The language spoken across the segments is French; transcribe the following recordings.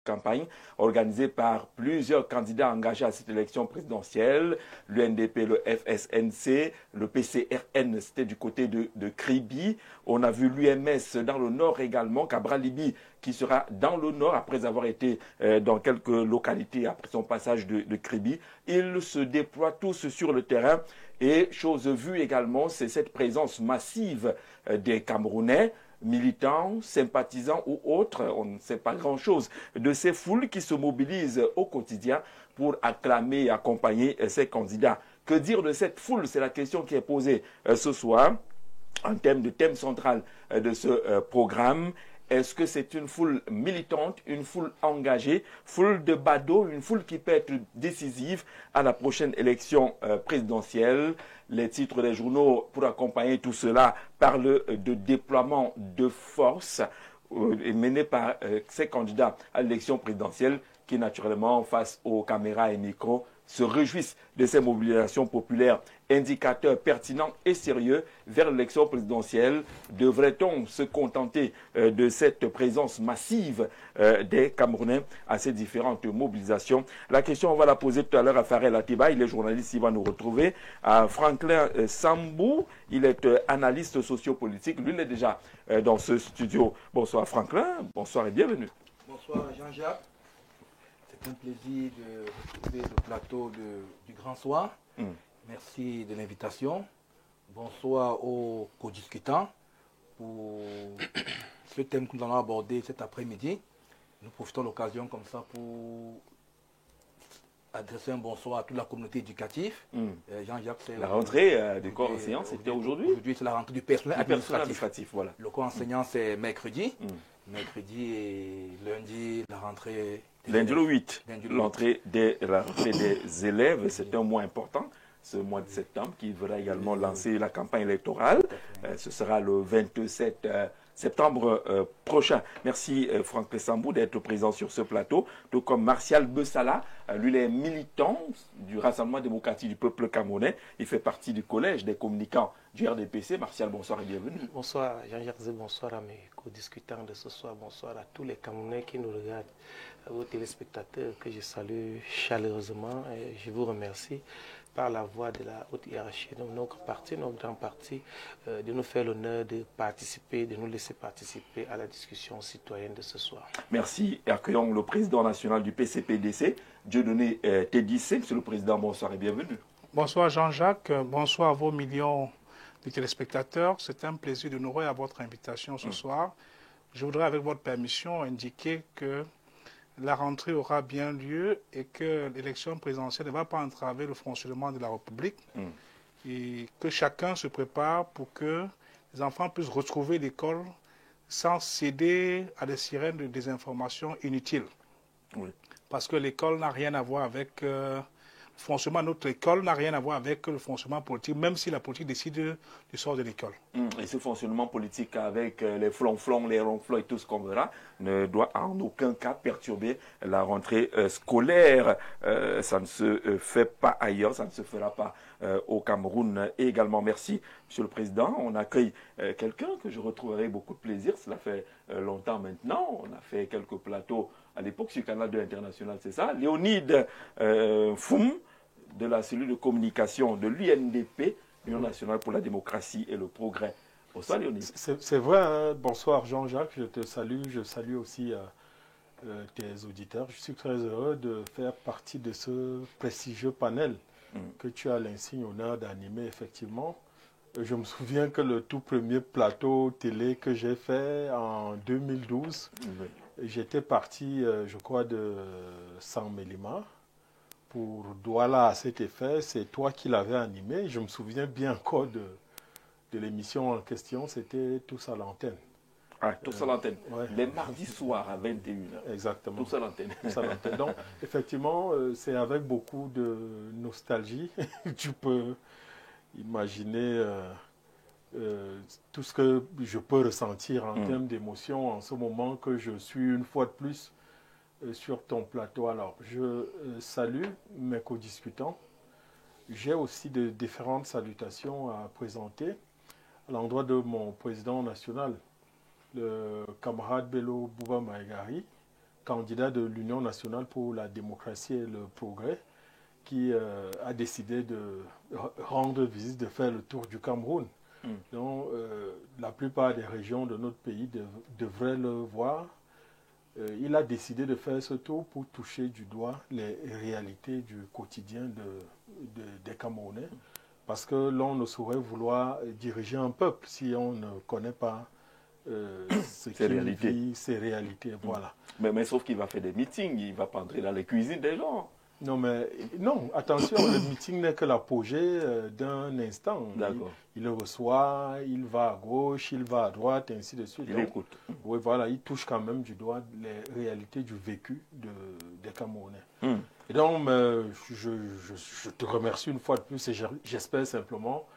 campagne organisée par plusieurs candidats engagés à cette élection présidentielle, l'UNDP, le FSNC, le PCRN, c'était du côté de Kribi. On a vu l'UMS dans le nord également, Cabral Libi qui sera dans le nord après avoir été dans quelques localités après son passage de Kribi. Ils se déploient tous sur le terrain et chose vue également, c'est cette présence massive des Camerounais, militants, sympathisants ou autres, on ne sait pas grand-chose, de ces foules qui se mobilisent au quotidien pour acclamer et accompagner ces candidats. Que dire de cette foule? C'est la question qui est posée ce soir en termes de thème central de ce programme. Est-ce que c'est une foule militante, une foule engagée, foule de badauds, une foule qui peut être décisive à la prochaine élection présidentielle? Les titres des journaux pour accompagner tout cela parlent de déploiement de force mené par ces candidats à l'élection présidentielle qui, naturellement, face aux caméras et micros, se réjouissent de ces mobilisations populaires. Indicateurs pertinents et sérieux vers l'élection présidentielle. Devrait-on se contenter de cette présence massive des Camerounais à ces différentes mobilisations? La question, on va la poser tout à l'heure à Farel Atiba. Il est journaliste, il va nous retrouver. À Franklin Sambou, il est analyste sociopolitique. Lui, il est déjà dans ce studio. Bonsoir Franklin, bonsoir et bienvenue. Bonsoir Jean-Jacques. C'est un plaisir de retrouver le plateau du Grand Soir. Merci de l'invitation. Bonsoir aux co-discutants pour ce thème que nous allons aborder cet après-midi. Nous profitons de l'occasion comme ça pour adresser un bonsoir à toute la communauté éducative. Jean-Jacques, c'est la rentrée du corps enseignant, c'était aujourd'hui? Aujourd'hui, c'est la rentrée du personnel administratif. Voilà. Le corps enseignant, c'est mercredi. Mercredi et lundi, la rentrée. Lundi le 8, l'entrée des élèves, c'est un mois important, ce mois de septembre, qui verra également lancer la campagne électorale. Ce sera le 27 septembre prochain. Merci Franck Sambou d'être présent sur ce plateau, tout comme Martial Bessala, lui il est militant du Rassemblement démocratique du peuple camerounais. Il fait partie du collège des communicants du RDPC. Martial, bonsoir et bienvenue. Bonsoir Jean-Jacques, bonsoir à mes co-discutants de ce soir, bonsoir à tous les Camerounais qui nous regardent, à vos téléspectateurs que je salue chaleureusement et je vous remercie par la voix de la haute hiérarchie de notre parti, notre grand parti, de nous faire l'honneur de participer, de nous laisser participer à la discussion citoyenne de ce soir. Merci. Et accueillons le président national du PCPDC, Dieudonné Tédissé. Monsieur le Président, bonsoir et bienvenue. Bonsoir Jean-Jacques, bonsoir à vos millions de téléspectateurs. C'est un plaisir de nous à votre invitation ce soir. Je voudrais, avec votre permission, indiquer que la rentrée aura bien lieu et que l'élection présidentielle ne va pas entraver le fonctionnement de la République et que chacun se prépare pour que les enfants puissent retrouver l'école sans céder à des sirènes de désinformation inutiles. Parce que l'école n'a rien à voir avec... le fonctionnement de notre école n'a rien à voir avec le fonctionnement politique, même si la politique décide du sort de l'école. Et ce fonctionnement politique avec les flonflons, les ronflons et tout ce qu'on verra ne doit en aucun cas perturber la rentrée scolaire. Ça ne se fait pas ailleurs, ça ne se fera pas au Cameroun. Et également, merci, Monsieur le Président. On accueille quelqu'un que je retrouve avec beaucoup de plaisir. Cela fait longtemps maintenant. On a fait quelques plateaux à l'époque sur Canal 2 International, c'est ça. Léonide Foum, de la cellule de communication de l'UNDP, l'Union nationale pour la démocratie et le progrès. Bonsoir Léonide. C'est vrai, hein. Bonsoir Jean-Jacques, je te salue, je salue aussi tes auditeurs. Je suis très heureux de faire partie de ce prestigieux panel que tu as l'insigne honneur d'animer effectivement. Je me souviens que le tout premier plateau télé que j'ai fait en 2012, j'étais parti, je crois, de Saint-Mélima pour Douala à cet effet. C'est toi qui l'avais animé. Je me souviens bien encore de l'émission en question. C'était Tous à l'antenne. Ah, Tous à l'antenne. Ouais. Les mardis soirs à 21h. Exactement. Tous à l'antenne. Tous à l'antenne. Donc, effectivement, c'est avec beaucoup de nostalgie. Tu peux imaginer tout ce que je peux ressentir en termes d'émotion en ce moment que je suis une fois de plus sur ton plateau. Alors, je salue mes co-discutants. J'ai aussi de différentes salutations à présenter à l'endroit de mon président national, le camarade Bello Bouba Maïgari, candidat de l'Union nationale pour la démocratie et le progrès, qui a décidé de rendre visite, de faire le tour du Cameroun. Donc, la plupart des régions de notre pays devraient le voir. Il a décidé de faire ce tour pour toucher du doigt les réalités du quotidien des Camerounais. Parce que l'on ne saurait vouloir diriger un peuple si on ne connaît pas ces réalités. Voilà. Mais sauf qu'il va faire des meetings, il ne va pas entrer dans les cuisines des gens. Non, attention, le meeting n'est que l'apogée d'un instant. Il le reçoit, il va à gauche, il va à droite, et ainsi de suite. Il écoute. Oui, voilà, il touche quand même du doigt les réalités du vécu des Camerounais. Et donc, je te remercie une fois de plus et j'espère simplement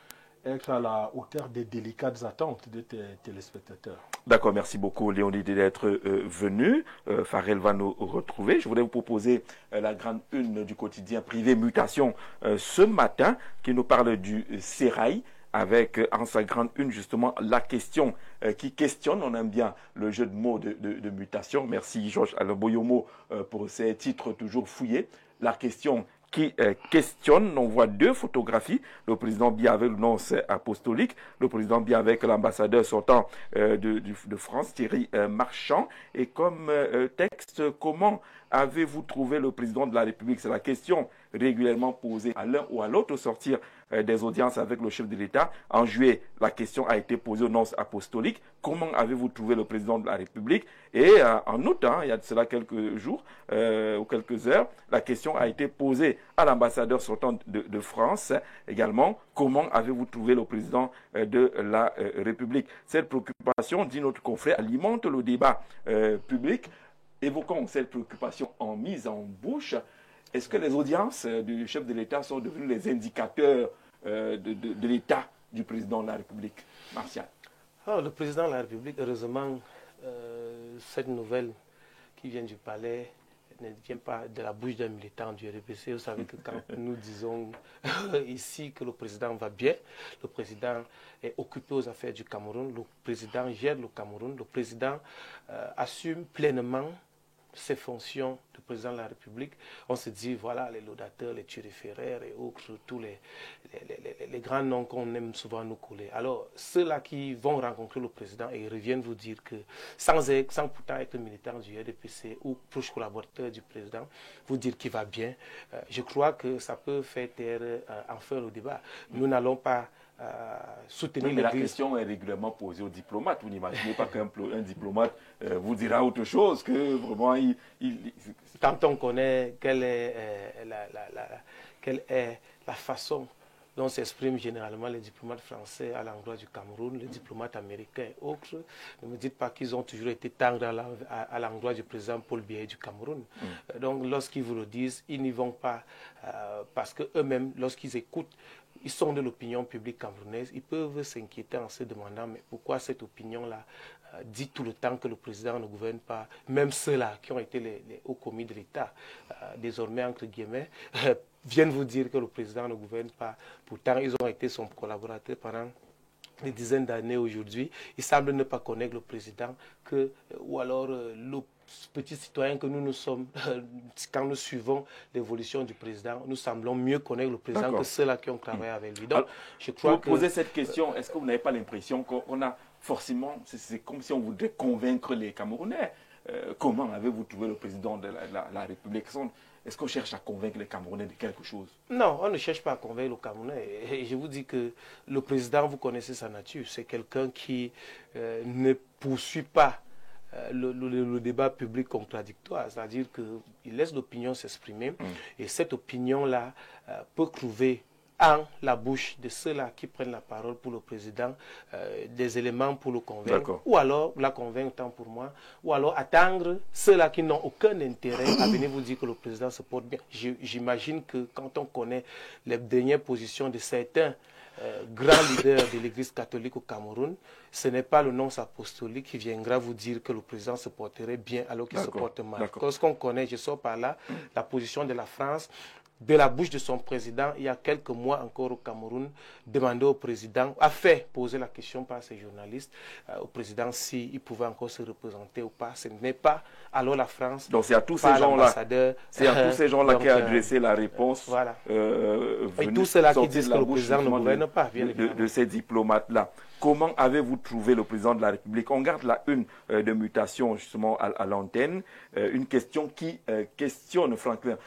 être à la hauteur des délicates attentes de tes téléspectateurs. D'accord, merci beaucoup Léonide d'être venu. Farel va nous retrouver. Je voulais vous proposer la grande une du quotidien privé Mutation ce matin qui nous parle du sérail avec en sa grande une justement la question qui questionne. On aime bien le jeu de mots de mutation. Merci Georges Alain Boyomo pour ces titres toujours fouillés. La question qui questionne. On voit deux photographies, le président Biya avec le nonce apostolique, le président Biya avec l'ambassadeur sortant de France, Thierry Marchand. Et comme texte, comment avez-vous trouvé le président de la République? C'est la question régulièrement posée à l'un ou à l'autre au sortir des audiences avec le chef de l'État. En juillet, la question a été posée au nonce apostolique. Comment avez-vous trouvé le président de la République? Et en août, il y a de cela quelques jours ou quelques heures, la question a été posée à l'ambassadeur sortant de France également. Comment avez-vous trouvé le président de la République? Cette préoccupation, dit notre confrère, alimente le débat public. Évoquons cette préoccupation en mise en bouche. Est-ce que les audiences du chef de l'État sont devenues les indicateurs de l'État du président de la République? Martial. Le président de la République, heureusement, cette nouvelle qui vient du palais ne vient pas de la bouche d'un militant du RDPC. Vous savez que quand nous disons ici que le président va bien, le président est occupé aux affaires du Cameroun, le président gère le Cameroun, le président assume pleinement ses fonctions de président de la République, on se dit, voilà, les laudateurs, les turiféraires et autres, tous les grands noms qu'on aime souvent nous coller. Alors, ceux-là qui vont rencontrer le président et ils reviennent vous dire que, sans pourtant être militant du RDPC ou proche collaborateur du président, vous dire qu'il va bien, je crois que ça peut faire taire enfin le débat. Nous n'allons pas soutenir mais la question est régulièrement posée aux diplomates. Vous n'imaginez pas qu'un diplomate vous dira autre chose que vraiment Quand on connaît quelle est la façon dont s'expriment généralement les diplomates français à l'endroit du Cameroun, les diplomates américains et autres, ne me dites pas qu'ils ont toujours été tendres à l'endroit du président Paul Biya du Cameroun. Donc lorsqu'ils vous le disent, ils n'y vont pas parce qu'eux-mêmes, lorsqu'ils écoutent, ils sont de l'opinion publique camerounaise, ils peuvent s'inquiéter en se demandant mais pourquoi cette opinion-là dit tout le temps que le président ne gouverne pas, même ceux-là qui ont été les hauts commis de l'État, désormais entre guillemets, viennent vous dire que le président ne gouverne pas. Pourtant, ils ont été son collaborateur pendant des dizaines d'années aujourd'hui. Ils semblent ne pas connaître le président, ou alors le petits citoyens que nous sommes, quand nous suivons l'évolution du président, nous semblons mieux connaître le président que ceux-là qui ont travaillé avec lui. Donc, je crois pour poser cette question, est-ce que vous n'avez pas l'impression qu'on a forcément, c'est comme si on voudrait convaincre les Camerounais? Comment avez-vous trouvé le président de la République? Est-ce qu'on cherche à convaincre les Camerounais de quelque chose? Non, on ne cherche pas à convaincre les Camerounais. Et je vous dis que le président, vous connaissez sa nature. C'est quelqu'un qui ne poursuit pas le débat public contradictoire. C'est-à-dire qu'il laisse l'opinion s'exprimer. Et cette opinion-là peut trouver en la bouche de ceux-là qui prennent la parole pour le président des éléments pour le convaincre, ou alors la convaincre tant pour moi, ou alors attendre ceux-là qui n'ont aucun intérêt à venir vous dire que le président se porte bien. J'imagine que quand on connaît les dernières positions de certains grands leaders de l'Église catholique au Cameroun, ce n'est pas le nonce apostolique qui viendra vous dire que le président se porterait bien alors qu'il se porte mal. Parce qu'on connaît, je sors par là, la position de la France, de la bouche de son président, il y a quelques mois encore au Cameroun, demandé au président, a fait poser la question par ces journalistes, au président s'il pouvait encore se représenter ou pas. Ce n'est pas alors la France. Donc c'est à tous ces gens-là, qui a adressé la réponse. Voilà. Et tous ceux-là qui disent que le président ne gouverne pas, bien évidemment. De ces diplomates-là. Comment avez-vous trouvé le président de la République? On garde la une de mutation justement à l'antenne. Une question qui questionne Franklin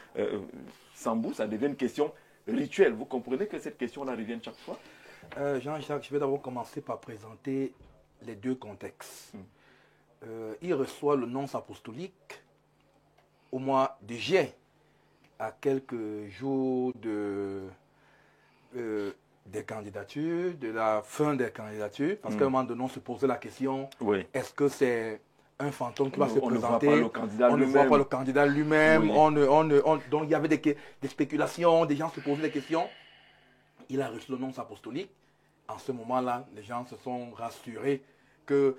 Sambou, ça devient une question rituelle. Vous comprenez que cette question-là revient chaque fois? Jean-Jacques, je vais d'abord commencer par présenter les deux contextes. Il reçoit le nonce apostolique au mois de juin, à quelques jours des candidatures, de la fin des candidatures, parce qu'à un moment donné, on se posait la question, est-ce que c'est un fantôme qui va se présenter? On ne voit pas le candidat lui-même. Donc il y avait des spéculations, des gens se posaient des questions. Il a reçu le nonce apostolique. En ce moment-là, les gens se sont rassurés que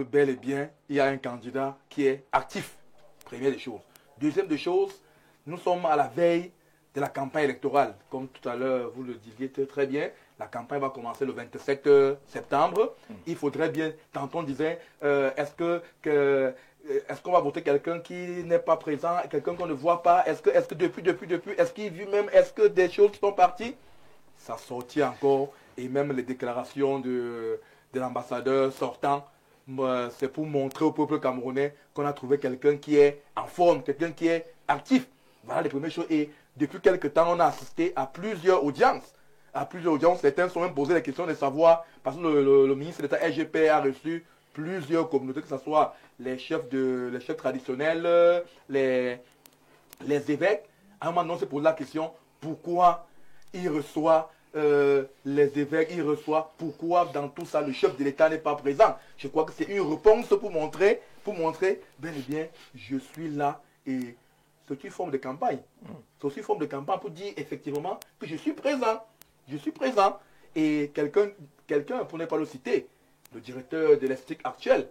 bel et bien, il y a un candidat qui est actif. Première des choses. Deuxième des choses, nous sommes à la veille de la campagne électorale. Comme tout à l'heure, vous le disiez très bien, la campagne va commencer le 27 septembre. Il faudrait bien, tantôt on disait, est-ce qu'on va voter quelqu'un qui n'est pas présent, quelqu'un qu'on ne voit pas? Est-ce que depuis, est-ce qu'il vit même, est-ce que des choses sont parties? Ça sortit encore, et même les déclarations de l'ambassadeur sortant, c'est pour montrer au peuple camerounais qu'on a trouvé quelqu'un qui est en forme, quelqu'un qui est actif. Voilà les premières choses. Et depuis quelque temps, on a assisté à plusieurs audiences. Certains sont même posés la question de savoir, parce que le ministre d'État SGP a reçu plusieurs communautés, que ce soit les chefs traditionnels, les évêques. À un moment donné, on s'est posé la question, pourquoi il reçoit les évêques, pourquoi dans tout ça le chef de l'État n'est pas présent? Je crois que c'est une réponse pour montrer, bel et bien, je suis là, et c'est une forme de campagne. C'est aussi une forme de campagne pour dire effectivement que je suis présent. Et quelqu'un, pour ne pas le citer, le directeur de l'Institut actuel,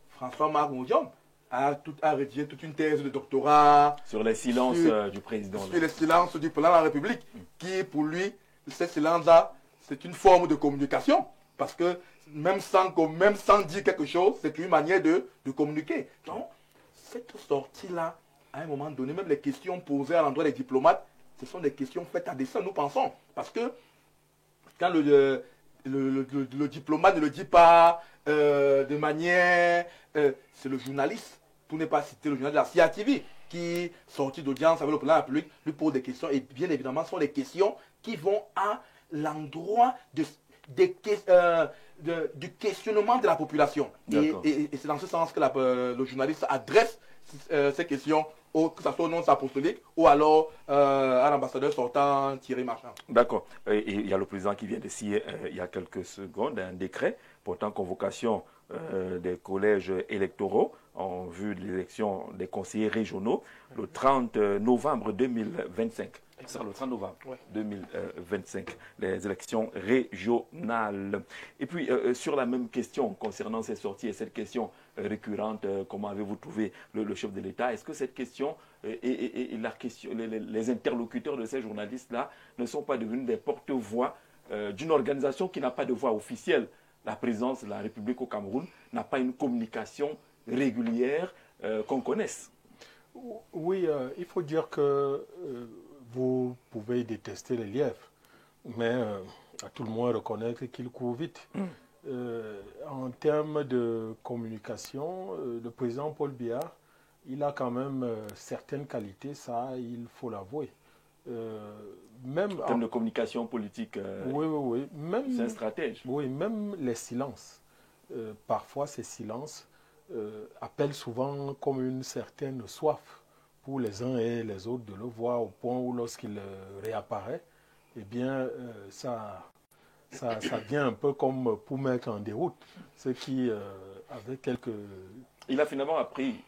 François-Marc Modium, a rédigé toute une thèse de doctorat sur les silences du président. Sur les silences du président de la République, qui pour lui, ces silences-là, c'est une forme de communication. Parce que même sans dire quelque chose, c'est une manière de communiquer. Donc, cette sortie-là, à un moment donné, même les questions posées à l'endroit des diplomates, ce sont des questions faites à dessein, nous pensons. Parce que quand le diplomate ne le dit pas de manière... c'est le journaliste, pour ne pas citer le journaliste de la CIATV, qui, sorti d'audience avec le président de la République, lui pose des questions. Et bien évidemment, ce sont des questions qui vont à l'endroit du questionnement de la population. Et c'est dans ce sens que le journaliste adresse ces questions, que ce soit au nom de sa apostolique ou alors à l'ambassadeur sortant Thierry Marchand. D'accord. Et il y a le président qui vient de signer il y a quelques secondes un décret portant convocation des collèges électoraux en vue de l'élection des conseillers régionaux le 30 novembre 2025. C'est le 30 novembre 2025, les élections régionales. Et puis, sur la même question concernant ces sorties et cette question récurrente, comment avez-vous trouvé le chef de l'État? Est-ce que cette question et la question, les interlocuteurs de ces journalistes-là ne sont pas devenus des porte-voix d'une organisation qui n'a pas de voix officielle? La présidence de la République au Cameroun n'a pas une communication régulière qu'on connaisse. Oui, il faut dire que vous pouvez détester les lièvres, mais à tout le moins reconnaître qu'ils courent vite. En termes de communication, le président Paul Biya, il a quand même certaines qualités, ça il faut l'avouer. Même en termes de communication politique, oui. C'est un stratège. Oui, même les silences. Parfois, ces silences appellent souvent comme une certaine soif pour les uns et les autres de le voir, au point où lorsqu'il réapparaît, eh bien, ça vient un peu comme pour mettre en déroute. Ce qui, avec quelques... Il a finalement appris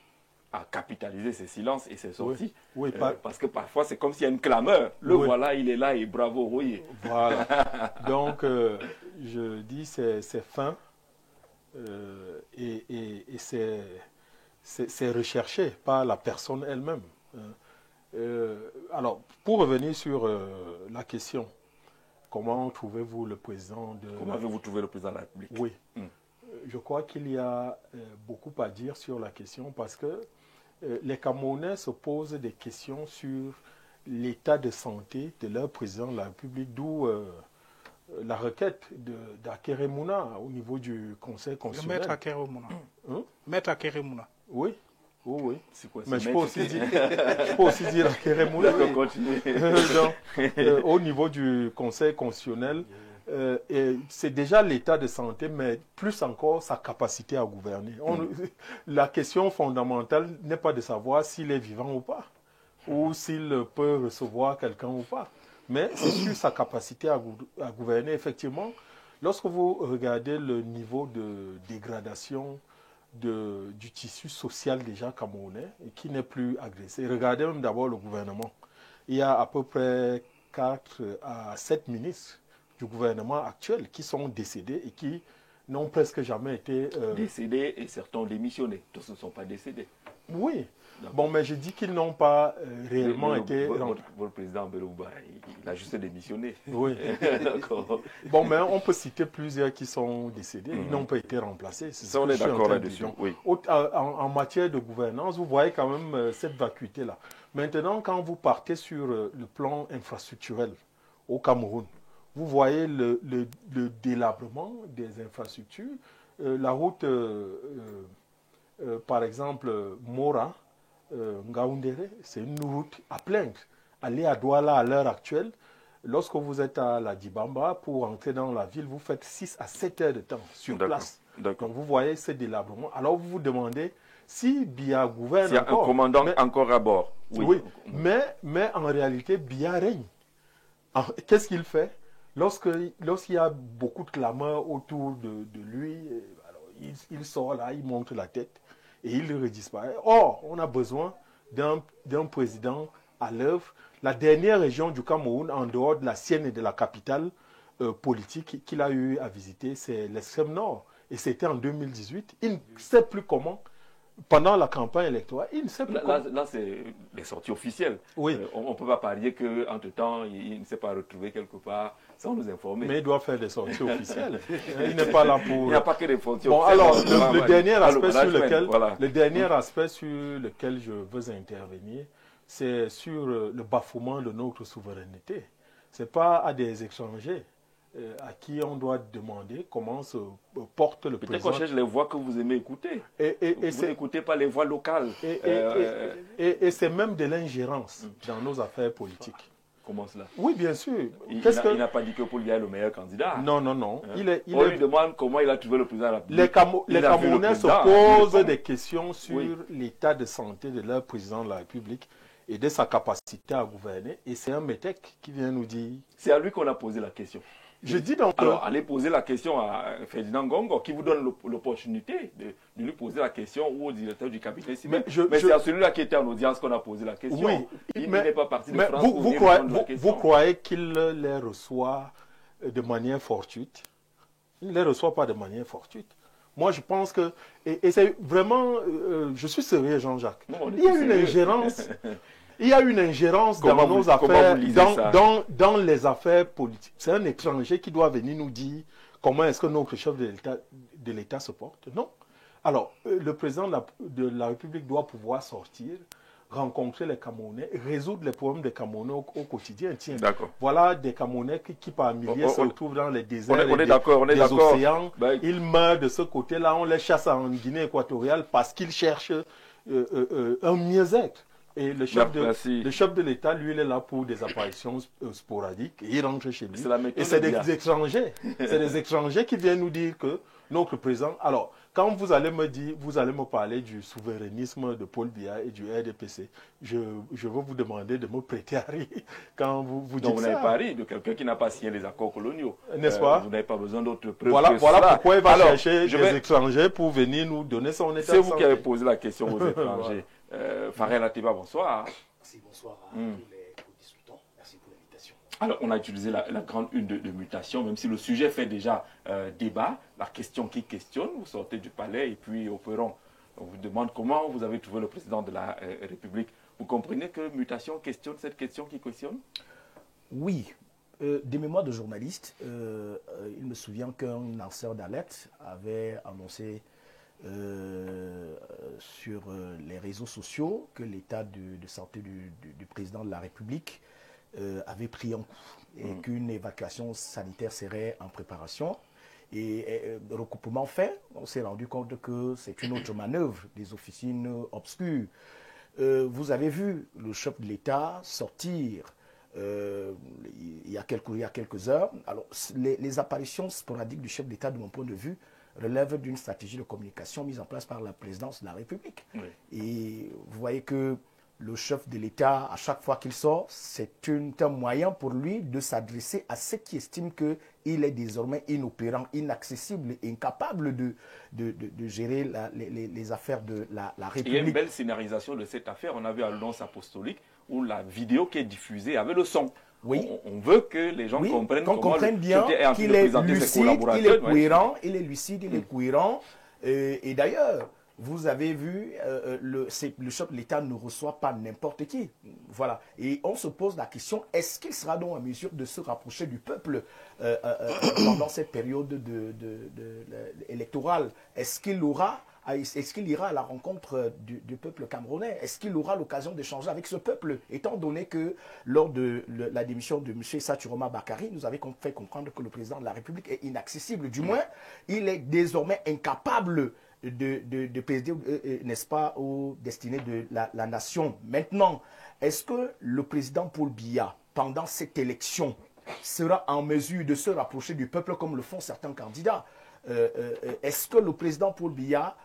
à capitaliser ses silences et ses sorties. Oui, parce que parfois, c'est comme s'il y a une clameur. Voilà, il est là et bravo, oui. Voilà. Donc, je dis c'est fin et c'est recherché par la personne elle-même. Alors, pour revenir sur la question, comment trouvez-vous le président de... Comment avez-vous trouvé le président de la République? Oui. Je crois qu'il y a beaucoup à dire sur la question parce que les Camerounais se posent des questions sur l'état de santé de leur président de la République, d'où la requête d'Akere Mouna au niveau du Conseil constitutionnel. Maître Akere Mouna. Maître Akere Mouna. Oui. Oui, oui. C'est quoi, mais je peux aussi dire Akere Mouna. Au niveau du Conseil constitutionnel, c'est déjà l'état de santé, mais plus encore sa capacité à gouverner. La question fondamentale n'est pas de savoir s'il est vivant ou pas, ou s'il peut recevoir quelqu'un ou pas, mais c'est sur sa capacité à gouverner. Effectivement, lorsque vous regardez le niveau de dégradation du tissu social déjà camerounais, et qui n'est plus agressé, regardez même d'abord le gouvernement. Il y a à peu près 4 à 7 ministres du gouvernement actuel qui sont décédés et qui n'ont presque jamais été... Décédés et certains ont démissionné. Tous ne sont pas décédés. Oui. Bon, mais je dis qu'ils n'ont pas réellement été... Votre président Belouba, il a juste démissionné. Oui. D'accord. Bon, mais on peut citer plusieurs qui sont décédés. Ils n'ont pas été remplacés. Ça, on est d'accord là-dessus. Oui. En matière de gouvernance, vous voyez quand même cette vacuité-là. Maintenant, quand vous partez sur le plan infrastructurel au Cameroun, vous voyez le délabrement des infrastructures. La route, par exemple, Mora, Ngaoundéré, c'est une route à plaindre. Aller à Douala à l'heure actuelle, lorsque vous êtes à la Dibamba, pour entrer dans la ville, vous faites 6 à 7 heures de temps sur place. Donc vous voyez ce délabrement. Alors vous vous demandez si Biya gouverne encore. S'il y a un commandant encore à bord. Oui, mais en réalité, Biya règne. Qu'est-ce qu'il fait? Lorsqu'il y a beaucoup de clameurs autour de lui, alors il sort là, il monte la tête et il redisparaît. Or, on a besoin d'un président à l'œuvre. La dernière région du Cameroun, en dehors de la sienne et de la capitale politique qu'il a eu à visiter, c'est l'extrême nord. Et c'était en 2018. Il ne sait plus comment, pendant la campagne électorale, il ne sait plus comment. Là c'est les sorties officielles. Oui. On ne peut pas parier qu'entre-temps, il ne s'est pas retrouvé quelque part sans nous informer. Mais il doit faire des sorties officielles. Il n'est pas là pour... Il n'y a pas que des sorties officielles. Alors, le dernier aspect sur lequel je veux intervenir, c'est sur le bafouement de notre souveraineté. Ce n'est pas à des étrangers à qui on doit demander comment se porte le président. Peut-être qu'on cherche les voix que vous aimez écouter. Vous n'écoutez pas les voix locales. Et c'est même de l'ingérence dans nos affaires politiques. Comment cela? Oui, bien sûr. Il n'a pas dit que Paul Biya est le meilleur candidat. Non, non, non. On lui demande comment il a trouvé le président de la République. Les Camerounais se posent des questions sur l'état de santé de leur président de la République et de sa capacité à gouverner. Et c'est un métèque qui vient nous dire... C'est à lui qu'on a posé la question. Je dis donc... Alors, allez poser la question à Ferdinand Ngongo, qui vous donne l'opportunité de lui poser la question, ou au directeur du cabinet. Mais c'est à celui-là qui était en audience qu'on a posé la question. Oui, il n'est pas parti de mais France vous croyez qu'il les reçoit de manière fortuite? Il ne les reçoit pas de manière fortuite. Moi, je pense que... Et c'est vraiment... je suis sérieux, Jean-Jacques. Il y a une ingérence... Il y a une ingérence dans nos affaires, dans les affaires politiques. C'est un étranger qui doit venir nous dire comment est-ce que notre chef de l'État se porte. Non. Alors, le président de la République doit pouvoir sortir, rencontrer les Camerounais, résoudre les problèmes des Camerounais au quotidien. Tiens, voilà des Camerounais qui par milliers se retrouvent dans les déserts des océans. Ils meurent de ce côté-là, on les chasse en Guinée équatoriale parce qu'ils cherchent un mieux-être. Et le chef de l'État, lui, il est là pour des apparitions sporadiques. Et il rentre chez lui. Et c'est des étrangers. C'est des étrangers qui viennent nous dire que notre président... Alors, quand vous allez me parler du souverainisme de Paul Biya et du RDPC, je veux vous demander de me prêter à rire quand vous dites ça. Donc vous n'avez pas ri de quelqu'un qui n'a pas signé les accords coloniaux. N'est-ce pas? Vous n'avez pas besoin d'autres preuves. Voilà pourquoi il va chercher des étrangers pour venir nous donner son état de santé. C'est vous qui avez posé la question aux étrangers. Farel Atiba, bonsoir. Merci, bonsoir à tous les co-discutants. Merci pour l'invitation. Alors, on a utilisé la grande une de mutation, même si le sujet fait déjà débat. La question qui questionne, vous sortez du palais et puis au perron, on vous demande comment vous avez trouvé le président de la République. Vous comprenez que mutation questionne cette question qui questionne? Oui. Des mémoires de journalistes, il me souvient qu'un lanceur d'alerte avait annoncé sur les réseaux sociaux que l'état de santé du président de la République avait pris un coup et qu'une évacuation sanitaire serait en préparation. Et recoupement fait, on s'est rendu compte que c'est une autre manœuvre des officines obscures. Vous avez vu le chef de l'État sortir il y a quelques heures. Alors, les apparitions sporadiques du chef de l'État, de mon point de vue, relèvent d'une stratégie de communication mise en place par la présidence de la République. Oui. Et vous voyez que le chef de l'État, à chaque fois qu'il sort, c'est un moyen pour lui de s'adresser à ceux qui estiment qu'il est désormais inopérant, inaccessible, incapable de gérer les affaires de la République. Il y a une belle scénarisation de cette affaire. On a vu à l'Annonce apostolique où la vidéo qui est diffusée avait le son. Oui. On veut que les gens comprennent bien qu'il est lucide, il est cohérent, il est lucide, il est cohérent. Et d'ailleurs, vous avez vu, le chef de l'État ne reçoit pas n'importe qui. Voilà. Et on se pose la question, est-ce qu'il sera donc en mesure de se rapprocher du peuple pendant cette période électorale? Est-ce qu'il ira à la rencontre du peuple camerounais? Est-ce qu'il aura l'occasion d'échanger avec ce peuple? Étant donné que lors de la démission de M. Issa Chiroma Bakary, nous avait fait comprendre que le président de la République est inaccessible. Du moins, il est désormais incapable de présider, n'est-ce pas, aux destinées de la nation. Maintenant, est-ce que le président Paul Biya, pendant cette élection, sera en mesure de se rapprocher du peuple comme le font certains candidats? Est-ce que le président Paul Biya,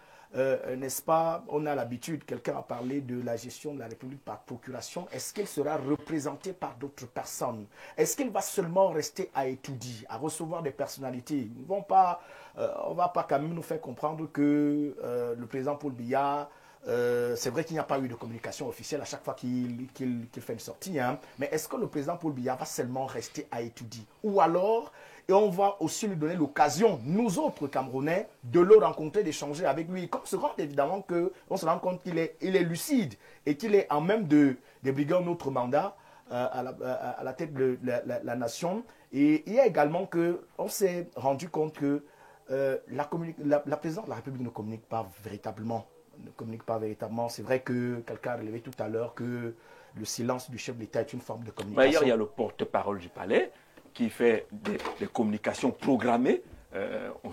n'est-ce pas, on a l'habitude, quelqu'un a parlé de la gestion de la République par procuration, est-ce qu'il sera représenté par d'autres personnes? Est-ce qu'il va seulement rester à étudier, à recevoir des personnalités? On ne va pas quand même nous faire comprendre que le président Paul Biya, c'est vrai qu'il n'y a pas eu de communication officielle à chaque fois qu'il fait une sortie, hein, mais est-ce que le président Paul Biya va seulement rester à étudier? Ou alors, et on va aussi lui donner l'occasion, nous autres Camerounais, de le rencontrer, d'échanger avec lui. Comme se rend évidemment qu'on se rend compte qu'il est lucide et qu'il est en même de briguer un autre mandat à la tête de la nation. Et il y a également qu'on s'est rendu compte que la présidence de la République ne communique pas véritablement. C'est vrai que quelqu'un a relevé tout à l'heure que le silence du chef de l'État est une forme de communication. Hier, il y a le porte-parole du palais qui fait des communications programmées.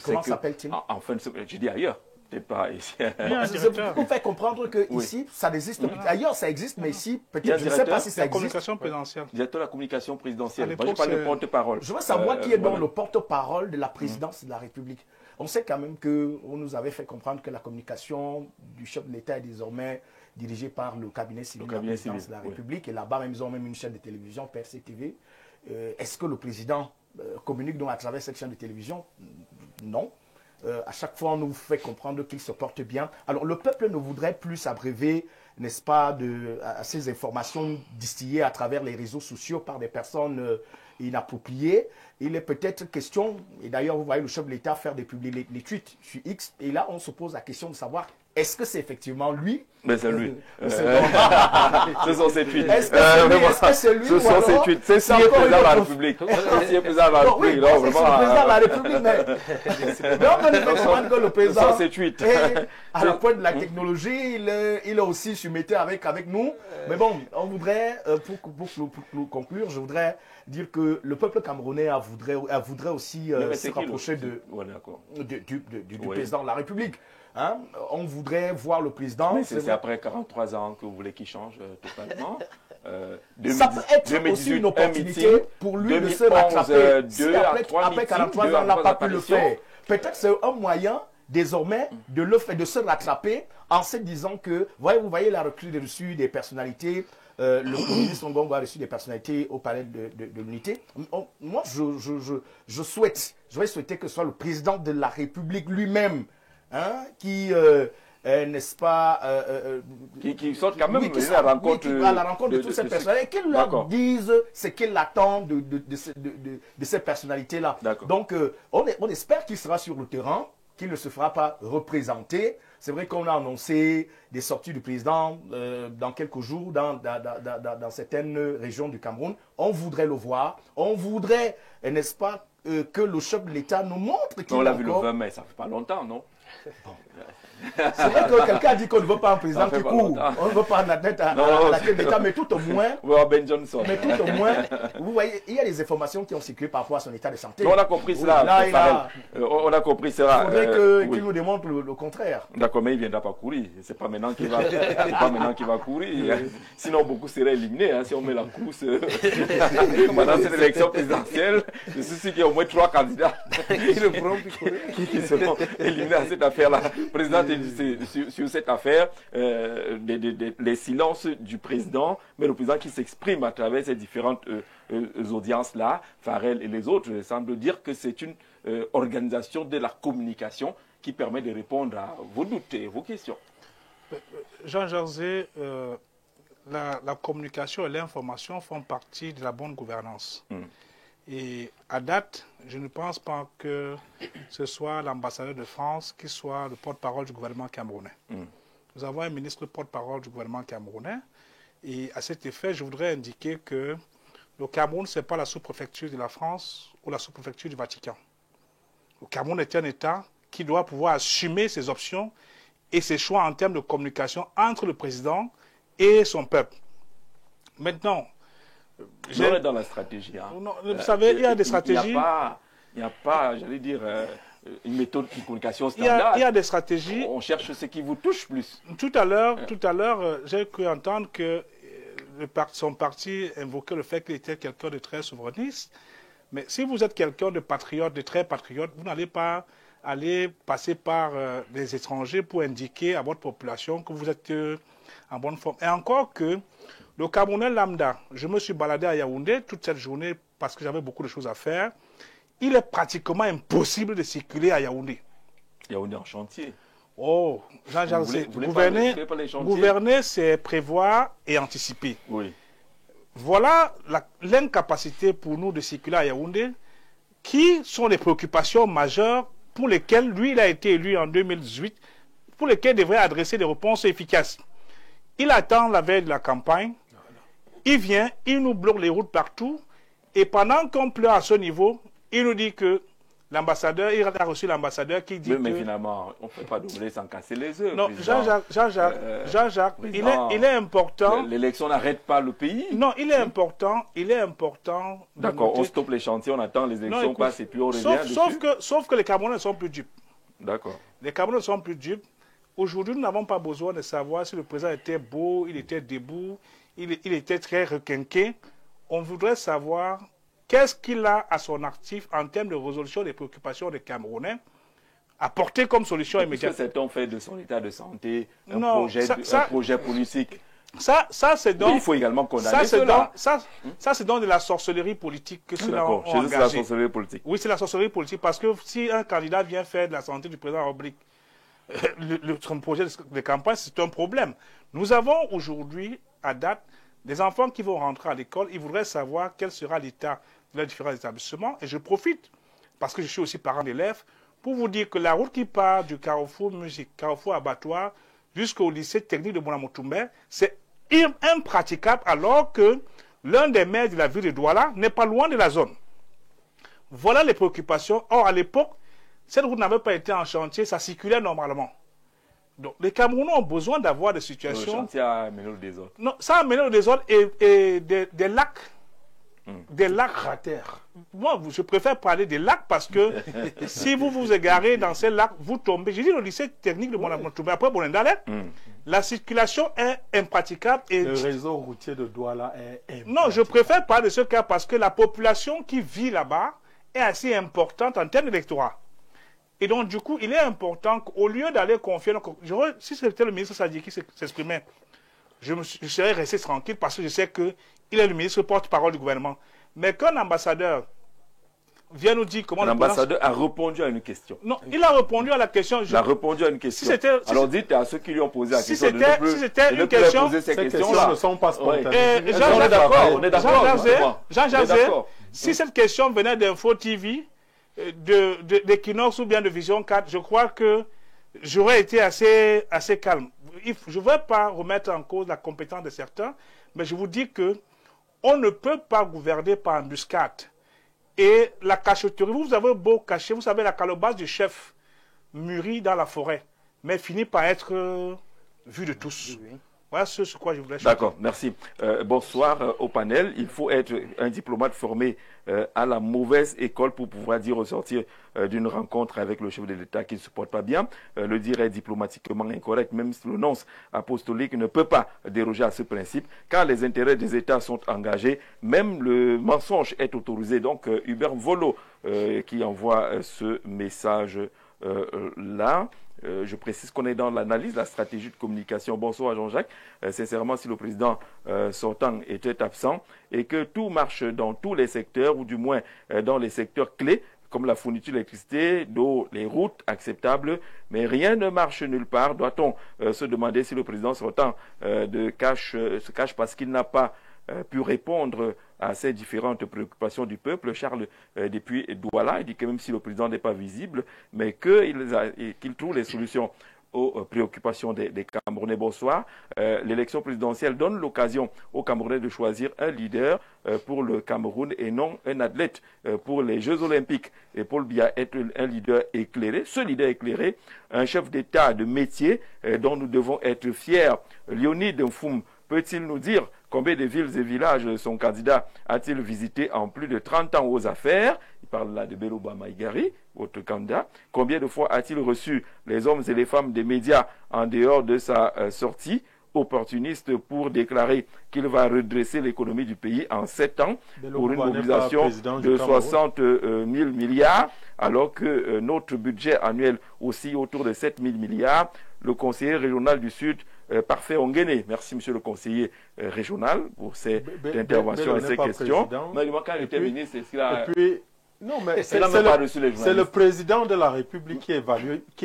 Comment s'appelle-t-il? Enfin, je dis ailleurs. Pas ici. Vous fait comprendre que ici, ça n'existe pas. Ailleurs, ça existe, mais ici, peut-être, je ne sais pas si ça existe. Communication présidentielle. Directeur de la communication présidentielle. Moi, je parle de porte-parole. Je veux savoir qui est donc le porte-parole de la présidence de la République. On sait quand même qu'on nous avait fait comprendre que la communication du chef de l'État est désormais dirigée par le cabinet civil de la présidence de la République. Et là-bas, ils ont même une chaîne de télévision, PRC-TV. Est-ce que le président communique donc à travers cette chaîne de télévision? Non. À chaque fois, on nous fait comprendre qu'il se porte bien. Alors, le peuple ne voudrait plus s'abreuver, n'est-ce pas, à ces informations distillées à travers les réseaux sociaux par des personnes inappropriées. Il est peut-être question, et d'ailleurs, vous voyez le chef de l'État faire des tweets sur X, et là, on se pose la question de savoir, est-ce que c'est effectivement lui? Mais c'est lui. Ce sont ses tweets. Est-ce que c'est lui? Ce sont ses tweets. C'est si le président de la République. C'est le président de la République. Oui, c'est le président de la République, mais non, on ne fait comprendre que le président est à la pointe de la technologie, il est aussi soumetté avec nous. Mais bon, on voudrait, pour conclure, je voudrais dire que le peuple camerounais voudrait aussi se rapprocher du président de la République. Hein? On voudrait voir le président. C'est après 43 ans que vous voulez qu'il change totalement. Ça peut être aussi une opportunité pour lui de se rattraper. Si après 43 ans, on n'a pas pu le faire. Peut-être c'est un moyen désormais de se rattraper en se disant que, vous voyez la recrue reçue des personnalités. Le ministre Ngongo a reçu des personnalités au palais de l'unité. Moi, je vais souhaiter que ce soit le président de la République lui-même, hein, qui, n'est-ce pas, qui sortent quand même à la rencontre de toutes ces personnes et qu'ils leur disent ce qu'ils attendent de ces personnalités-là. Donc, on espère qu'il sera sur le terrain, qu'il ne se fera pas représenter c'est vrai qu'on a annoncé des sorties du président dans quelques jours dans certaines régions du Cameroun. On voudrait le voir. On voudrait, n'est-ce pas, que le chef de l'État nous montre qu'il on l'a vu le 20 mai, ça fait pas longtemps, non? Bon. C'est vrai que quelqu'un a dit qu'on ne veut pas un président qui court. On ne veut pas un athlète à la tête d'État, mais tout au moins. Ben Johnson. Mais tout au moins, vous voyez, il y a des informations qui ont circulé par rapport à son état de santé. On a compris cela. Là, on a compris cela. Il faudrait qu'il nous démontre le contraire. D'accord, mais il ne viendra pas courir. C'est pas maintenant qu'il va courir. Sinon, beaucoup seraient éliminés. Hein, si on met la course pendant cette élection présidentielle, je suis sûr qu'il y a au moins 3 candidats qui seront éliminés à cette affaire-là. Président, sur cette affaire, les silences du président, mais le président qui s'exprime à travers ces différentes audiences-là, Farrell et les autres, semble dire que c'est une organisation de la communication qui permet de répondre à vos doutes et vos questions. Jean-José, la communication et l'information font partie de la bonne gouvernance. Et à date, je ne pense pas que ce soit l'ambassadeur de France qui soit le porte-parole du gouvernement camerounais. Nous avons un ministre porte-parole du gouvernement camerounais. Et à cet effet, je voudrais indiquer que le Cameroun, ce n'est pas la sous-préfecture de la France ou la sous-préfecture du Vatican. Le Cameroun est un État qui doit pouvoir assumer ses options et ses choix en termes de communication entre le président et son peuple. Maintenant, on est dans la stratégie. Hein. Non, vous savez, il y a des stratégies. Il n'y a pas, j'allais dire, une méthode de communication standard. Il y a des stratégies. On cherche ce qui vous touche plus. Tout à l'heure, j'ai cru entendre que son parti invoquait le fait qu'il était quelqu'un de très souverainiste. Mais si vous êtes quelqu'un de patriote, de très patriote, vous n'allez pas aller passer par des étrangers pour indiquer à votre population que vous êtes en bonne forme. Et encore que le Camerounais lambda, je me suis baladé à Yaoundé toute cette journée parce que j'avais beaucoup de choses à faire. Il est pratiquement impossible de circuler à Yaoundé. Yaoundé en chantier. Oh, Jean-Jacques, gouverner, c'est prévoir et anticiper. Oui. Voilà l'incapacité pour nous de circuler à Yaoundé, qui sont les préoccupations majeures pour lesquelles lui, il a été élu en 2018, pour lesquelles il devrait adresser des réponses efficaces. Il attend la veille de la campagne, il vient, il nous bloque les routes partout, et pendant qu'on pleure à ce niveau, il nous dit que l'ambassadeur, il a reçu l'ambassadeur qui dit mais finalement, on ne peut pas doubler sans casser les œufs. Non, Jean-Jacques, il est important. L'élection n'arrête pas le pays. Non, il est important. D'accord, on stoppe les chantiers, on attend les élections passent et puis on revient dessus. Sauf que les Camerounais sont plus dupes. D'accord. Les Camerounais sont plus dupes. Aujourd'hui, nous n'avons pas besoin de savoir si le président était beau, il était debout, il était très requinqué. On voudrait savoir qu'est-ce qu'il a à son actif en termes de résolution des préoccupations des Camerounais, apporter comme solution immédiate. Est-ce que c'est fait de son état de santé un projet politique? Ça c'est donc. Oui, il faut également condamner cela. Ça, c'est donc de la sorcellerie politique que ceux-là ont engagé. C'est la sorcellerie politique. Oui, c'est la sorcellerie politique parce que si un candidat vient faire de la santé du président Oblique, son projet de campagne, c'est un problème. Nous avons aujourd'hui, à date, des enfants qui vont rentrer à l'école. Ils voudraient savoir quel sera l'état de les différents établissements. Et je profite, parce que je suis aussi parent d'élèves, pour vous dire que la route qui part du Carrefour Musique, Carrefour Abattoir, jusqu'au lycée technique de Bonamotumbe, c'est impraticable alors que l'un des maires de la ville de Douala n'est pas loin de la zone. Voilà les préoccupations. Or, à l'époque, cette route n'avait pas été en chantier, ça circulait normalement. Donc, les Camerounais ont besoin d'avoir des situations... Le chantier a amené au désordre. Non, ça a amené au désordre et des lacs. Des lacs cratères. Moi, je préfère parler des lacs parce que si vous vous égarez dans ces lacs, vous tombez. J'ai dit le lycée technique de Bonamotumbe, après Bonendale, la circulation est impraticable. Et le réseau routier de Douala est impraticable. Non, je préfère parler de ce cas parce que la population qui vit là-bas est assez importante en termes d'électorat. Et donc, du coup, il est important qu'au lieu d'aller confier... Si c'était le ministre Sadiki qui s'exprimait, je serais resté tranquille parce que je sais qu'il est le ministre porte-parole du gouvernement. Mais qu'un ambassadeur vient nous dire comment... L'ambassadeur a répondu à une question. Non, il a répondu à la question. Il a répondu à une question. Alors dites à ceux qui lui ont posé la question de si c'était une question... Ces questions ne sont pas spontanées. On est d'accord. Jean-Jacques, si cette question venait d'Info TV... d'Equinox ou bien de Vision 4, je crois que j'aurais été assez calme. Je ne veux pas remettre en cause la compétence de certains, mais je vous dis que on ne peut pas gouverner par embuscade. Et la cachotterie, vous avez beau cacher, vous savez, la calebasse du chef mûrit dans la forêt, mais finit par être vue de tous. Oui. Voilà ce sur quoi je voulais. D'accord, merci. Bonsoir au panel. Il faut être un diplomate formé à la mauvaise école pour pouvoir dire ressortir d'une rencontre avec le chef de l'État qui ne se porte pas bien. Le dire est diplomatiquement incorrect, même si le nonce apostolique ne peut pas déroger à ce principe, car les intérêts des États sont engagés. Même le mensonge est autorisé. Donc, Hubert Volo qui envoie ce message là. Je précise qu'on est dans l'analyse, la stratégie de communication. Bonsoir Jean-Jacques. Sincèrement, si le président sortant était absent et que tout marche dans tous les secteurs, ou du moins dans les secteurs clés, comme la fourniture d'électricité, d'eau, les routes acceptables, mais rien ne marche nulle part, doit-on se demander si le président sortant se cache parce qu'il n'a pas pu répondre à ces différentes préoccupations du peuple. Charles, depuis Douala, il dit que même si le président n'est pas visible, mais qu'il trouve les solutions aux préoccupations des Camerounais. Bonsoir. L'élection présidentielle donne l'occasion aux Camerounais de choisir un leader pour le Cameroun et non un athlète pour les Jeux Olympiques. Et Paul Biya est un leader éclairé, ce leader éclairé, un chef d'État de métier dont nous devons être fiers. Léonide Nfoum peut-il nous dire combien de villes et villages son candidat a-t-il visité en plus de 30 ans aux affaires? Il parle là de Belouba Maïgari, votre candidat. Combien de fois a-t-il reçu les hommes et les femmes des médias en dehors de sa sortie opportuniste pour déclarer qu'il va redresser l'économie du pays en 7 ans pour une mobilisation de 60 000 milliards, alors que notre budget annuel aussi autour de 7 000 milliards. Le conseiller régional du Sud, Parfait Ongene. Merci, monsieur le conseiller régional, pour cette intervention et ces questions. Mais quand il était ministre, est-ce qu'il a... Non, mais c'est le président de la République qui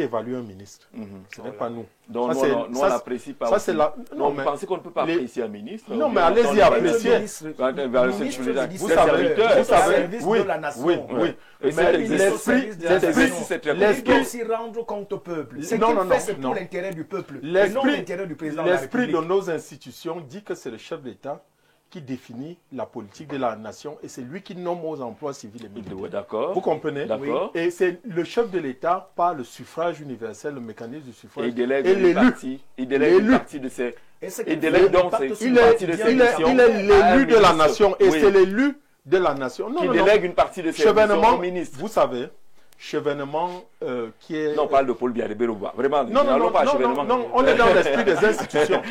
évalue un ministre. Ce n'est pas nous. Donc, nous, on n'apprécie pas. Ça, c'est la... Non, vous pensez qu'on ne peut pas apprécier un ministre? Non, mais allez-y apprécier. Vous savez, oui, mais l'esprit aussi rendre compte au peuple. C'est pour l'intérêt du peuple, et non l'intérêt du président de la République. L'esprit de nos institutions dit que c'est le chef d'État qui définit la politique de la nation et c'est lui qui nomme aux emplois civils et militaires. D'accord. Vous comprenez? D'accord. Et c'est le chef de l'État par le suffrage universel, le mécanisme du suffrage. Et il délègue une partie de ses... Il est l'élu de la nation et c'est l'élu de la nation. Qui délègue une partie de ses missions au ministre. Vous savez, Chevènement qui est... Non, on parle de Paul Biya de Belouba. Vraiment, non, on est dans l'esprit des institutions.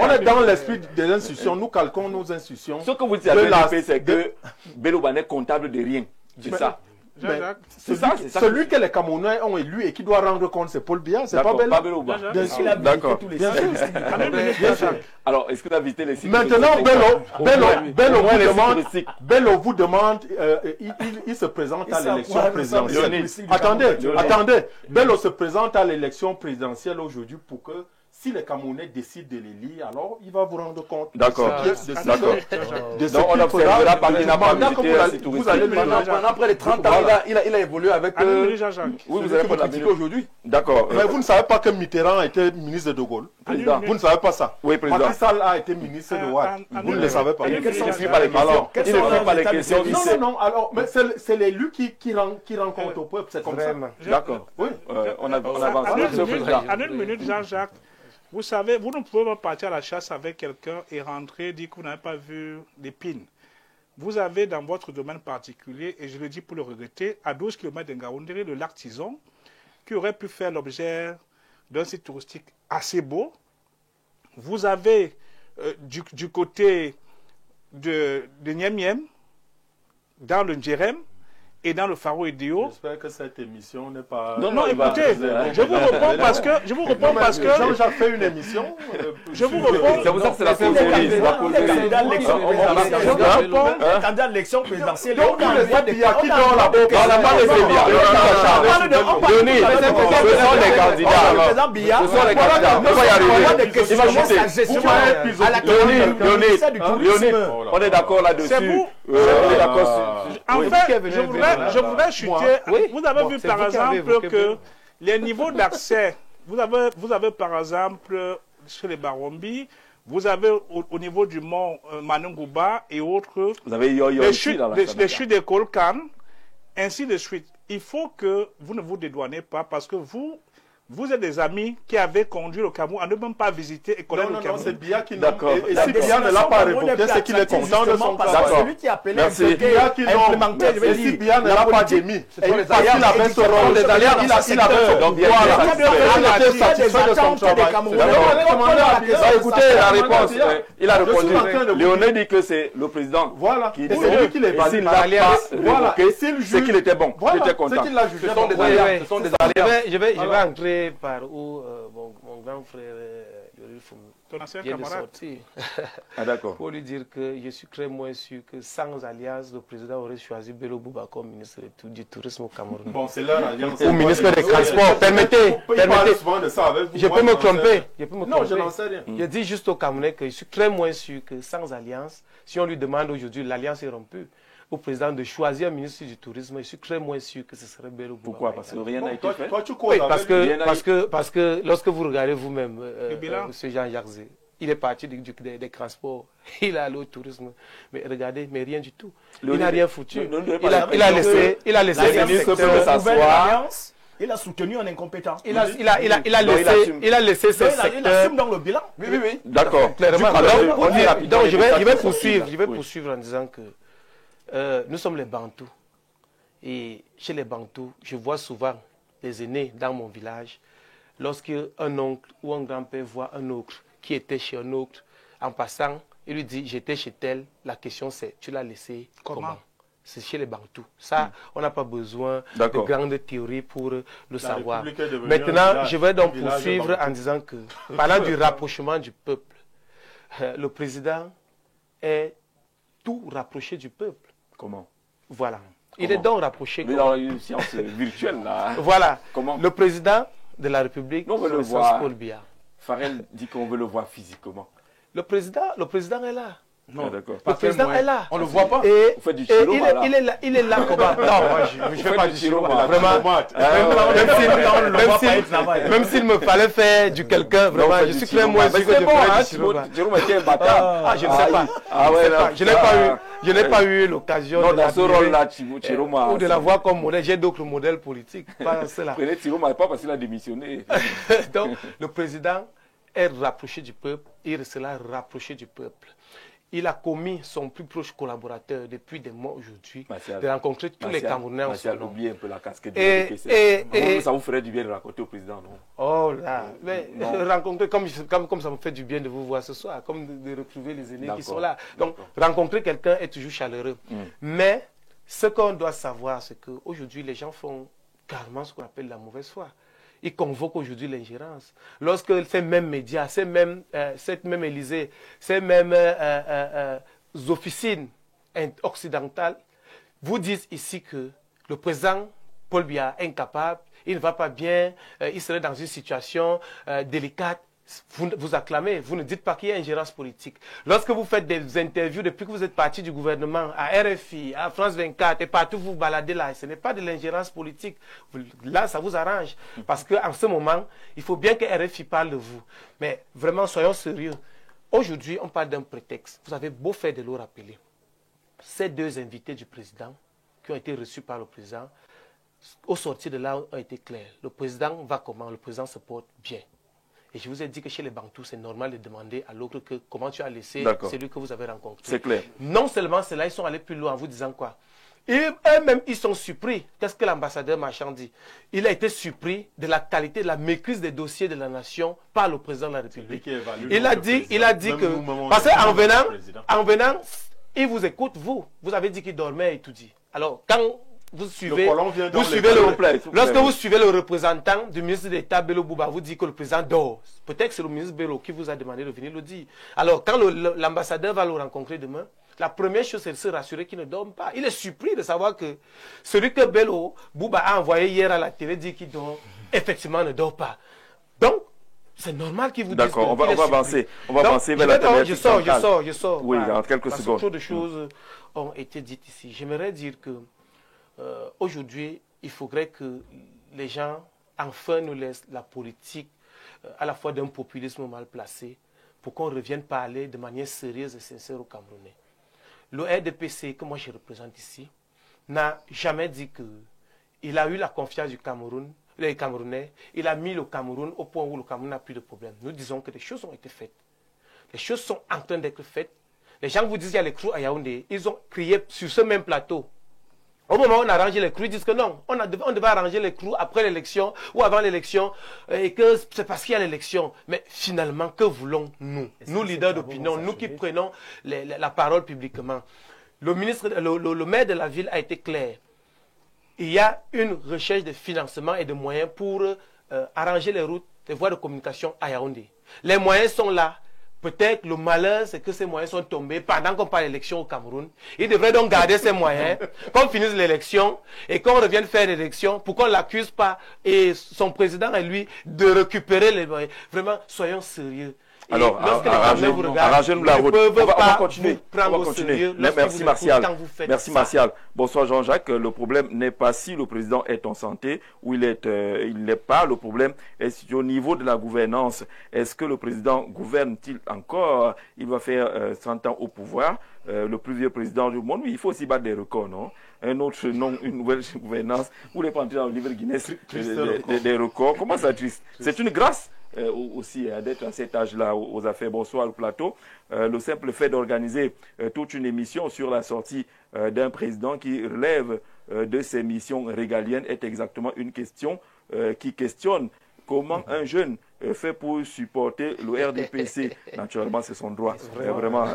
On est dans l'esprit des institutions. Nous calquons nos institutions. Ce que vous dites à l'UNDP, c'est que Belouba n'est comptable de rien. C'est ça. Celui que les Camerounais ont élu et qui doit rendre compte, c'est Paul Biya, c'est pas Belouba. Bien sûr. D'accord. Alors, est-ce que tu as visité les sites? Maintenant, Bello vous demande, il se présente à l'élection présidentielle. Attendez, Bello se présente à l'élection présidentielle aujourd'hui pour que si les Camerounais décident de l'élire, alors il va vous rendre compte. D'accord. Donc on observera par les vous allez après les 30 ans, il a évolué avec oui, vous avez critiqué aujourd'hui. D'accord. Mais vous ne savez pas que Mitterrand était ministre de Gaulle. Vous ne savez pas ça. Oui, président. Macky Sall a été ministre de Ouad. Vous ne le savez pas. Il ne suit pas les questions. Il ne suit pas les questions. Non. Alors, mais c'est l'élu qui rend compte au peuple. C'est comme ça. D'accord. Oui. On avance. En une minute, Jean-Jacques. Vous savez, vous ne pouvez pas partir à la chasse avec quelqu'un et rentrer, dire que vous n'avez pas vu l'épine. Vous avez dans votre domaine particulier, et je le dis pour le regretter, à 12 km de Ngaoundéré, le lac Tizon, qui aurait pu faire l'objet d'un site touristique assez beau. Vous avez du côté de Niamiem, dans le Ndjerem, et dans le Faro Idéo. J'espère que cette émission n'est pas... Non, écoutez, je vous réponds parce que... Jean-Jacques fait une émission. Je vous réponds... C'est pour ça que c'est la confusion. Candidat à l'élection présidentielle. Donc, il y a qui dort la boca. On n'a pas laissé bien. Denis, ce sont les candidats. Ce sont les candidats. On va y arriver. Il va chuter. Léonide, on est d'accord là-dessus. En fait, je voudrais chuter. Vous avez vu par exemple que les niveaux d'accès vous avez par exemple, chez les Barombi, vous avez au niveau du mont Manungouba et autres, Vous avez Yo-Yo les ici chutes, dans la les Sanaka. chutes des Kolkan, ainsi de suite. Il faut que vous ne vous dédouanez pas parce que vous êtes des amis qui avaient conduit le Cameroun à ne même pas visiter et connaître Non, le non, non, Cameroun. c'est Biya qui nomme. D'accord. Et si Biya ne l'a pas révoqué, c'est qu'il est content de son parce cas. que D'accord. celui qui a appelé Merci. un Biya qui implémenter, je nomme. vais Et si dire, Biya ne la l'a pas politique, démis, ce sont les parce qu'il alliances avait ce rôle, des alliances il avait ce Donc, il y a pouvoir. des Il était des satisfait de son attentes des travail. Camerounais. D'accord. Bah, écoutez la réponse. Il a Je suis en train de répondu. vous Léoné dit que c'est le président Voilà. qui Et dit c'est lui qui les et valide. s'il n'a pas Voilà. révoqué, Et s'il c'est juge- qu'il était bon, qu'il Voilà. était C'est content. qu'il l'a jugé. Ce sont des bon. alliances. Ce sont des alliances. Je vais Alors. entrer par où mon grand frère Yoris Foum Ton ancien vient de camarade. sortir. Ah d'accord. Pour lui dire que je suis très moins sûr que sans alliance, le président aurait choisi Bello Bouba comme ministre du tourisme au Cameroun. Bon, c'est leur alliance. Ou ministre des Transports. Permettez. Il parle souvent de ça avec vous. Je Moi, peux me n'en sais tromper. rien. Je peux me Non, je tromper. n'en sais rien. Je dis juste au Camerounais que je suis très moins sûr que sans alliance, si on lui demande aujourd'hui, l'alliance est rompue, au président de choisir un ministre du tourisme, je suis très moins sûr que ce serait Bello Bouba. Pourquoi? Parce que rien n'a été fait. Toi, tu causes Oui, parce avec lui. parce que lorsque vous regardez vous-même, bilan. M. Jean-Jacques Zé, il est parti des transports, il est allé au tourisme, mais regardez, mais rien du tout. Il n'a rien foutu. Il a laissé le ministre peut s'asseoir. Il a soutenu un incompétent. il a laissé ses Il secteurs. assume dans le bilan. Oui, oui, oui. D'accord. Clairement. Alors, on dit rapidement, Donc, il je faut vais satisfaire poursuivre. celui-là. Je vais Oui. poursuivre en disant que nous sommes les Bantous. Et chez les Bantous, je vois souvent les aînés dans mon village, lorsqu'un oncle ou un grand-père voit un oncle qui était chez un oncle, en passant, il lui dit, j'étais chez tel. La question c'est, tu l'as laissé comment? C'est chez les Bantous. Ça, on n'a pas besoin de D'accord. grandes théories pour le savoir. République est devenue un Maintenant, village, je vais donc un village poursuivre Bantou. en disant que, parlant du rapprochement du peuple, le président est tout rapproché du peuple. Comment? Voilà. Il est donc rapproché. Mais dans une science virtuelle, là. Voilà. Comment? Le président de la République, Non, on veut le c'est voir. Paul Biya. Farel dit qu'on veut le voir physiquement. Le président est là. Ah, d'accord. Le président est là. On le voit pas. Et, Vous faites du et chiroma, là. il est là comment? Non, moi, je ne fais pas du chiroma. Vraiment. Même s'il me fallait faire du quelqu'un, vraiment, je suis très moins sûr que je ferais du chiroma. Jérôme était un bâtard. Ah, je ne sais pas. Ah ouais, non. Je n'ai pas eu l'occasion Non, de dans ce l'admirer, rôle-là, Chiroma. ou de la voir comme modèle. J'ai d'autres modèles politiques, pas cela. Prenez Chiroma, pas parce qu'il a démissionné. Donc, le président est rapproché du peuple, il restera rapproché du peuple. Il a commis son plus proche collaborateur depuis des mois aujourd'hui Martial. de rencontrer tous les Camerounais en son Martial, nom. oubliez un peu la casquette Et- de et- ça vous ferait du bien de raconter au président, non? Oh là, mais Non. rencontrer, comme ça me fait du bien de vous voir ce soir, comme de retrouver les aînés qui D'accord, sont là. Donc, d'accord. rencontrer quelqu'un est toujours chaleureux. Mais ce qu'on doit savoir, c'est qu'aujourd'hui, les gens font carrément ce qu'on appelle la mauvaise foi. Ils convoquent aujourd'hui l'ingérence. Lorsque ces mêmes médias, cette même Élysée, ces mêmes officines occidentales vous disent ici que le président Paul Biya est incapable, il ne va pas bien, il serait dans une situation délicate. Vous acclamez, vous ne dites pas qu'il y a ingérence politique. Lorsque vous faites des interviews depuis que vous êtes parti du gouvernement, à RFI, à France 24, et partout vous baladez là, ce n'est pas de l'ingérence politique. Là, ça vous arrange. Parce qu'en ce moment, il faut bien que RFI parle de vous. Mais vraiment, soyons sérieux. Aujourd'hui, on parle d'un prétexte. Vous avez beau faire de l'eau rappeler. Ces deux invités du président, qui ont été reçus par le président, au sortir de là, ont été clairs. Le président va comment? Le président se porte bien. Et je vous ai dit que chez les Bantous, c'est normal de demander à l'autre que comment tu as laissé celui que vous avez rencontré. C'est clair. Non seulement cela, ils sont allés plus loin en vous disant quoi? Eux-mêmes, ils sont surpris. Qu'est-ce que l'ambassadeur Marchand dit? Il a été surpris de la qualité, de la maîtrise des dossiers de la nation par le président de la République. Il a dit que... Parce qu'en venant, il vous écoute, vous. Vous avez dit qu'il dormait et tout dit. Alors, quand... Vous suivez lorsque vous suivez le représentant du ministre d'État Bello Bouba, vous dit que le président dort. Peut-être que c'est le ministre Bello qui vous a demandé de venir le dire. Alors, quand l'ambassadeur va le rencontrer demain, la première chose, c'est de se rassurer qu'il ne dorme pas. Il est surpris de savoir que celui que Bello Bouba a envoyé hier à la télé dit qu'il dort, effectivement ne dort pas. Donc, c'est normal qu'il vous dise. D'accord, on va avancer. On va avancer vers la thématique. Je sors. Oui, dans quelques secondes. Trop de choses ont été dites ici. J'aimerais dire que aujourd'hui, il faudrait que les gens enfin nous laissent la politique à la fois d'un populisme mal placé, pour qu'on revienne parler de manière sérieuse et sincère aux Camerounais. Le RDPC que moi je représente ici n'a jamais dit qu'il a eu la confiance du Cameroun, les Camerounais, il a mis le Cameroun au point où le Cameroun n'a plus de problème. Nous disons que des choses ont été faites. Les choses sont en train d'être faites. Les gens vous disent qu'il y a les crues à Yaoundé. Ils ont crié sur ce même plateau. Au moment où on a arrangé les crues, ils disent que non, on devait arranger les crues après l'élection ou avant l'élection et que c'est parce qu'il y a l'élection. Mais finalement, que voulons-nous, nous leaders d'opinion, nous qui prenons la parole publiquement? Le maire de la ville a été clair. Il y a une recherche de financement et de moyens pour arranger les routes, les voies de communication à Yaoundé. Les moyens sont là. Peut-être le malheur, c'est que ces moyens sont tombés pendant qu'on parle d'élection au Cameroun. Il devrait donc garder ces moyens, qu'on finisse l'élection et qu'on revienne faire l'élection pour qu'on ne l'accuse pas et son président et lui de récupérer les moyens. Vraiment, soyons sérieux. Alors, arrangez-nous la route. On va continuer. Merci Martial. Merci Martial. Bonsoir Jean-Jacques. Le problème n'est pas si le président est en santé ou il n'est pas. Le problème est au niveau de la gouvernance. Est-ce que le président gouverne-t-il encore? Il va faire 100 ans au pouvoir. Le plus vieux président du monde. Oui, il faut aussi battre des records, non? Un autre nom, une nouvelle gouvernance. Vous voulez pas entrer dans le livre Guinness des records. Comment ça triste? C'est une grâce. Aussi d'être à cet âge-là aux affaires. Bonsoir le plateau. Le simple fait d'organiser toute une émission sur la sortie d'un président qui relève de ses missions régaliennes est exactement une question qui questionne comment un jeune fait pour supporter le RDPC. Naturellement, c'est son droit. Vraiment,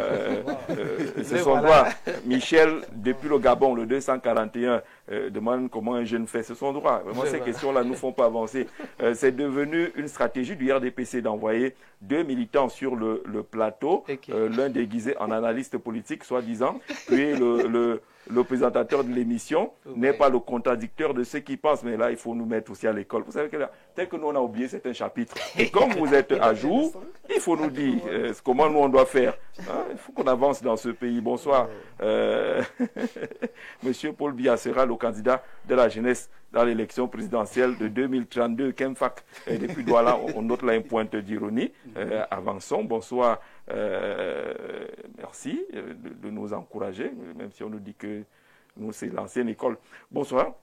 c'est son droit. Michel, depuis le Gabon, le 241, demande comment un jeune fait. C'est son droit. Vraiment, ces questions-là ne nous font pas avancer. C'est devenu une stratégie du RDPC d'envoyer 2 militants sur le plateau, l'un déguisé en analyste politique, soi-disant, puis le présentateur de l'émission n'est pas le contradicteur de ceux qui pensent. Mais là, il faut nous mettre aussi à l'école. Vous savez que là, tel que nous, on a oublié certains chapitres. Et comme vous êtes à jour, il faut nous dire comment nous, on doit faire. Hein? Il faut qu'on avance dans ce pays. Bonsoir. Monsieur Paul Biya sera le candidat de la jeunesse dans l'élection présidentielle de 2032. Kemfak, depuis Douala, on note là une pointe d'ironie. Avançons. Bonsoir. Merci de nous encourager, même si on nous dit que nous, c'est l'ancienne école. Bonsoir.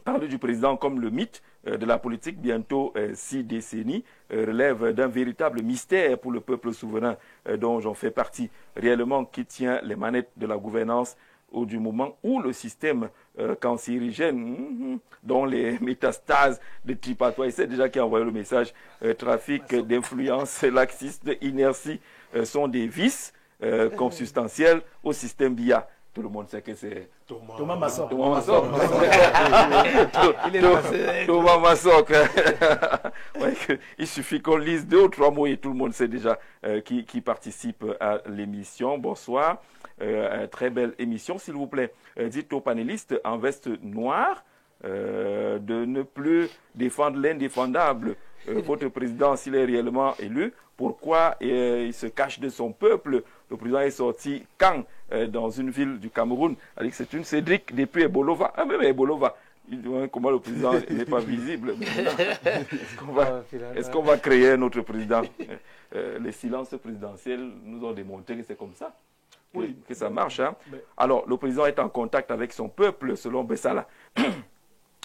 Parler du président comme le mythe de la politique, bientôt 6 décennies, relève d'un véritable mystère pour le peuple souverain dont j'en fais partie. Réellement, qui tient les manettes de la gouvernance ou du moment où le système cancérigène, dont les métastases de Tripatois, c'est déjà qui a envoyé le message, trafic d'influence, laxiste, inertie, sont des vices consubstantiels au système BIA. Tout le monde sait que c'est Thomas Massok. Thomas Massok. Il suffit qu'on lise 2 ou 3 mots et tout le monde sait déjà qui participe à l'émission. Bonsoir. Très belle émission, s'il vous plaît. Dites aux panélistes en veste noire de ne plus défendre l'indéfendable. Votre président, s'il est réellement élu, pourquoi il se cache de son peuple? Le président est sorti quand dans une ville du Cameroun. C'est une Cédric depuis Ebolova. Ah, même Ebolova. Comment le président n'est pas visible? Est-ce qu'on va créer un autre président? Les silences présidentiels nous ont démontré que c'est comme ça. Oui, que ça marche. Hein? Alors, le président est en contact avec son peuple, selon Bessala.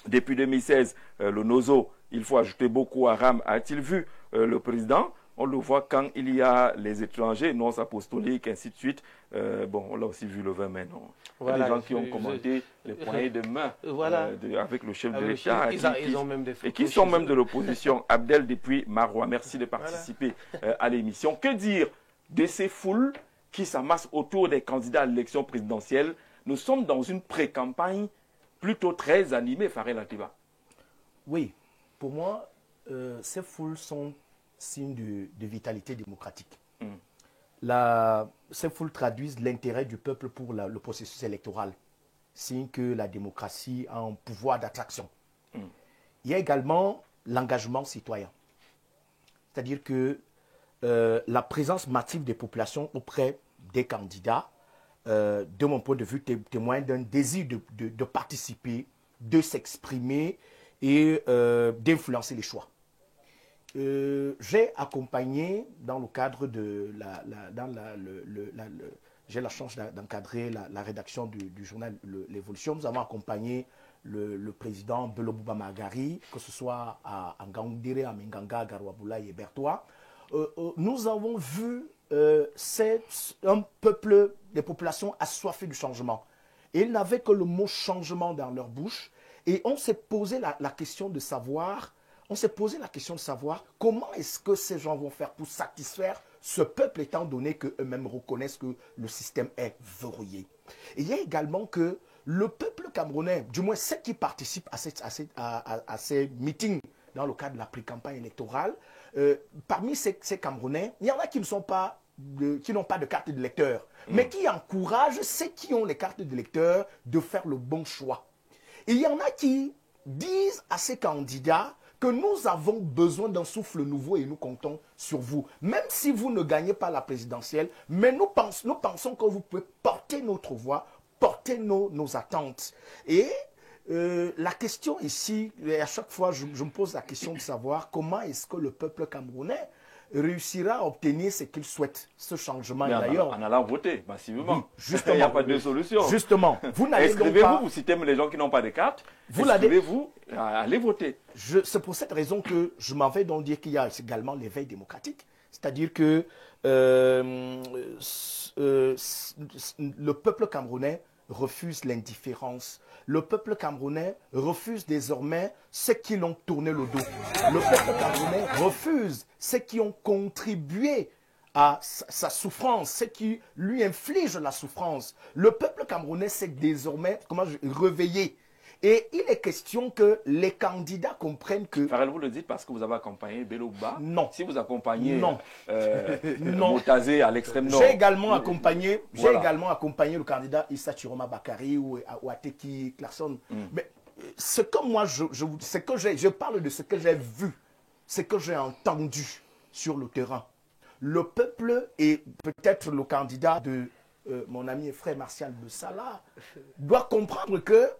Depuis 2016, le Nozo, il faut ajouter beaucoup à Ram. A-t-il vu le président? On le voit quand il y a les étrangers, non apostoliques, ainsi de suite. Bon, on l'a aussi vu le 20 mai, non? Voilà, il y a des gens qui ont commenté les poignées de main avec le chef de l'État. Ils ont même des et qui sont même de l'opposition. Abdel depuis Marois, merci de participer à l'émission. Que dire de ces foules qui s'amassent autour des candidats à l'élection présidentielle? Nous sommes dans une pré-campagne plutôt très animée, Farel Atiba. Oui, pour moi, ces foules sont signes de vitalité démocratique. Ces foules traduisent l'intérêt du peuple pour le processus électoral, signe que la démocratie a un pouvoir d'attraction. Il y a également l'engagement citoyen, c'est-à-dire que la présence massive des populations auprès des candidats, de mon point de vue, témoigne d'un désir de participer, de s'exprimer et d'influencer les choix. j'ai accompagné dans le cadre de j'ai la chance d'encadrer la rédaction du journal L'Évolution. Nous avons accompagné le président Bello Bouba Magari, que ce soit à Ngaoundéré, à Menganga, à Garouaboula et Bertois. Nous avons vu un peuple, des populations assoiffées du changement. Et ils n'avaient que le mot changement dans leur bouche. Et on s'est posé la question de savoir, comment est-ce que ces gens vont faire pour satisfaire ce peuple, étant donné qu'eux-mêmes reconnaissent que le système est verrouillé. Et il y a également que le peuple camerounais, du moins ceux qui participent à ces meetings dans le cadre de la pré-campagne électorale, parmi ces Camerounais, il y en a qui n'ont pas de carte d'électeur, mais qui encouragent ceux qui ont les cartes d'électeur de faire le bon choix. Et il y en a qui disent à ces candidats que nous avons besoin d'un souffle nouveau et nous comptons sur vous. Même si vous ne gagnez pas la présidentielle, mais nous pensons que vous pouvez porter notre voix, porter nos attentes. Et la question ici, à chaque fois, je me pose la question de savoir comment est-ce que le peuple camerounais réussira à obtenir ce qu'il souhaite, ce changement. D'ailleurs, en allant voter massivement. Oui, justement, il n'y a pas de solution. Justement, vous n'allez donc pas... Vous citez les gens qui n'ont pas de carte, vous allez voter. C'est pour cette raison que je m'en vais donc dire qu'il y a également l'éveil démocratique. C'est-à-dire que le peuple camerounais refuse l'indifférence. Le peuple camerounais refuse désormais ceux qui l'ont tourné le dos. Le peuple camerounais refuse ceux qui ont contribué à sa souffrance, ceux qui lui infligent la souffrance. Le peuple camerounais s'est désormais réveillé. Et il est question que les candidats comprennent que... Farel, vous le dites parce que vous avez accompagné Bello Bouba. Non. Si vous accompagnez non. Moutazé à l'extrême nord. J'ai également accompagné le candidat Issa Chiroma Bakari ou Ateki Clarkson. Mais ce que moi, je parle de ce que j'ai vu, ce que j'ai entendu sur le terrain. Le peuple et peut-être le candidat de mon ami et frère Martial Bessala doit comprendre que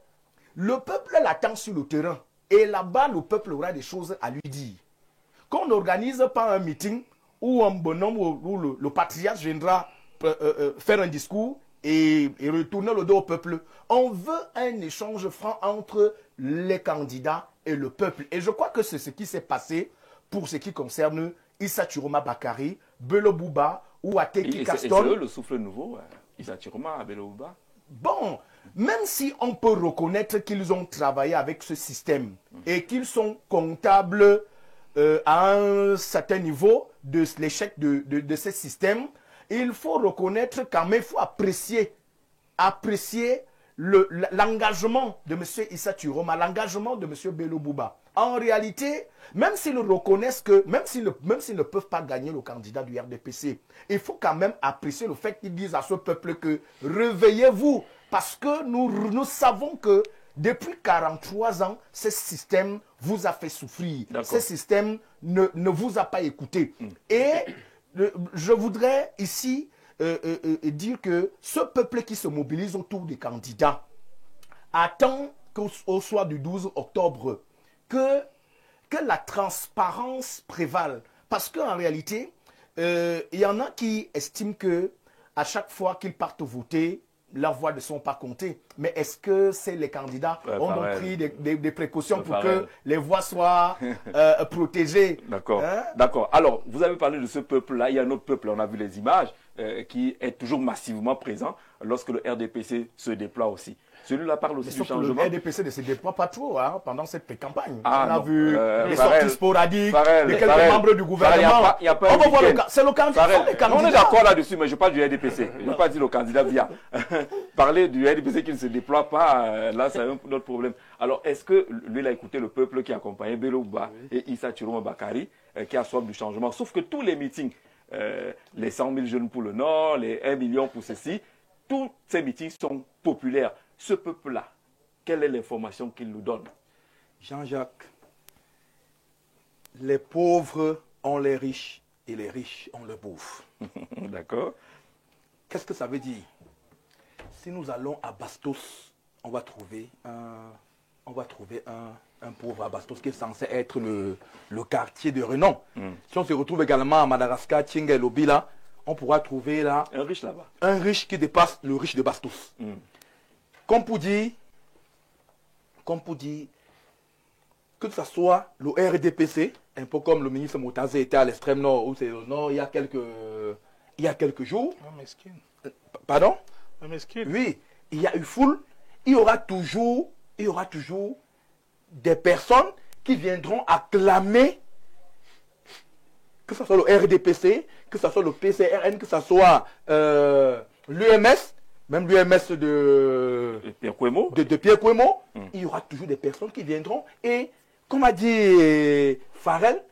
le peuple l'attend sur le terrain. Et là-bas, le peuple aura des choses à lui dire. Qu'on n'organise pas un meeting où un bonhomme ou le patriarche viendra faire un discours et retourner le dos au peuple. On veut un échange franc entre les candidats et le peuple. Et je crois que c'est ce qui s'est passé pour ce qui concerne Issa Chiroma Bakari, Bello Bouba ou Ateki Kaston. C'est eux le souffle nouveau, Issa Chiroma, Bello Bouba. Bon, même si on peut reconnaître qu'ils ont travaillé avec ce système et qu'ils sont comptables à un certain niveau de l'échec de ce système, il faut reconnaître quand même, il faut apprécier l'engagement de M. Issa Chiroma, l'engagement de M. Bello Bouba. En réalité, même s'ils reconnaissent que, même s'ils ne peuvent pas gagner le candidat du RDPC, il faut quand même apprécier le fait qu'ils disent à ce peuple que réveillez-vous, parce que nous savons que depuis 43 ans, ce système vous a fait souffrir. Ce système ne vous a pas écouté. Et je voudrais ici dire que ce peuple qui se mobilise autour des candidats attend qu'au soir du 12 octobre, que la transparence prévale. Parce qu'en réalité, il y en a qui estiment que à chaque fois qu'ils partent voter, leurs voix ne sont pas comptées. Mais est-ce que les candidats ont donc pris des précautions pour que les voix soient protégées? D'accord. D'accord. Alors, vous avez parlé de ce peuple-là. Il y a un autre peuple, on a vu les images, qui est toujours massivement présent lorsque le RDPC se déploie aussi. Celui-là parle aussi du changement. Le RDPC ne se déploie pas trop pendant cette pré-campagne. On a vu les sorties sporadiques de quelques membres du gouvernement. C'est le candidat. On est d'accord là-dessus, mais je parle du RDPC. Je ne veux pas dire le candidat via. Parler du RDPC qui ne se déploie pas, là c'est un autre problème. Alors, est-ce que lui, il a écouté le peuple qui accompagnait Bello Bouba et Issa Chiroma Bakari, qui a soif du changement? Sauf que tous les meetings, les 100 000 jeunes pour le Nord, les 1 million pour ceci, tous ces meetings sont populaires. Ce peuple-là, quelle est l'information qu'il nous donne? Jean-Jacques, les pauvres ont les riches et les riches ont le bouffe. D'accord. Qu'est-ce que ça veut dire? Si nous allons à Bastos, on va trouver un on va trouver un pauvre à Bastos qui est censé être le quartier de renom. Si on se retrouve également à Madagascar, Tchinga et Lobila, on pourra trouver là un riche là-bas. Un riche qui dépasse le riche de Bastos. Comme pour dire que ce soit le RDPC, un peu comme le ministre Moutazé était à l'extrême nord, ou c'est le nord il y a quelques jours. Pardon? Oui, il y a eu foule. Il y aura toujours des personnes qui viendront acclamer, que ce soit le RDPC, que ce soit le PCRN, que ce soit l'UMS, même l'UMS de Pierre Kouemo, il y aura toujours des personnes qui viendront. Et, comme a dit Farel,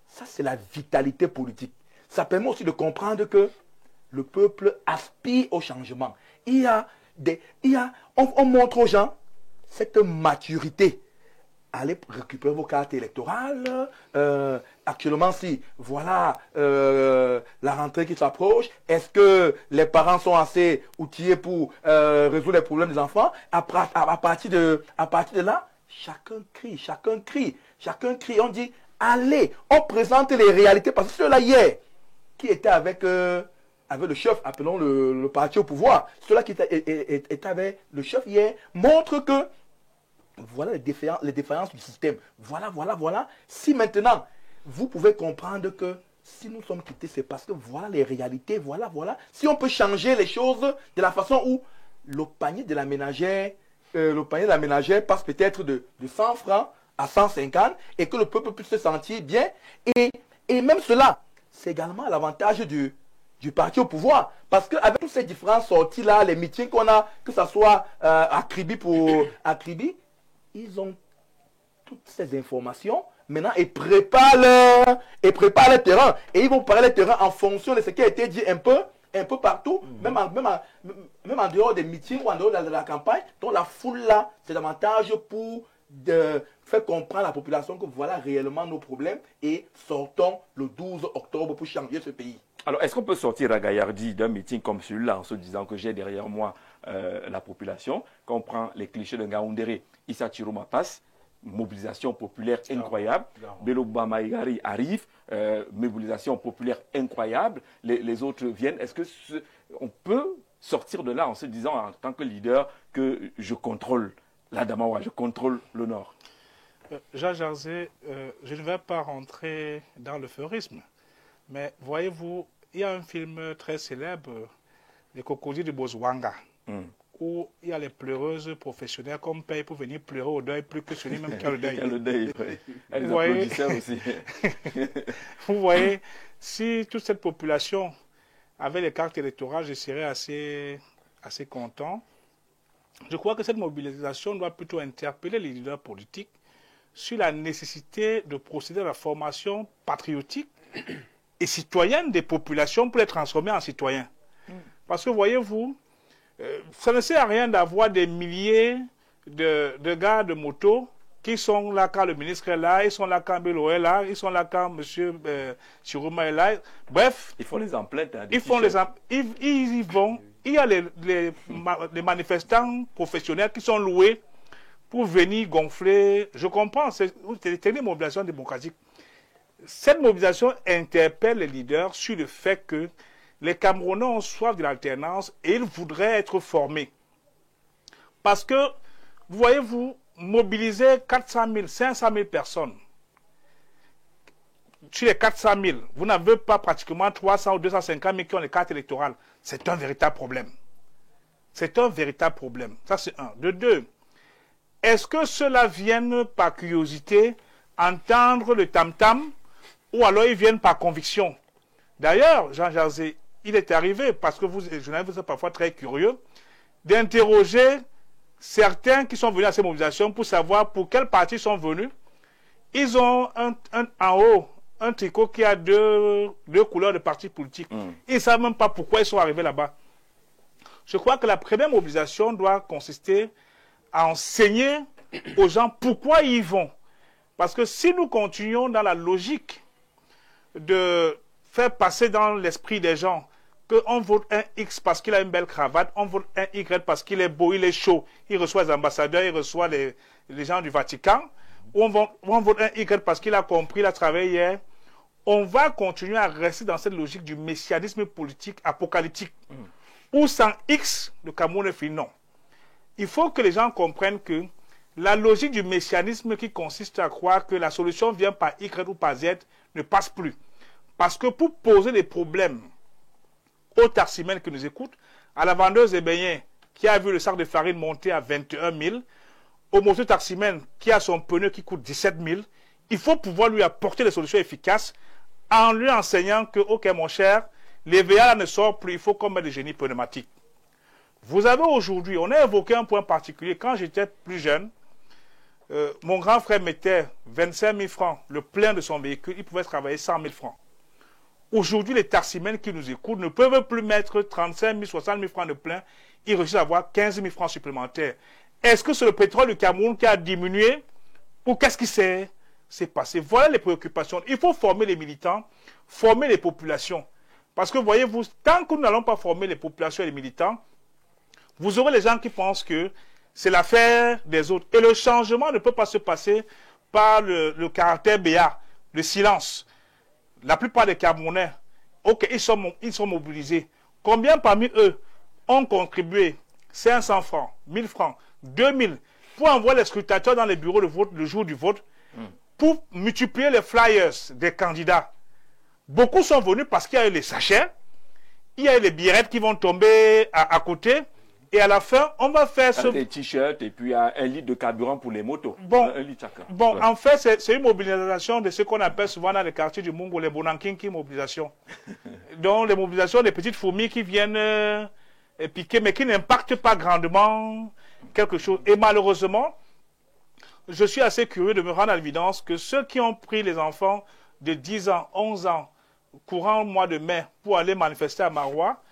ça c'est la vitalité politique. Ça permet aussi de comprendre que le peuple aspire au changement. On montre aux gens cette maturité. Allez récupérer vos cartes électorales. Actuellement, si voilà la rentrée qui s'approche, est-ce que les parents sont assez outillés pour résoudre les problèmes des enfants? À partir de là, chacun crie. On dit, allez, on présente les réalités. Parce que ceux-là hier, qui étaient avec le chef, appelons le parti au pouvoir, ceux-là qui étaient avec le chef hier, montrent que voilà les défaillances du système. Voilà. Si maintenant, vous pouvez comprendre que si nous sommes quittés, c'est parce que voilà les réalités, voilà. Si on peut changer les choses de la façon où le panier de la ménagère passe peut-être de 100 francs à 150 et que le peuple puisse se sentir bien. Et même cela, c'est également l'avantage du parti au pouvoir. Parce qu'avec toutes ces différentes sorties-là, les meetings qu'on a, que ce soit à Kribi, ils ont toutes ces informations maintenant et préparent le terrain. Et ils vont préparer le terrain en fonction de ce qui a été dit un peu partout, même en dehors des meetings ou en dehors de la campagne. Donc la foule là, c'est davantage pour faire comprendre à la population que voilà réellement nos problèmes et sortons le 12 octobre pour changer ce pays. Alors, est-ce qu'on peut sortir à Gaillardi d'un meeting comme celui-là en se disant que j'ai derrière moi la population, quand on prend les clichés de Ngaoundéré, Issa Chiroma passe, mobilisation populaire incroyable, Beloba Maïgari arrive, mobilisation populaire incroyable, les autres viennent. Est-ce qu'on peut sortir de là en se disant en tant que leader que je contrôle l'Adamawa, je contrôle le Nord? Jean Jarzé, je ne vais pas rentrer dans le feurisme, mais voyez-vous, il y a un film très célèbre, Les Crocodiles de Bozwanga, où il y a les pleureuses professionnelles qu'on paye pour venir pleurer au deuil plus que celui même qui a le deuil. Elles applaudissaient aussi. Vous voyez, si toute cette population avait les cartes électorales, je serais assez content. Je crois que cette mobilisation doit plutôt interpeller les leaders politiques sur la nécessité de procéder à la formation patriotique et citoyenne des populations pour les transformer en citoyens. Parce que, voyez-vous, ça ne sert à rien d'avoir des milliers de gars de moto qui sont là quand le ministre est là, ils sont là quand Bello est là, ils sont là quand M. Chiroma est là. Bref. Il faut les emplettes. Ils y vont. Il y a les manifestants professionnels qui sont loués pour venir gonfler. Je comprends, c'est une mobilisation démocratique. Cette mobilisation interpelle les leaders sur le fait que les Camerounais ont soif de l'alternance et ils voudraient être formés. Parce que, voyez-vous, mobiliser 400 000, 500 000 personnes, sur les 400 000, vous n'avez pas pratiquement 300 ou 250 000 qui ont les cartes électorales. C'est un véritable problème. C'est un véritable problème. Ça, c'est un. De deux, est-ce que ceux-là viennent par curiosité entendre le tam-tam ou alors ils viennent par conviction? D'ailleurs, Jean Jarzé, il est arrivé, parce que vous, les journalistes, vous êtes parfois très curieux, d'interroger certains qui sont venus à ces mobilisations pour savoir pour quel parti ils sont venus. Ils ont en haut un tricot qui a deux couleurs de partis politiques. Ils ne savent même pas pourquoi ils sont arrivés là-bas. Je crois que la première mobilisation doit consister à enseigner aux gens pourquoi ils vont. Parce que si nous continuons dans la logique de faire passer dans l'esprit des gens que qu'on vote un X parce qu'il a une belle cravate, on vote un Y parce qu'il est beau, il est chaud, il reçoit les ambassadeurs, il reçoit les gens du Vatican, ou on vote un Y parce qu'il a compris, il a travaillé hier, on va continuer à rester dans cette logique du messianisme politique apocalyptique. Où sans X, le Cameroun est fini. Non. Il faut que les gens comprennent que la logique du messianisme qui consiste à croire que la solution vient par Y ou par Z ne passe plus. Parce que pour poser des problèmes au taximène qui nous écoute, à la vendeuse des beignets qui a vu le sac de farine monter à 21 000, au moto-taximène qui a son pneu qui coûte 17 000, il faut pouvoir lui apporter des solutions efficaces en lui enseignant que, ok mon cher, l'EVA ne sort plus, il faut qu'on mette des génies pneumatiques. Vous avez aujourd'hui, on a évoqué un point particulier, quand j'étais plus jeune, mon grand frère mettait 25 000 francs, le plein de son véhicule, il pouvait travailler 100 000 francs. Aujourd'hui, les taximènes qui nous écoutent ne peuvent plus mettre 35 000, 60 000 francs de plein, ils réussissent à avoir 15 000 francs supplémentaires. Est-ce que c'est le pétrole du Cameroun qui a diminué ou qu'est-ce qui s'est passé? Voilà les préoccupations. Il faut former les militants, former les populations. Parce que voyez-vous, tant que nous n'allons pas former les populations et les militants, vous aurez les gens qui pensent que c'est l'affaire des autres. Et le changement ne peut pas se passer par le caractère béat, le silence. La plupart des Camerounais, ok, ils sont mobilisés. Combien parmi eux ont contribué 500 francs, 1000 francs, 2000 pour envoyer les scrutateurs dans les bureaux de vote le jour du vote, pour multiplier les flyers des candidats? Beaucoup sont venus parce qu'il y a eu les sachets, il y a eu les birettes qui vont tomber à côté, et à la fin, on va faire des t-shirts et puis un litre de carburant pour les motos. Bon, un litre chacun. Bon, ouais. En fait, c'est une mobilisation de ce qu'on appelle souvent dans les quartiers du Mungo, les Bonankinki mobilisation. Donc, les mobilisations des petites fourmis qui viennent piquer, mais qui n'impactent pas grandement quelque chose. Et malheureusement, je suis assez curieux de me rendre à l'évidence que ceux qui ont pris les enfants de 10 ans, 11 ans, courant le mois de mai, pour aller manifester à Maroua,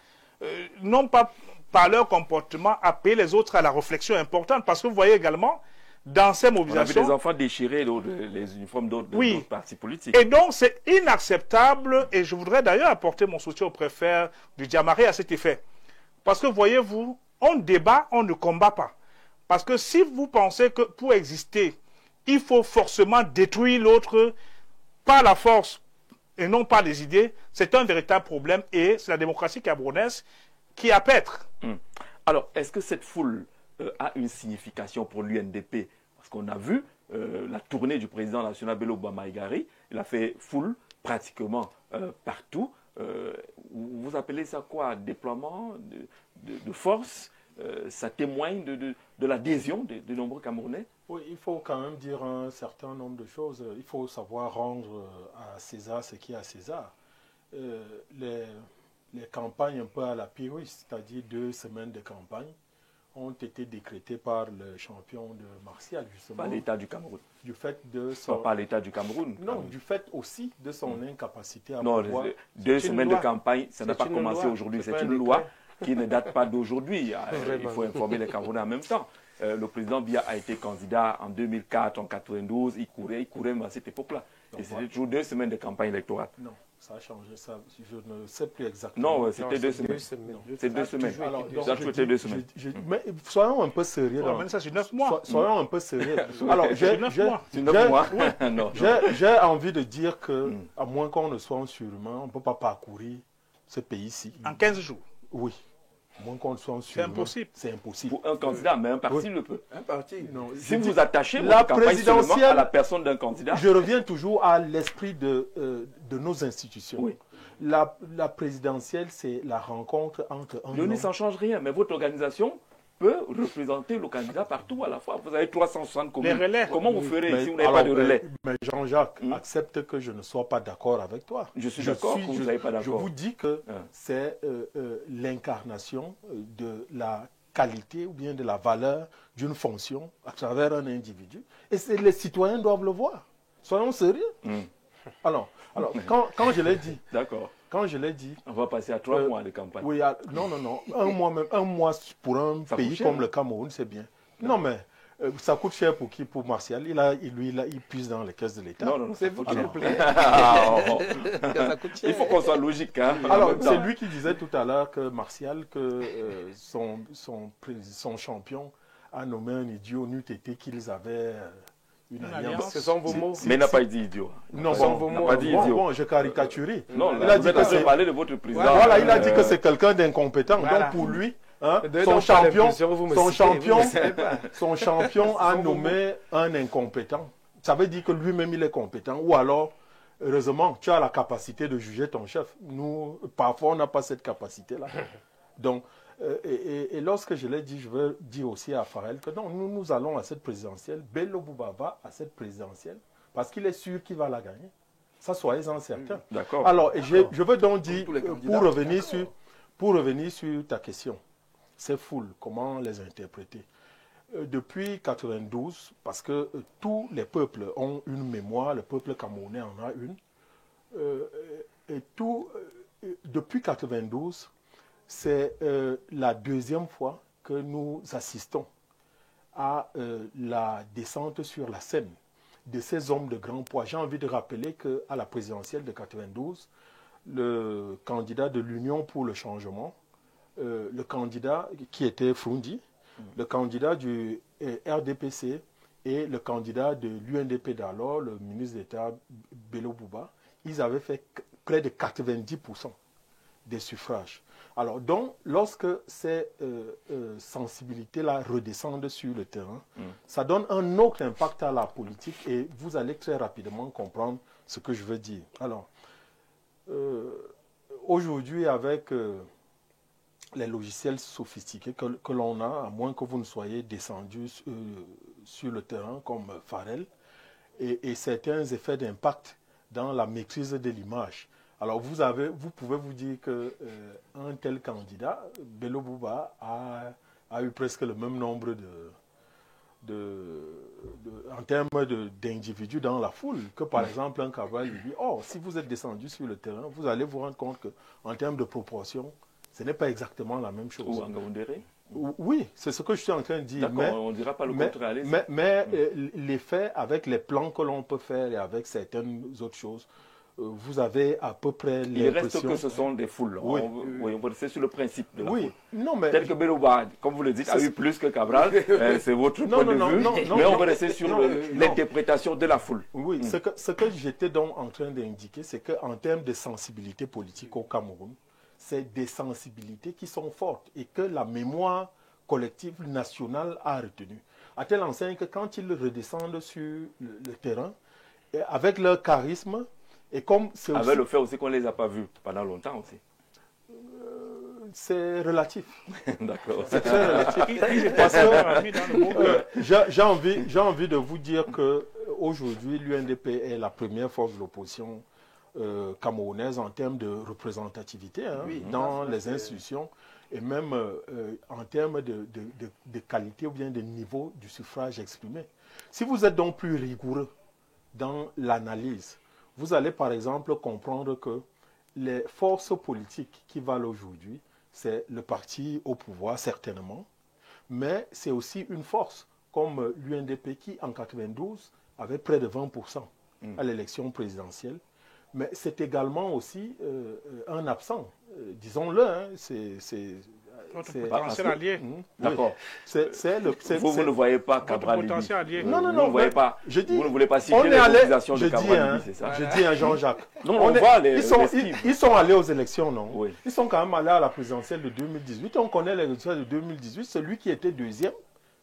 n'ont pas, par leur comportement, appelé les autres à la réflexion importante. Parce que vous voyez également, dans ces mobilisations... On avait des enfants déchirés, les uniformes d'autres partis politiques. Et donc, c'est inacceptable. Et je voudrais d'ailleurs apporter mon soutien au préfet du Diamaré à cet effet. Parce que, voyez-vous, on débat, on ne combat pas. Parce que si vous pensez que pour exister, il faut forcément détruire l'autre par la force et non par les idées, c'est un véritable problème et c'est la démocratie camerounaise qui a paître. Alors, est-ce que cette foule a une signification pour l'UNDP? Parce qu'on a vu la tournée du président national Bello Bamaïgari, il a fait foule pratiquement partout. Vous appelez ça quoi? Déploiement de force? Ça témoigne de l'adhésion de nombreux Camerounais? Oui, il faut quand même dire un certain nombre de choses. Il faut savoir rendre à César ce qui est à César. Les campagnes un peu à la Pyrrhus, c'est-à-dire 2 semaines de campagne, ont été décrétées par le champion de martial, justement. Par l'État du Cameroun. Du fait de son... Pas par l'État du Cameroun. Non, du fait aussi de son incapacité à pouvoir... Non, 2 semaines de campagne, ça n'a pas commencé aujourd'hui. C'est une loi qui ne date pas d'aujourd'hui. Il faut informer les Camerounais en même temps. Le président Biya a été candidat en 2004, en 92, il courait à cette époque-là. Et c'était toujours 2 semaines de campagne électorale. Non, ça a changé, ça, je ne sais plus exactement. Non, c'était 2 semaines. C'est 2 semaines. Ça a toujours été 2 semaines. Mais soyons un peu sérieux. Mais ça, c'est 9 mois. Soyons un peu sérieux. Alors, j'ai 9 mois. J'ai envie de dire que, à moins qu'on ne soit en surhumain, on ne peut pas parcourir ce pays-ci. En 15 jours. Oui. Moins qu'on soit en c'est impossible. C'est impossible. Pour un candidat, mais un parti le peut. Un parti. Non, si vous attachez votre campagne seulement à la personne d'un candidat. Je reviens toujours à l'esprit de nos institutions. Oui. La présidentielle, c'est la rencontre entre un homme... Ça ne change rien, mais votre organisation peut représenter le candidat partout à la fois. Vous avez 360 communes. Les relais. Comment vous ferez si vous n'avez pas de relais? Mais Jean-Jacques, accepte que je ne sois pas d'accord avec toi. Je suis d'accord que vous n'êtes pas d'accord. Je vous dis que c'est l'incarnation de la qualité ou bien de la valeur d'une fonction à travers un individu. Et les citoyens doivent le voir. Soyons sérieux. Alors quand je l'ai dit... D'accord. Quand je l'ai dit... On va passer à 3 mois de campagne. Oui, non. Un mois pour un pays comme le Cameroun, c'est bien. Non, mais Ça coûte cher pour qui? Pour Martial. Il puise dans les caisses de l'État. Non, C'est vous qui vous plaît. Ça coûte cher. Il faut qu'on soit logique. Hein, alors, c'est lui qui disait tout à l'heure que Martial, que son champion a nommé un idiot, n'eût été qu'ils avaient une alliance. Ce sont vos mots. Mais il n'a pas dit idiot. Non, bon, je caricature. Non, il a dit que c'est parler de votre président. Voilà, il a dit que c'est quelqu'un d'incompétent. Voilà. Donc pour lui, hein, son champion a nommé un incompétent. Ça veut dire que lui-même il est compétent. Ou alors, heureusement, tu as la capacité de juger ton chef. Nous, parfois, on n'a pas cette capacité-là. Donc, et lorsque je l'ai dit, je veux dire aussi à Farrell que non, nous allons à cette présidentielle. Bello Bouba va à cette présidentielle parce qu'il est sûr qu'il va la gagner. Ça, soyez-en certains. D'accord. Alors, je veux donc dire, pour revenir sur ta question, ces foules, comment les interpréter? Depuis 92, parce que tous les peuples ont une mémoire, le peuple camerounais en a une, depuis 92, c'est la deuxième fois que nous assistons à la descente sur la scène de ces hommes de grand poids. J'ai envie de rappeler qu'à la présidentielle de 92, le candidat de l'Union pour le changement, le candidat qui était Frundi, le candidat du RDPC et le candidat de l'UNDP d'alors, le ministre d'État Bello Bouba, ils avaient fait près de 90% des suffrages. Alors, donc, lorsque ces sensibilités-là redescendent sur le terrain, ça donne un autre impact à la politique et vous allez très rapidement comprendre ce que je veux dire. Alors, aujourd'hui, avec les logiciels sophistiqués que l'on a, à moins que vous ne soyez descendu sur le terrain comme Farrell, et certains effets d'impact dans la maîtrise de l'image. Alors, vous pouvez vous dire qu'un tel candidat, Bello Bouba, a eu presque le même nombre en termes d'individus dans la foule que, par exemple, un Cabral lui dit, oh, si vous êtes descendu sur le terrain, vous allez vous rendre compte qu'en termes de proportion, ce n'est pas exactement la même chose. Ou en Gaoundéré? Oui, c'est ce que je suis en train de dire. D'accord, on ne dira pas le contraire. Mais l'effet avec les plans que l'on peut faire et avec certaines autres choses, vous avez à peu près l'impression... Il reste que ce sont des foules. Oui. On va rester sur le principe de la foule. Non, mais... Tel que Bello Bouba, comme vous le dites, a eu plus que Cabral, c'est votre point de vue, mais on va rester sur l'interprétation de la foule. Oui, ce que j'étais donc en train d'indiquer, c'est qu'en termes de sensibilité politique au Cameroun, c'est des sensibilités qui sont fortes et que la mémoire collective nationale a retenu. À telle enseigne que quand ils redescendent sur le terrain, avec leur charisme, et comme c'est avec le fait aussi qu'on ne les a pas vus pendant longtemps aussi. C'est relatif. D'accord. C'est très relatif. J'ai envie de vous dire qu'aujourd'hui, l'UNDP est la première force de l'opposition camerounaise en termes de représentativité dans les institutions et même en termes de qualité ou bien de niveau du suffrage exprimé. Si vous êtes donc plus rigoureux dans l'analyse, vous allez par exemple comprendre que les forces politiques qui valent aujourd'hui, c'est le parti au pouvoir certainement, mais c'est aussi une force comme l'UNDP qui en 92 avait près de 20% à l'élection présidentielle. Mais c'est également aussi un absent, disons-le. Notre potentiel allié. D'accord. Vous ne voyez pas Cabral potentiel allié. Non. Vous ne voyez pas. Vous ne voulez pas citer les mobilisations de Cabral, c'est ça? Je dis à Jean-Jacques. Non, on voit ils sont allés aux élections, non? Oui. Ils sont quand même allés à la présidentielle de 2018. On connaît les résultats de 2018. Celui qui était deuxième,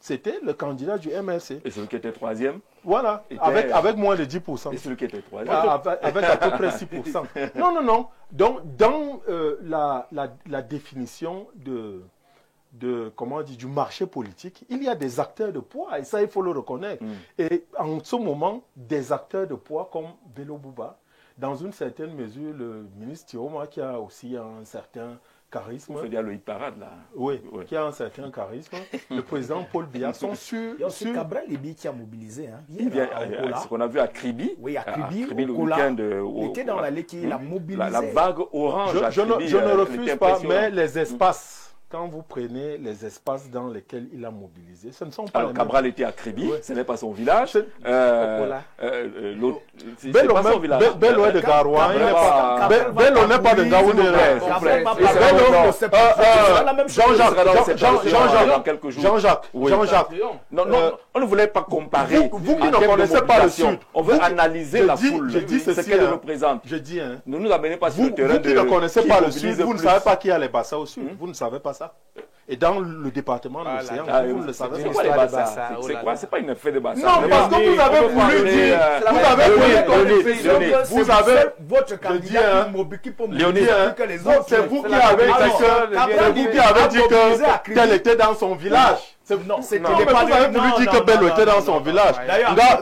c'était le candidat du MRC. Et celui qui était troisième? Voilà, avec moins de 10%. Et celui qui était troisième? Avec à peu près 6%. Non. Donc, dans la définition du marché politique, il y a des acteurs de poids, et ça, il faut le reconnaître. Et en ce moment, des acteurs de poids comme Bello Bouba, dans une certaine mesure, le ministre Thioma, qui a aussi un certain charisme. Il faut dire le hit-parade, là. Oui, qui a un certain charisme. Le président Paul Biya sont sûrs. Il y a aussi Cabral Libi qui a mobilisé. Ce qu'on a vu à Kribi. Oui, à Kribi, le week-end. Il était dans l'allée qui l'a mobilisé. La vague orange. Je ne refuse pas, mais les espaces quand vous prenez les espaces dans lesquels il a mobilisé, ce ne sont pas Alors, les Cabral était à Kribi, Ouais. ce n'est pas son village. Voilà. C'est pas son village. Bello est de Garoua, il n'est pas... Bello n'est pas de Gaoundé. Jean-Jacques, Non, on ne voulait pas comparer. Vous qui ne connaissez pas le Sud, on veut analyser la foule, ce qu'elle représente. Je dis, Ne nous amenez pas sur le terrain vous qui ne connaissez pas le Sud, vous ne plus. savez pas qui a les bassins au Sud. Vous ne savez pas ça. Et dans le département de l'océan, vous ne le savez C'est pas. quoi les Bassa, bassins? oh C'est là quoi? là. C'est pas une affaire de bassin. Non, parce que vous avez voulu dire, vous avez votre candidat qui peut mobiliser plus que les autres. c'est vous qui avez dit que tel était dans son village. Non, c'était Non, mais vous avez voulu dire que Bello était dans son village.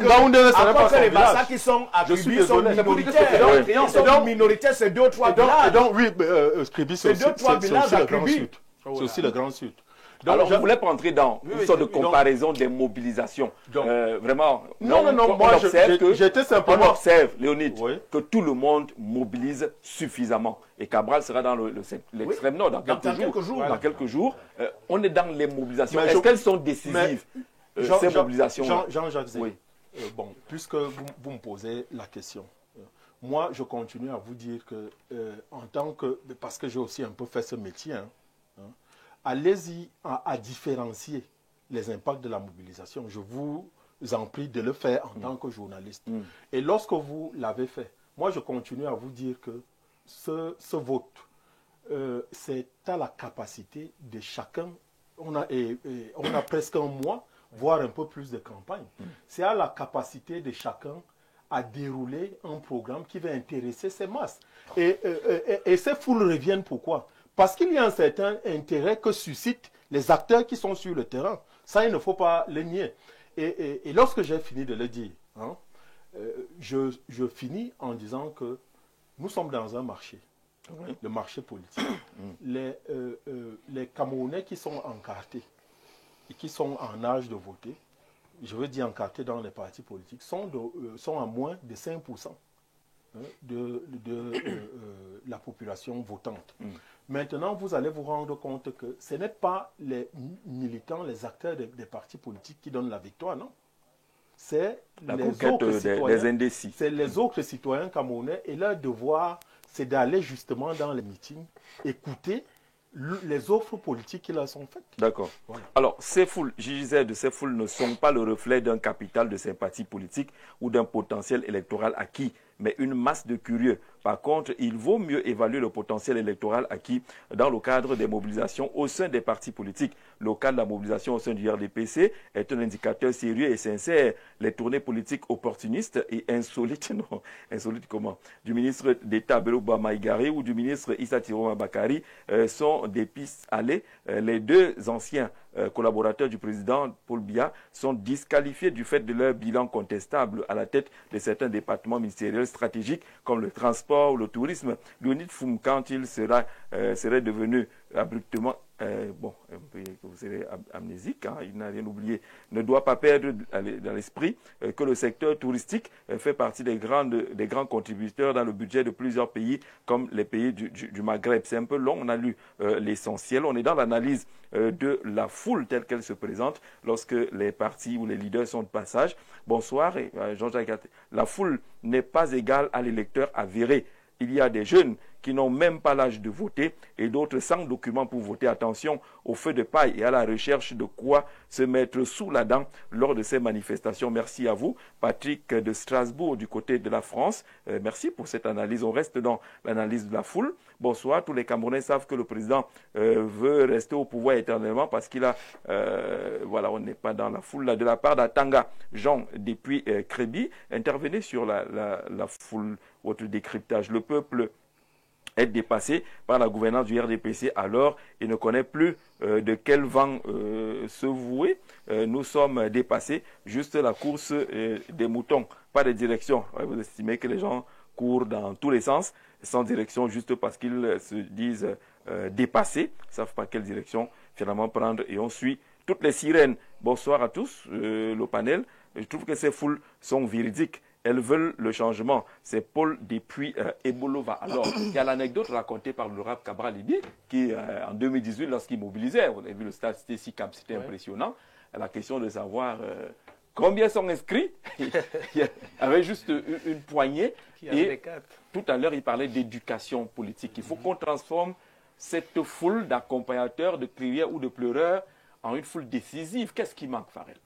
Gaoundé, ce n'est pas encore son que les bassins village. qui sont Je suis attribués sont désolé. minoritaires. Et Ils sont minoritaires, c'est 2 ou 3 villages. Et donc, oui, Kribi, c'est C'est deux, trois aussi villages à le Grand Kribi. Sud. C'est aussi le Grand Sud. Donc, Alors, je ne voulais pas entrer dans une sorte de comparaison des mobilisations. Vraiment, Non, moi, j'étais simplement... On observe, Léonide, Oui. que tout le monde mobilise suffisamment. Et Cabral sera dans l'extrême nord dans quelques jours. Dans quelques jours, on est dans les mobilisations. Est-ce qu'elles sont décisives, ces mobilisations? Jean-Jacques Zé, Oui. bon, puisque vous me posez la question, moi, je continue à vous dire que, en tant que... Parce que j'ai aussi un peu fait ce métier, allez-y à différencier les impacts de la mobilisation. Je vous en prie de le faire en tant que journaliste. Et lorsque vous l'avez fait, moi je continue à vous dire que ce vote, c'est à la capacité de chacun. On a presque un mois, voire un peu plus de campagne. C'est à la capacité de chacun à dérouler un programme qui va intéresser ces masses. Et ces foules reviennent pourquoi? Parce qu'il y a un certain intérêt que suscitent les acteurs qui sont sur le terrain. Ça, il ne faut pas le nier. Et lorsque j'ai fini de le dire, je finis en disant que nous sommes dans un marché, le marché politique. Les Camerounais qui sont encartés et qui sont en âge de voter, je veux dire encartés dans les partis politiques, sont à moins de 5% de la population votante. Maintenant, vous allez vous rendre compte que ce n'est pas les militants, les acteurs des partis politiques qui donnent la victoire, non. C'est les autres citoyens, des indécis. C'est les autres citoyens camerounais et leur devoir, c'est d'aller justement dans les meetings, écouter les offres politiques qui leur sont faites. D'accord. Voilà. Alors, ces foules, je disais, de ces foules ne sont pas le reflet d'un capital de sympathie politique ou d'un potentiel électoral acquis, mais une masse de curieux. Par contre, il vaut mieux évaluer le potentiel électoral acquis dans le cadre des mobilisations au sein des partis politiques. Le cas de la mobilisation au sein du RDPC est un indicateur sérieux et sincère. Les tournées politiques opportunistes et insolites, non, insolites comment, du ministre d'État Belouba Maïgari ou du ministre Issa Tiroma Bakari sont des pistes allées. Les deux anciens collaborateurs du président Paul Biya sont disqualifiés du fait de leur bilan contestable à la tête de certains départements ministériels stratégiques comme le transport, le tourisme. Léonide Foum, quand il serait devenu abruptement, vous serez amnésique, il n'a rien oublié, ne doit pas perdre dans l'esprit que le secteur touristique fait partie des grands contributeurs dans le budget de plusieurs pays comme les pays du Maghreb. C'est un peu long, on a lu l'essentiel, on est dans l'analyse de la foule telle qu'elle se présente lorsque les partis ou les leaders sont de passage. Bonsoir, Jean-Jacques. La foule n'est pas égale à l'électeur avéré. Il y a des jeunes qui n'ont même pas l'âge de voter et d'autres sans documents pour voter. Attention au feu de paille et à la recherche de quoi se mettre sous la dent lors de ces manifestations. Merci à vous, Patrick de Strasbourg, du côté de la France. Merci pour cette analyse. On reste dans l'analyse de la foule. Bonsoir. Tous les Camerounais savent que le président veut rester au pouvoir éternellement parce qu'il a... on n'est pas dans la foule. Là, de la part d'Atanga Jean, depuis Kribi, intervenez sur la foule, votre décryptage. Le peuple est dépassé par la gouvernance du RDPC, alors il ne connaît plus de quel vent se vouer. Nous sommes dépassés, juste la course des moutons, pas de direction. Vous estimez que les gens courent dans tous les sens, sans direction, juste parce qu'ils se disent dépassés, ils ne savent pas quelle direction finalement prendre, et on suit toutes les sirènes. Bonsoir à tous, le panel. Je trouve que ces foules sont véridiques Elles veulent le changement. C'est Paul depuis Ebolova. Alors, il y a l'anecdote racontée par l'honorable Cabral Libi, qui, en 2018, lorsqu'il mobilisait, on a vu le stade Stécicam, c'était impressionnant. La question de savoir combien sont inscrits. Il y avait juste une poignée. Et tout à l'heure, il parlait d'éducation politique. Il faut qu'on transforme cette foule d'accompagnateurs, de crières ou de pleureurs en une foule décisive. Qu'est-ce qui manque, Farel?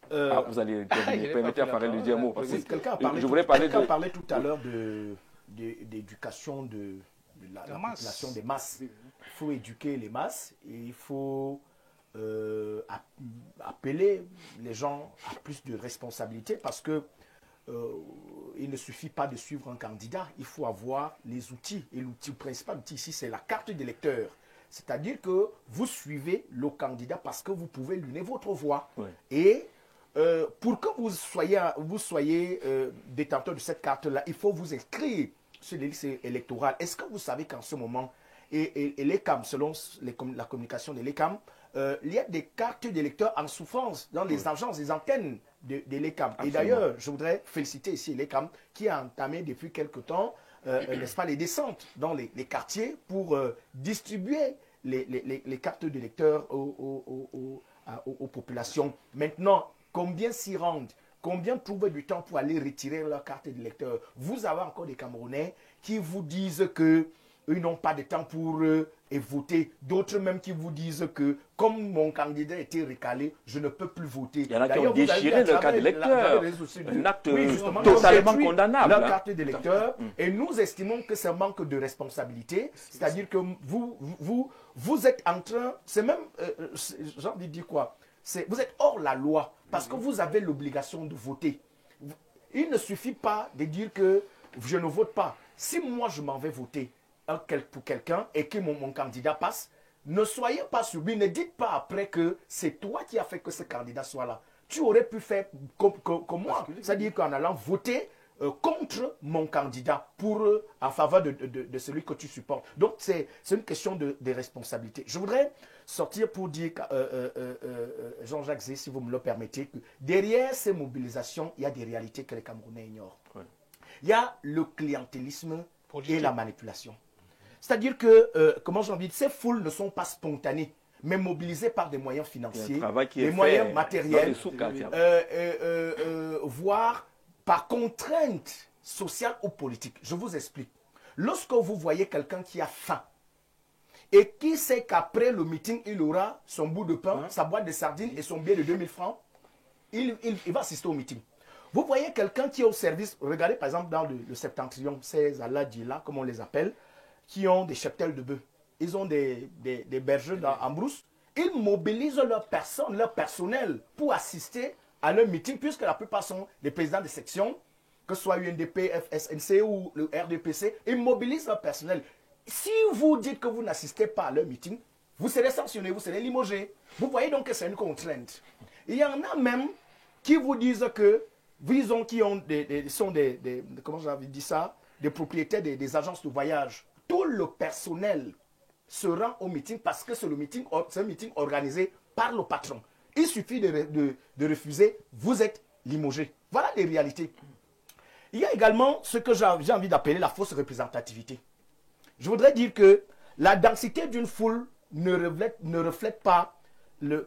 Vous allez permettre à Farel de dire un mot. Quelqu'un parlait tout à l'heure d'éducation de la population des masses. Il faut éduquer les masses et il faut appeler les gens à plus de responsabilité parce que il ne suffit pas de suivre un candidat, il faut avoir les outils. Et l'outil principal ici, c'est la carte d'électeur. C'est-à-dire que vous suivez le candidat parce que vous pouvez lui donner votre voix. Ouais. Et pour que vous soyez détenteur de cette carte-là, il faut vous inscrire sur les listes électorales. Est-ce que vous savez qu'en ce moment, et l'ECAM, selon la communication de l'ECAM, il y a des cartes d'électeurs en souffrance dans les agences, les antennes de l'ECAM. Et d'ailleurs, je voudrais féliciter ici l'ECAM qui a entamé depuis quelque temps, n'est-ce pas, les descentes dans les quartiers pour distribuer les cartes d'électeurs aux populations. Maintenant, combien s'y rendent? Combien trouvent du temps pour aller retirer leur carte d'électeur? Vous avez encore des Camerounais qui vous disent que ils n'ont pas de temps pour voter. D'autres même qui vous disent que comme mon candidat était recalé, je ne peux plus voter. Il y en a qui ont déchiré leur carte d'électeur. Un acte totalement condamnable. Leur carte d'électeur. Et nous estimons que c'est un manque de responsabilité. C'est-à-dire que vous êtes en train, c'est même, j'ai envie de dire quoi, vous êtes hors la loi parce que vous avez l'obligation de voter. Il ne suffit pas de dire que je ne vote pas. Si moi je m'en vais voter pour quelqu'un et que mon candidat passe, ne soyez pas surpris, ne dites pas après que c'est toi qui as fait que ce candidat soit là. Tu aurais pu faire comme moi, c'est-à-dire qu'en allant voter contre mon candidat en faveur de celui que tu supportes. Donc c'est une question de responsabilité. Je voudrais sortir pour dire, Jean-Jacques Zé, si vous me le permettez, que derrière ces mobilisations, il y a des réalités que les Camerounais ignorent. Ouais. Il y a le clientélisme et la manipulation. C'est-à-dire que, comment j'ai envie de dire, ces foules ne sont pas spontanées, mais mobilisées par des moyens financiers, des moyens matériels, voire par contrainte sociale ou politique. Je vous explique. Lorsque vous voyez quelqu'un qui a faim et qui sait qu'après le meeting, il aura son bout de pain, sa boîte de sardines et son billet de 2000 francs, il va assister au meeting. Vous voyez quelqu'un qui est au service, regardez par exemple dans le septentrion, ces Aladjila, comme on les appelle, qui ont des cheptels de bœufs. Ils ont des bergers en brousse. Ils mobilisent leur personnel pour assister à leur meeting, puisque la plupart sont des présidents de section, que ce soit UNDP, FSNC ou le RDPC. Ils mobilisent leur personnel. Si vous dites que vous n'assistez pas à leur meeting, vous serez sanctionné, vous serez limogé. Vous voyez donc que c'est une contrainte. Il y en a même qui vous disent que comment j'avais dit ça, des propriétaires des agences de voyage. Tout le personnel se rend au meeting parce que c'est un meeting organisé par le patron. Il suffit de refuser, vous êtes limogé. Voilà les réalités. Il y a également ce que j'ai envie d'appeler la fausse représentativité. Je voudrais dire que la densité d'une foule ne reflète pas,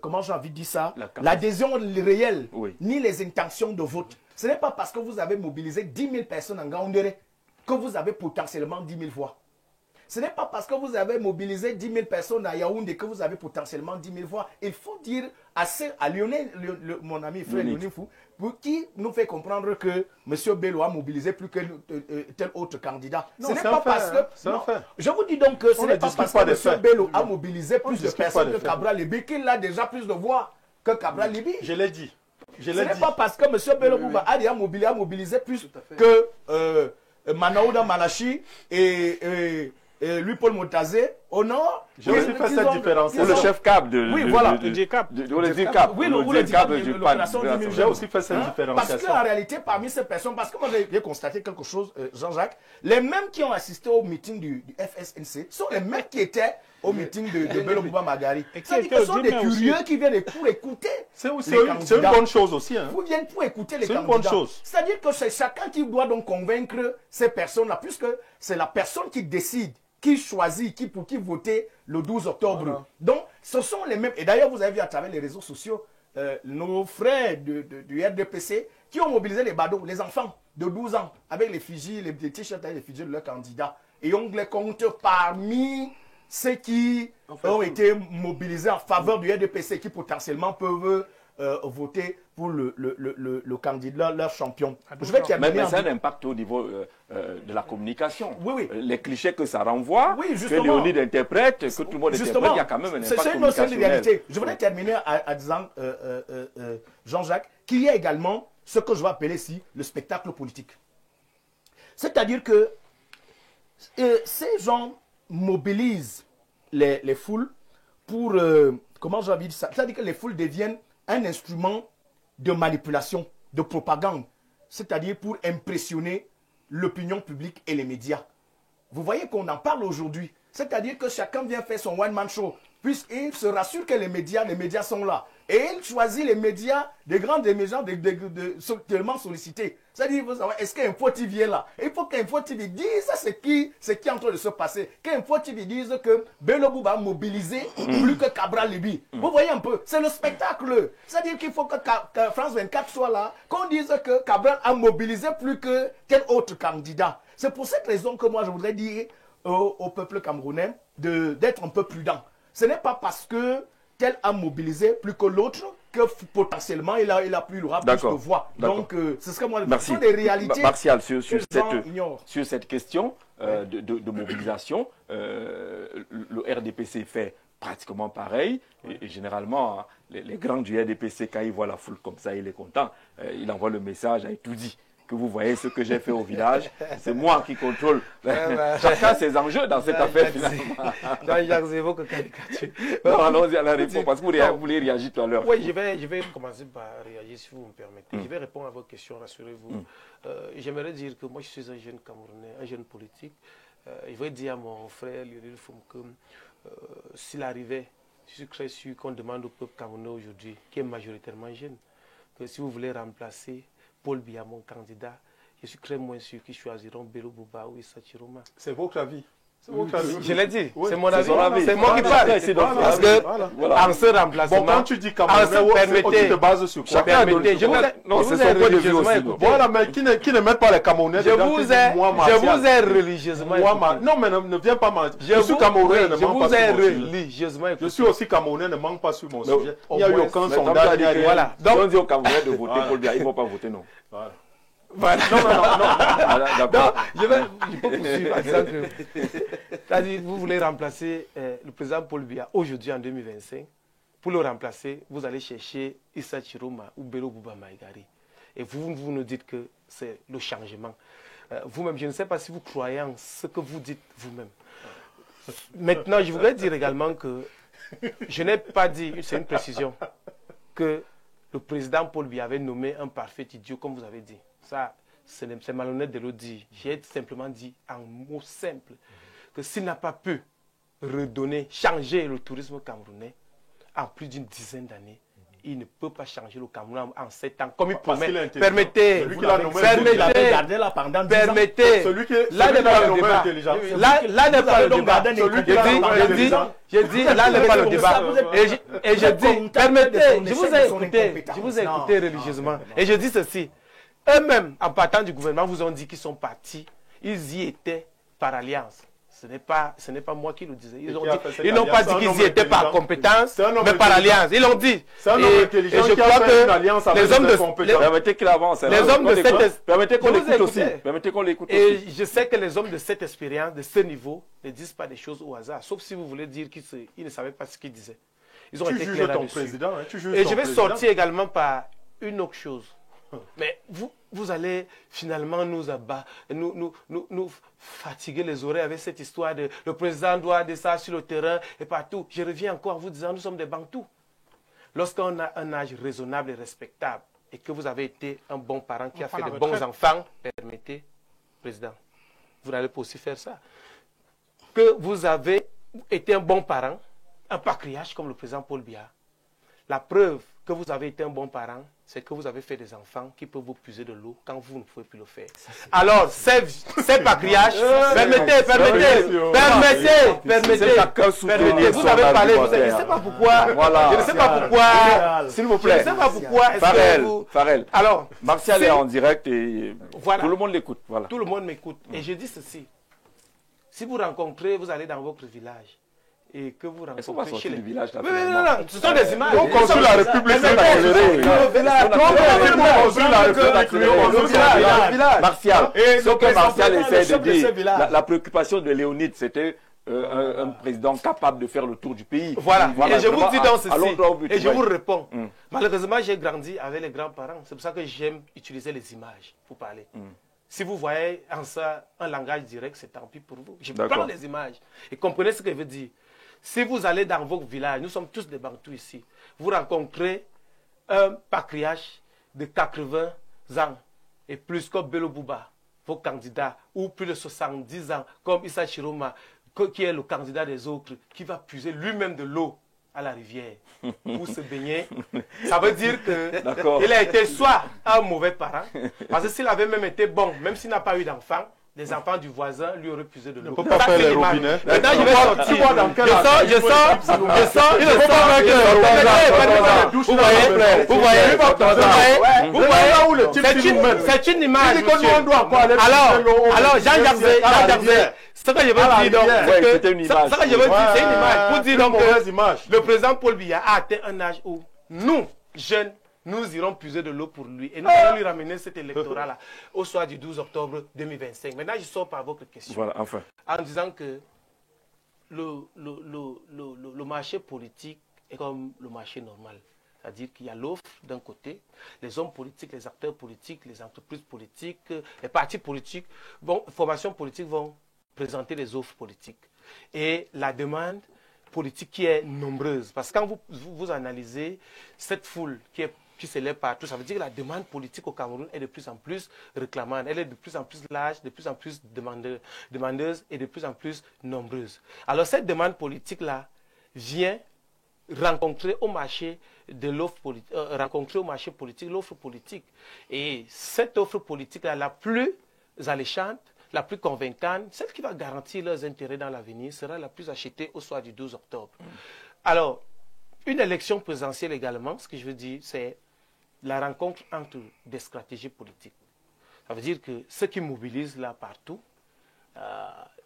comment j'ai envie de dire ça, l'adhésion réelle, ni les intentions de vote. Ce n'est pas parce que vous avez mobilisé 10 000 personnes en Gaoundéré que vous avez potentiellement 10 000 voix. Ce n'est pas parce que vous avez mobilisé 10 000 personnes à Yaoundé que vous avez potentiellement 10 000 voix. Il faut dire à Lionel, mon ami frère Lionel Fou, qui nous fait comprendre que M. Bello a mobilisé plus que tel autre candidat. Non, ce n'est pas parce que... Non, je vous dis donc que ce n'est pas parce que M. Bello a mobilisé plus de personnes que Cabral Libi qu'il a déjà plus de voix que Cabral Libi. Je l'ai dit. Ce n'est pas parce que M. Bello Bouba a mobilisé plus que Manaouda Malachi et Louis-Paul Montazé au nord. J'ai aussi fait cette différence. Ou le chef cap de... Oui, voilà. Le DICAP. Oui, le DICAP de l'opération 2020. J'ai aussi fait cette différenciation. Parce qu'en réalité, parmi ces personnes, parce que moi j'ai constaté quelque chose, Jean-Jacques, les mêmes qui ont assisté au meeting du FSNC sont les mêmes qui étaient au meeting de Bello Bouba Magari. C'est-à-dire que ce sont des curieux qui viennent pour écouter. C'est une bonne chose aussi. Hein. Vous viennent pour écouter les candidats. C'est une bonne chose. C'est-à-dire que c'est chacun qui doit donc convaincre ces personnes-là, puisque c'est la personne qui décide, qui choisit, pour qui voter le 12 octobre. Voilà. Donc, ce sont les mêmes. Et d'ailleurs, vous avez vu à travers les réseaux sociaux, nos frères du RDPC qui ont mobilisé les badauds, les enfants de 12 ans, avec les fusils, les t-shirts et les fusils de leurs candidats. Et on les compte parmi ceux qui ont été mobilisés en faveur du RDPC, qui potentiellement peuvent voter pour le candidat, leur champion. Je vais terminer. Mais ça a un impact au niveau de la communication. Oui. Les clichés que ça renvoie, oui, que Léonide interprète, que tout le monde interprète, il y a quand même un impact communicationnel. C'est une réalité. Je voudrais terminer en disant, Jean-Jacques, qu'il y a également ce que je vais appeler ici le spectacle politique. C'est-à-dire que ces gens mobilisent les foules pour, comment j'ai envie de dire ça, c'est-à-dire que les foules deviennent un instrument de manipulation, de propagande, c'est-à-dire pour impressionner l'opinion publique et les médias. Vous voyez qu'on en parle aujourd'hui, c'est-à-dire que chacun vient faire son one-man show, puisqu'il se rassure que les médias sont là. Et il choisit les médias, des grands médias tellement sollicités. C'est-à-dire, vous savez, est-ce qu'Info TV est là? Il faut qu'Info TV dise ce qui est en train de se passer. Qu'Info TV dise que Bello Bouba a mobilisé plus que Cabral Libi. Vous voyez un peu, c'est le spectacle. C'est-à-dire qu'il faut que France 24 soit là, qu'on dise que Cabral a mobilisé plus que quel autre candidat. C'est pour cette raison que moi je voudrais dire au peuple camerounais d'être un peu prudent. Ce n'est pas parce que tel a mobilisé plus que l'autre que potentiellement il a plus de voix. Donc c'est ce que moi Merci. Des réalités. Martial, sur cette question de mobilisation, le RDPC fait pratiquement pareil. Et généralement, les grands du RDPC, quand ils voient la foule comme ça, il est content. Il envoie le message à Etoudi. Que vous voyez ce que j'ai fait au village, c'est moi qui contrôle chacun ses enjeux dans cette affaire finalement. Allons-y à la réponse, parce que vous voulez réagir tout à l'heure. Oui, je vais commencer par réagir si vous me permettez. Je vais répondre à votre question, rassurez-vous. J'aimerais dire que moi je suis un jeune Camerounais, un jeune politique. Je vais dire à mon frère Lionel Foum que s'il arrivait, je suis très sûr qu'on demande au peuple camerounais aujourd'hui, qui est majoritairement jeune, que si vous voulez remplacer Paul Biya, mon candidat, je suis très moins sûr qu'ils choisiront Bello Bouba ou Issa Chiroma. C'est votre avis. Je l'ai dit, oui, c'est mon avis. C'est moi qui parle. Parce que en ce remplacement, quand tu dis Camerounais, tu te bases sur quoi? Non, c'est son point de vue aussi. Voilà, mais qui ne met pas les Camerounais dedans. Je vous ai religieusement écouté. Non, mais ne viens pas mentir. Je suis Camerounais, ne manque pas sur mon sujet. Je suis aussi Camerounais, ne manque pas sur mon sujet. Il n'y a eu aucun sondage. Voilà. Donc, on dit aux Camerounais de voter Paul Biya, ils ne vont pas voter, non. Voilà. Non. Donc, je peux poursuivre en disant que c'est-à-dire, vous voulez remplacer le président Paul Biya aujourd'hui en 2025. Pour le remplacer, vous allez chercher Issa Chiroma ou Bello Bouba Maïgari. Et vous nous dites que c'est le changement. Vous-même, je ne sais pas si vous croyez en ce que vous dites vous-même. Maintenant, je voudrais dire également que je n'ai pas dit, c'est une précision, que le président Paul Biya avait nommé un parfait idiot, comme vous avez dit. Ça, c'est malhonnête de le dire. J'ai simplement dit en mots simples que s'il n'a pas pu redonner, changer le tourisme camerounais en plus d'une dizaine d'années, il ne peut pas changer le Cameroun en 7 ans. Comme il promet. Permettez. Là n'est pas le débat. Là n'est pas le débat. Je dis, là n'est pas le débat. Et je dis, permettez. Je vous ai écouté religieusement. Et je dis ceci. Eux-mêmes, en partant du gouvernement, vous ont dit qu'ils sont partis. Ils y étaient par alliance. Ce n'est pas moi qui le disais. Ils n'ont pas dit qu'ils y étaient par compétence, mais par alliance. Ils l'ont dit. C'est un homme intelligent qui a fait une alliance avec des compétences. Permettez qu'il avance. Les hommes de cette... Permettez qu'on l'écoute aussi. Permettez qu'on l'écoute aussi. Et je sais que les hommes de cette expérience, de ce niveau, ne disent pas des choses au hasard. Sauf si vous voulez dire qu'ils ne savaient pas ce qu'ils disaient. Ils ont été clairs là-dessus. Et je vais sortir également par une autre chose. Mais vous allez finalement nous fatiguer les oreilles avec cette histoire de le président doit de ça sur le terrain et partout. Je reviens encore en vous disant, nous sommes des Bantous. Lorsqu'on a un âge raisonnable et respectable et que vous avez été un bon parent qui a fait de bons enfants, permettez, président, vous n'allez pas aussi faire ça. Que vous avez été un bon parent, un patriarche comme le président Paul Biya, la preuve que vous avez été un bon parent, c'est que vous avez fait des enfants qui peuvent vous puiser de l'eau quand vous ne pouvez plus le faire. Alors, ces patriarches, permettez, vous avez parlé, je ne sais pas pourquoi, je ne sais pas pourquoi, s'il vous plaît, je ne sais pas pourquoi, Farel, alors, Martial est en direct et voilà, tout le monde l'écoute. Voilà. Tout le monde m'écoute. Et je dis ceci, si vous rencontrez, vous allez dans votre village, et que vous rencontrez chez les villages. Non, ce sont des images. On construit la République d'accélérer. Martial, ce que Martial essaie de dire, la préoccupation de Léonide, c'était un président capable de faire le tour du pays. Voilà. Et je vous dis dans ceci, et je vous réponds. réponds. Malheureusement, j'ai grandi avec les grands-parents. C'est pour ça que j'aime utiliser les images pour parler. Si vous voyez en ça un langage direct, c'est tant pis pour vous. Je prends les images. Et comprenez ce que je veux dire. Si vous allez dans votre village, nous sommes tous des Bantous ici, vous rencontrez un patriarche de 80 ans et plus comme Bello Bouba, vos candidats, ou plus de 70 ans comme Issa Chiroma, qui est le candidat des autres, qui va puiser lui-même de l'eau à la rivière pour se baigner, ça veut dire qu'il a été soit un mauvais parent, parce que s'il avait même été bon, même s'il n'a pas eu d'enfant, les enfants du voisin lui auraient puisé de l'eau. Il ne peut pas faire les robinets. Maintenant, je vais sortir. Il ne faut pas faire les robinets. C'est une image. Alors, Jean-Jacques, ce que je veux dire, c'est une image. Pour dire donc que le président Paul Biya a atteint un âge où nous, jeunes, nous irons puiser de l'eau pour lui. Et nous allons lui ramener cet électorat-là au soir du 12 octobre 2025. Maintenant, je sors par votre question. Voilà, enfin. En disant que le marché politique est comme le marché normal. C'est-à-dire qu'il y a l'offre d'un côté, les hommes politiques, les acteurs politiques, les entreprises politiques, les partis politiques, formations politiques vont présenter des offres politiques. Et la demande politique qui est nombreuse. Parce que quand vous analysez cette foule qui s'élève partout, ça veut dire que la demande politique au Cameroun est de plus en plus réclamante. Elle est de plus en plus large, de plus en plus demandeuse et de plus en plus nombreuse. Alors cette demande politique-là vient rencontrer au marché de l'offre politique, l'offre politique. Et cette offre politique-là, la plus alléchante, la plus convaincante, celle qui va garantir leurs intérêts dans l'avenir, sera la plus achetée au soir du 12 octobre. Alors, une élection présidentielle également, ce que je veux dire, c'est la rencontre entre des stratégies politiques. Ça veut dire que ceux qui mobilisent là partout,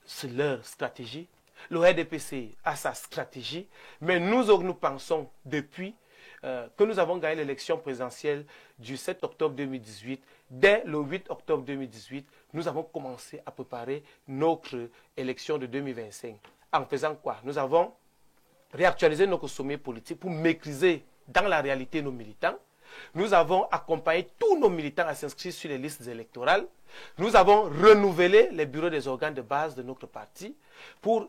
c'est leur stratégie. Le RDPC a sa stratégie, mais nous pensons depuis que nous avons gagné l'élection présidentielle du 7 octobre 2018, dès le 8 octobre 2018, nous avons commencé à préparer notre élection de 2025. En faisant quoi? Nous avons réactualisé notre sommet politique pour maîtriser dans la réalité nos militants. Nous avons accompagné tous nos militants à s'inscrire sur les listes électorales. Nous avons renouvelé les bureaux des organes de base de notre parti pour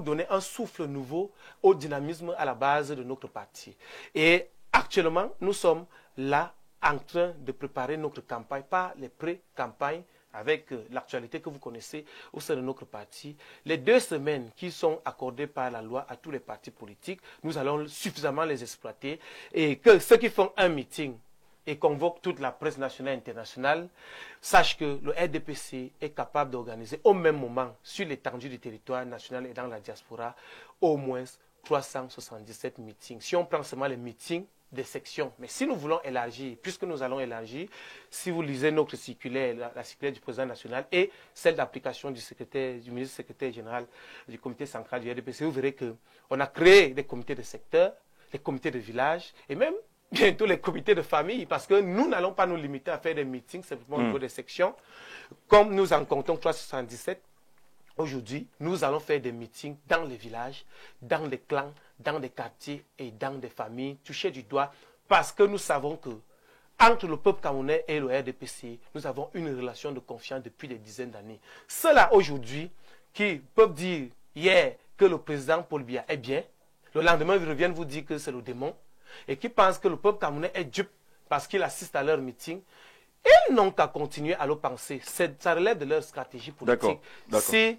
donner un souffle nouveau au dynamisme à la base de notre parti. Et actuellement, nous sommes là en train de préparer notre campagne, pas les pré-campagnes, avec l'actualité que vous connaissez au sein de notre parti. Les 2 semaines qui sont accordées par la loi à tous les partis politiques, nous allons suffisamment les exploiter et que ceux qui font un meeting et convoquent toute la presse nationale et internationale sachent que le RDPC est capable d'organiser au même moment sur l'étendue du territoire national et dans la diaspora au moins 377 meetings. Si on prend seulement les meetings des sections. Mais si nous voulons élargir, puisque nous allons élargir, si vous lisez notre circulaire, la circulaire du président national et celle d'application du ministre secrétaire général du comité central du RDPC, vous verrez qu'on a créé des comités de secteur, des comités de village et même bientôt les comités de famille, parce que nous n'allons pas nous limiter à faire des meetings simplement au niveau des sections. Comme nous en comptons 377, aujourd'hui, nous allons faire des meetings dans les villages, dans les clans, dans des quartiers et dans des familles touchées du doigt, parce que nous savons que entre le peuple camerounais et le RDPC, nous avons une relation de confiance depuis des dizaines d'années. Ceux-là aujourd'hui qui peuvent dire hier que le président Paul Biya est bien, le lendemain ils reviennent vous dire que c'est le démon, et qui pensent que le peuple camerounais est dupe parce qu'il assiste à leur meeting, ils n'ont qu'à continuer à le penser. Ça relève de leur stratégie politique. Si,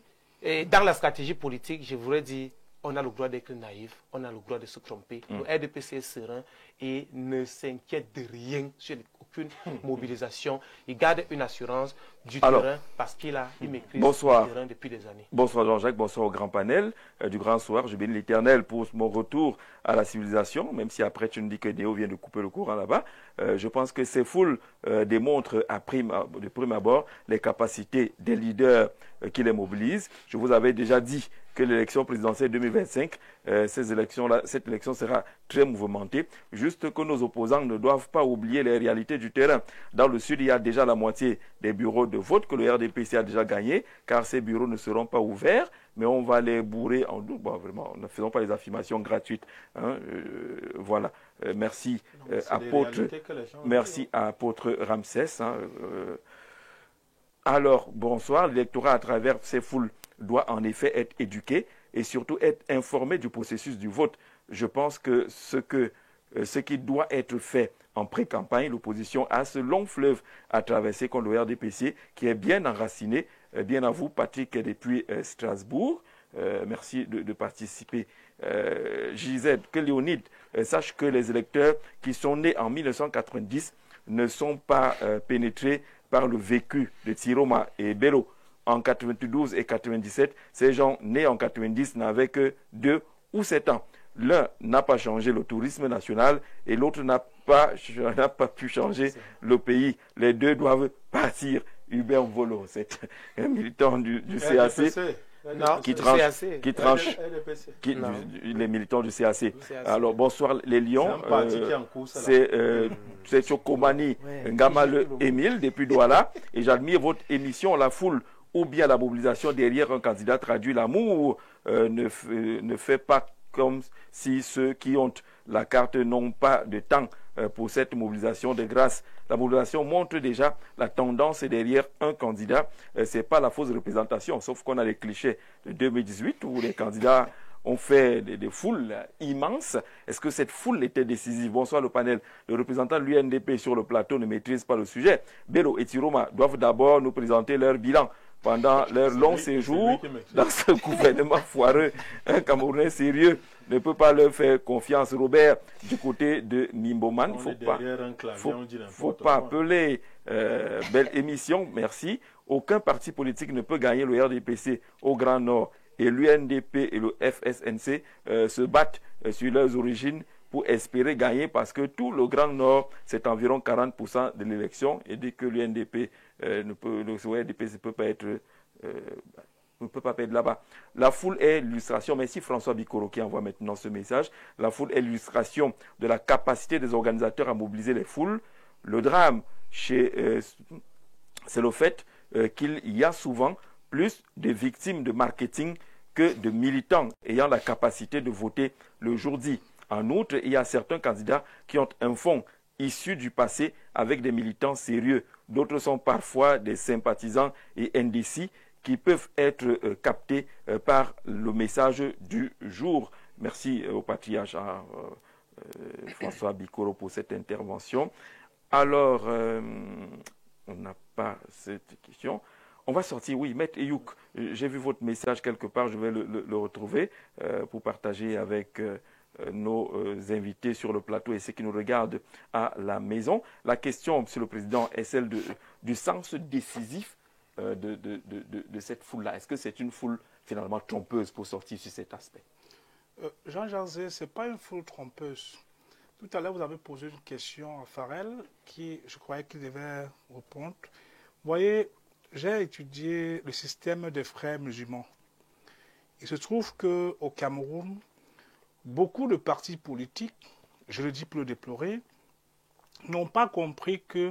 dans la stratégie politique, je voudrais dire, on a le droit d'être naïf, on a le droit de se tromper. Le RDPC est serein et ne s'inquiète de rien sur aucune mobilisation. Il garde une assurance du terrain parce qu'il maîtrise le terrain depuis des années. Bonsoir Jean-Jacques, bonsoir au grand panel du Grand Soir. Je bénis l'Éternel pour mon retour à la civilisation, même si après tu nous dis que Néo vient de couper le courant là-bas. Je pense que ces foules démontrent de prime abord les capacités des leaders qui les mobilisent. Je vous avais déjà dit que l'élection présidentielle 2025, cette élection sera très mouvementée. Juste que nos opposants ne doivent pas oublier les réalités du terrain. Dans le sud, il y a déjà la moitié des bureaux de vote que le RDPC a déjà gagné, car ces bureaux ne seront pas ouverts, mais on va les bourrer en double. Bon, vraiment, ne faisons pas les affirmations gratuites. Hein, voilà. Merci, à apôtre Ramsès. Hein, alors, bonsoir. L'électorat, à travers ces foules, doit en effet être éduqué et surtout être informé du processus du vote. Je pense que ce qui doit être fait en pré-campagne, l'opposition a ce long fleuve à traverser contre le RDPC qui est bien enraciné. Bien à vous, Patrick, depuis Strasbourg. Merci de participer. JZ, que Léonide sache que les électeurs qui sont nés en 1990 ne sont pas pénétrés par le vécu de Tiroma et Bello. En 92 et 97, ces gens nés en 90 n'avaient que 2 ou 7 ans. L'un n'a pas changé le tourisme national et l'autre n'a pas pu changer le pays. Les deux doivent partir. Hubert Volo, c'est un militant du CAC. Les militants du CAC. Alors, bonsoir les Lions. C'est Chokomani Ngamale Émile depuis Douala. Et j'admire votre émission La Foule ou bien la mobilisation derrière un candidat traduit l'amour. Ne fait pas comme si ceux qui ont la carte n'ont pas de temps pour cette mobilisation de grâce. La mobilisation montre déjà la tendance derrière un candidat. Ce n'est pas la fausse représentation, sauf qu'on a les clichés de 2018 où les candidats ont fait des foules immenses. Est-ce que cette foule était décisive? Bonsoir le panel. Le représentant de l'UNDP sur le plateau ne maîtrise pas le sujet. Bello et Tiroma doivent d'abord nous présenter leur bilan pendant leur long séjour dans ce gouvernement foireux. Un Camerounais sérieux ne peut pas leur faire confiance. Robert, du côté de Mimboman, il ne faut pas appeler. Belle émission, merci. Aucun parti politique ne peut gagner le RDPC au Grand Nord. Et l'UNDP et le FSNC se battent sur leurs origines pour espérer gagner parce que tout le Grand Nord, c'est environ 40% de l'élection. Et dès que l'UNDP ne peut pas être... ne peut pas perdre là-bas. La foule est l'illustration, merci François Bikoro qui envoie maintenant ce message, la foule est l'illustration de la capacité des organisateurs à mobiliser les foules. Le drame, c'est le fait qu'il y a souvent plus de victimes de marketing que de militants ayant la capacité de voter le jour dit. En outre, il y a certains candidats qui ont un fond issu du passé avec des militants sérieux. D'autres sont parfois des sympathisants et indécis qui peuvent être captés par le message du jour. Merci au patriarche François Bikoro pour cette intervention. Alors, on n'a pas cette question. On va sortir, oui, Maître Eyouk, j'ai vu votre message quelque part, je vais le retrouver pour partager avec nos invités sur le plateau et ceux qui nous regardent à la maison. La question, Monsieur le Président, est celle du sens décisif de cette foule-là. Est-ce que c'est une foule finalement trompeuse pour sortir sur cet aspect? Jean Jarzé, ce n'est pas une foule trompeuse. Tout à l'heure, vous avez posé une question à Farrell qui, je croyais qu'il devait répondre. Vous voyez, j'ai étudié le système des frères musulmans. Il se trouve qu'au Cameroun, beaucoup de partis politiques, je le dis pour le déplorer, n'ont pas compris que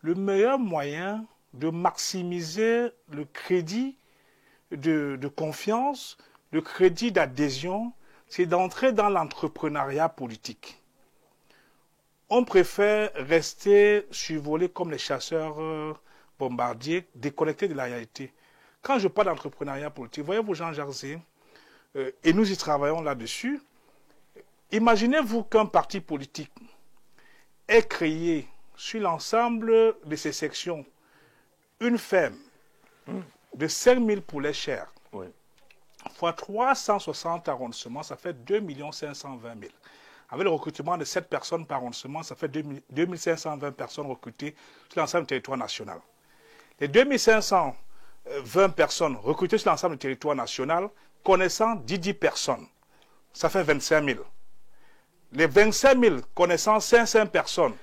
le meilleur moyen de maximiser le crédit de confiance, le crédit d'adhésion, c'est d'entrer dans l'entrepreneuriat politique. on préfère rester survolé comme les chasseurs bombardiers, déconnectés de la réalité. Quand je parle d'entrepreneuriat politique, voyez-vous Jean Jarzé, et nous y travaillons là-dessus, imaginez-vous qu'un parti politique ait créé sur l'ensemble de ses sections une ferme de 5000 poulets chers, Oui. fois 360 arrondissements, ça fait 2 520 000. Avec le recrutement de 7 personnes par arrondissement, ça fait 2 520 personnes recrutées sur l'ensemble du territoire national. Les 2 520 personnes recrutées sur l'ensemble du territoire national, connaissant 10 personnes, ça fait 25 000. Les 25 000 connaissant 500 personnes,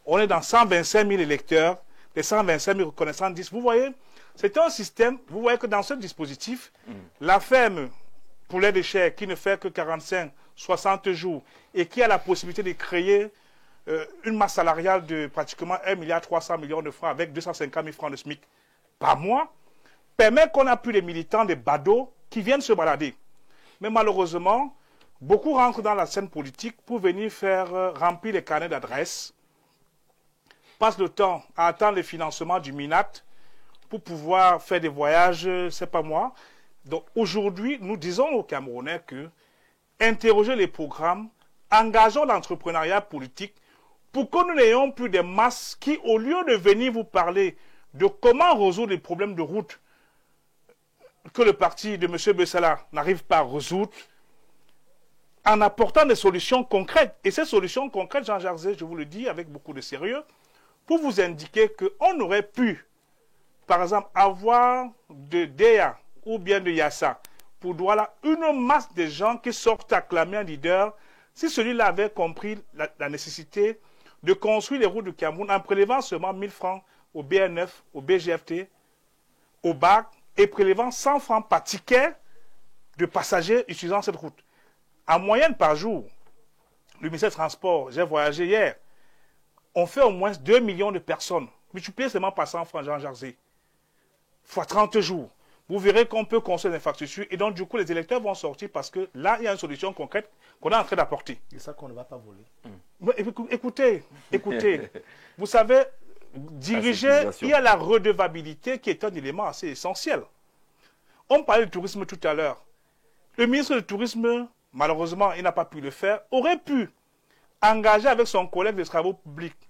on est dans 125 000 électeurs, les 125 000 connaissant 10. Vous voyez, c'est un système, vous voyez que dans ce dispositif, la ferme poulet de chair qui ne fait que 45, 60 jours et qui a la possibilité de créer une masse salariale de pratiquement 1,3 milliard de francs avec 250 000 francs de SMIC par mois, permet qu'on a plus les militants des badauds qui viennent se balader. Mais malheureusement, beaucoup rentrent dans la scène politique pour venir faire remplir les carnets d'adresses, passent le temps à attendre le financement du MINAT pour pouvoir faire des voyages, c'est pas moi. Donc aujourd'hui, nous disons aux Camerounais que interroger les programmes, engageons l'entrepreneuriat politique pour que nous n'ayons plus des masses qui, au lieu de venir vous parler de comment résoudre les problèmes de route que le parti de M. Bessala n'arrive pas à résoudre, en apportant des solutions concrètes. Et ces solutions concrètes, Jean Jarzé, je vous le dis avec beaucoup de sérieux, pour vous indiquer qu'on aurait pu, par exemple, avoir de DEA ou bien de Yassa, pour Douala, une masse de gens qui sortent acclamer un leader, si celui-là avait compris la nécessité de construire les routes du Cameroun en prélevant seulement 1000 francs au BNF, au BGFT, au BAC, et prélevant 100 francs par ticket de passagers utilisant cette route. En moyenne par jour, le ministère des Transports, j'ai voyagé hier, on fait au moins 2 millions de personnes. Multipliez seulement par 100 francs, Jean Jarzé, fois 30 jours. Vous verrez qu'on peut construire des infrastructures et donc du coup les électeurs vont sortir parce que là il y a une solution concrète qu'on est en train d'apporter. C'est ça qu'on ne va pas voler. Mais écoutez, vous savez, diriger, il y a la redevabilité qui est un élément assez essentiel. On parlait du tourisme tout à l'heure. Le ministre du Tourisme, malheureusement, il n'a pas pu le faire, aurait pu engager avec son collègue des travaux publics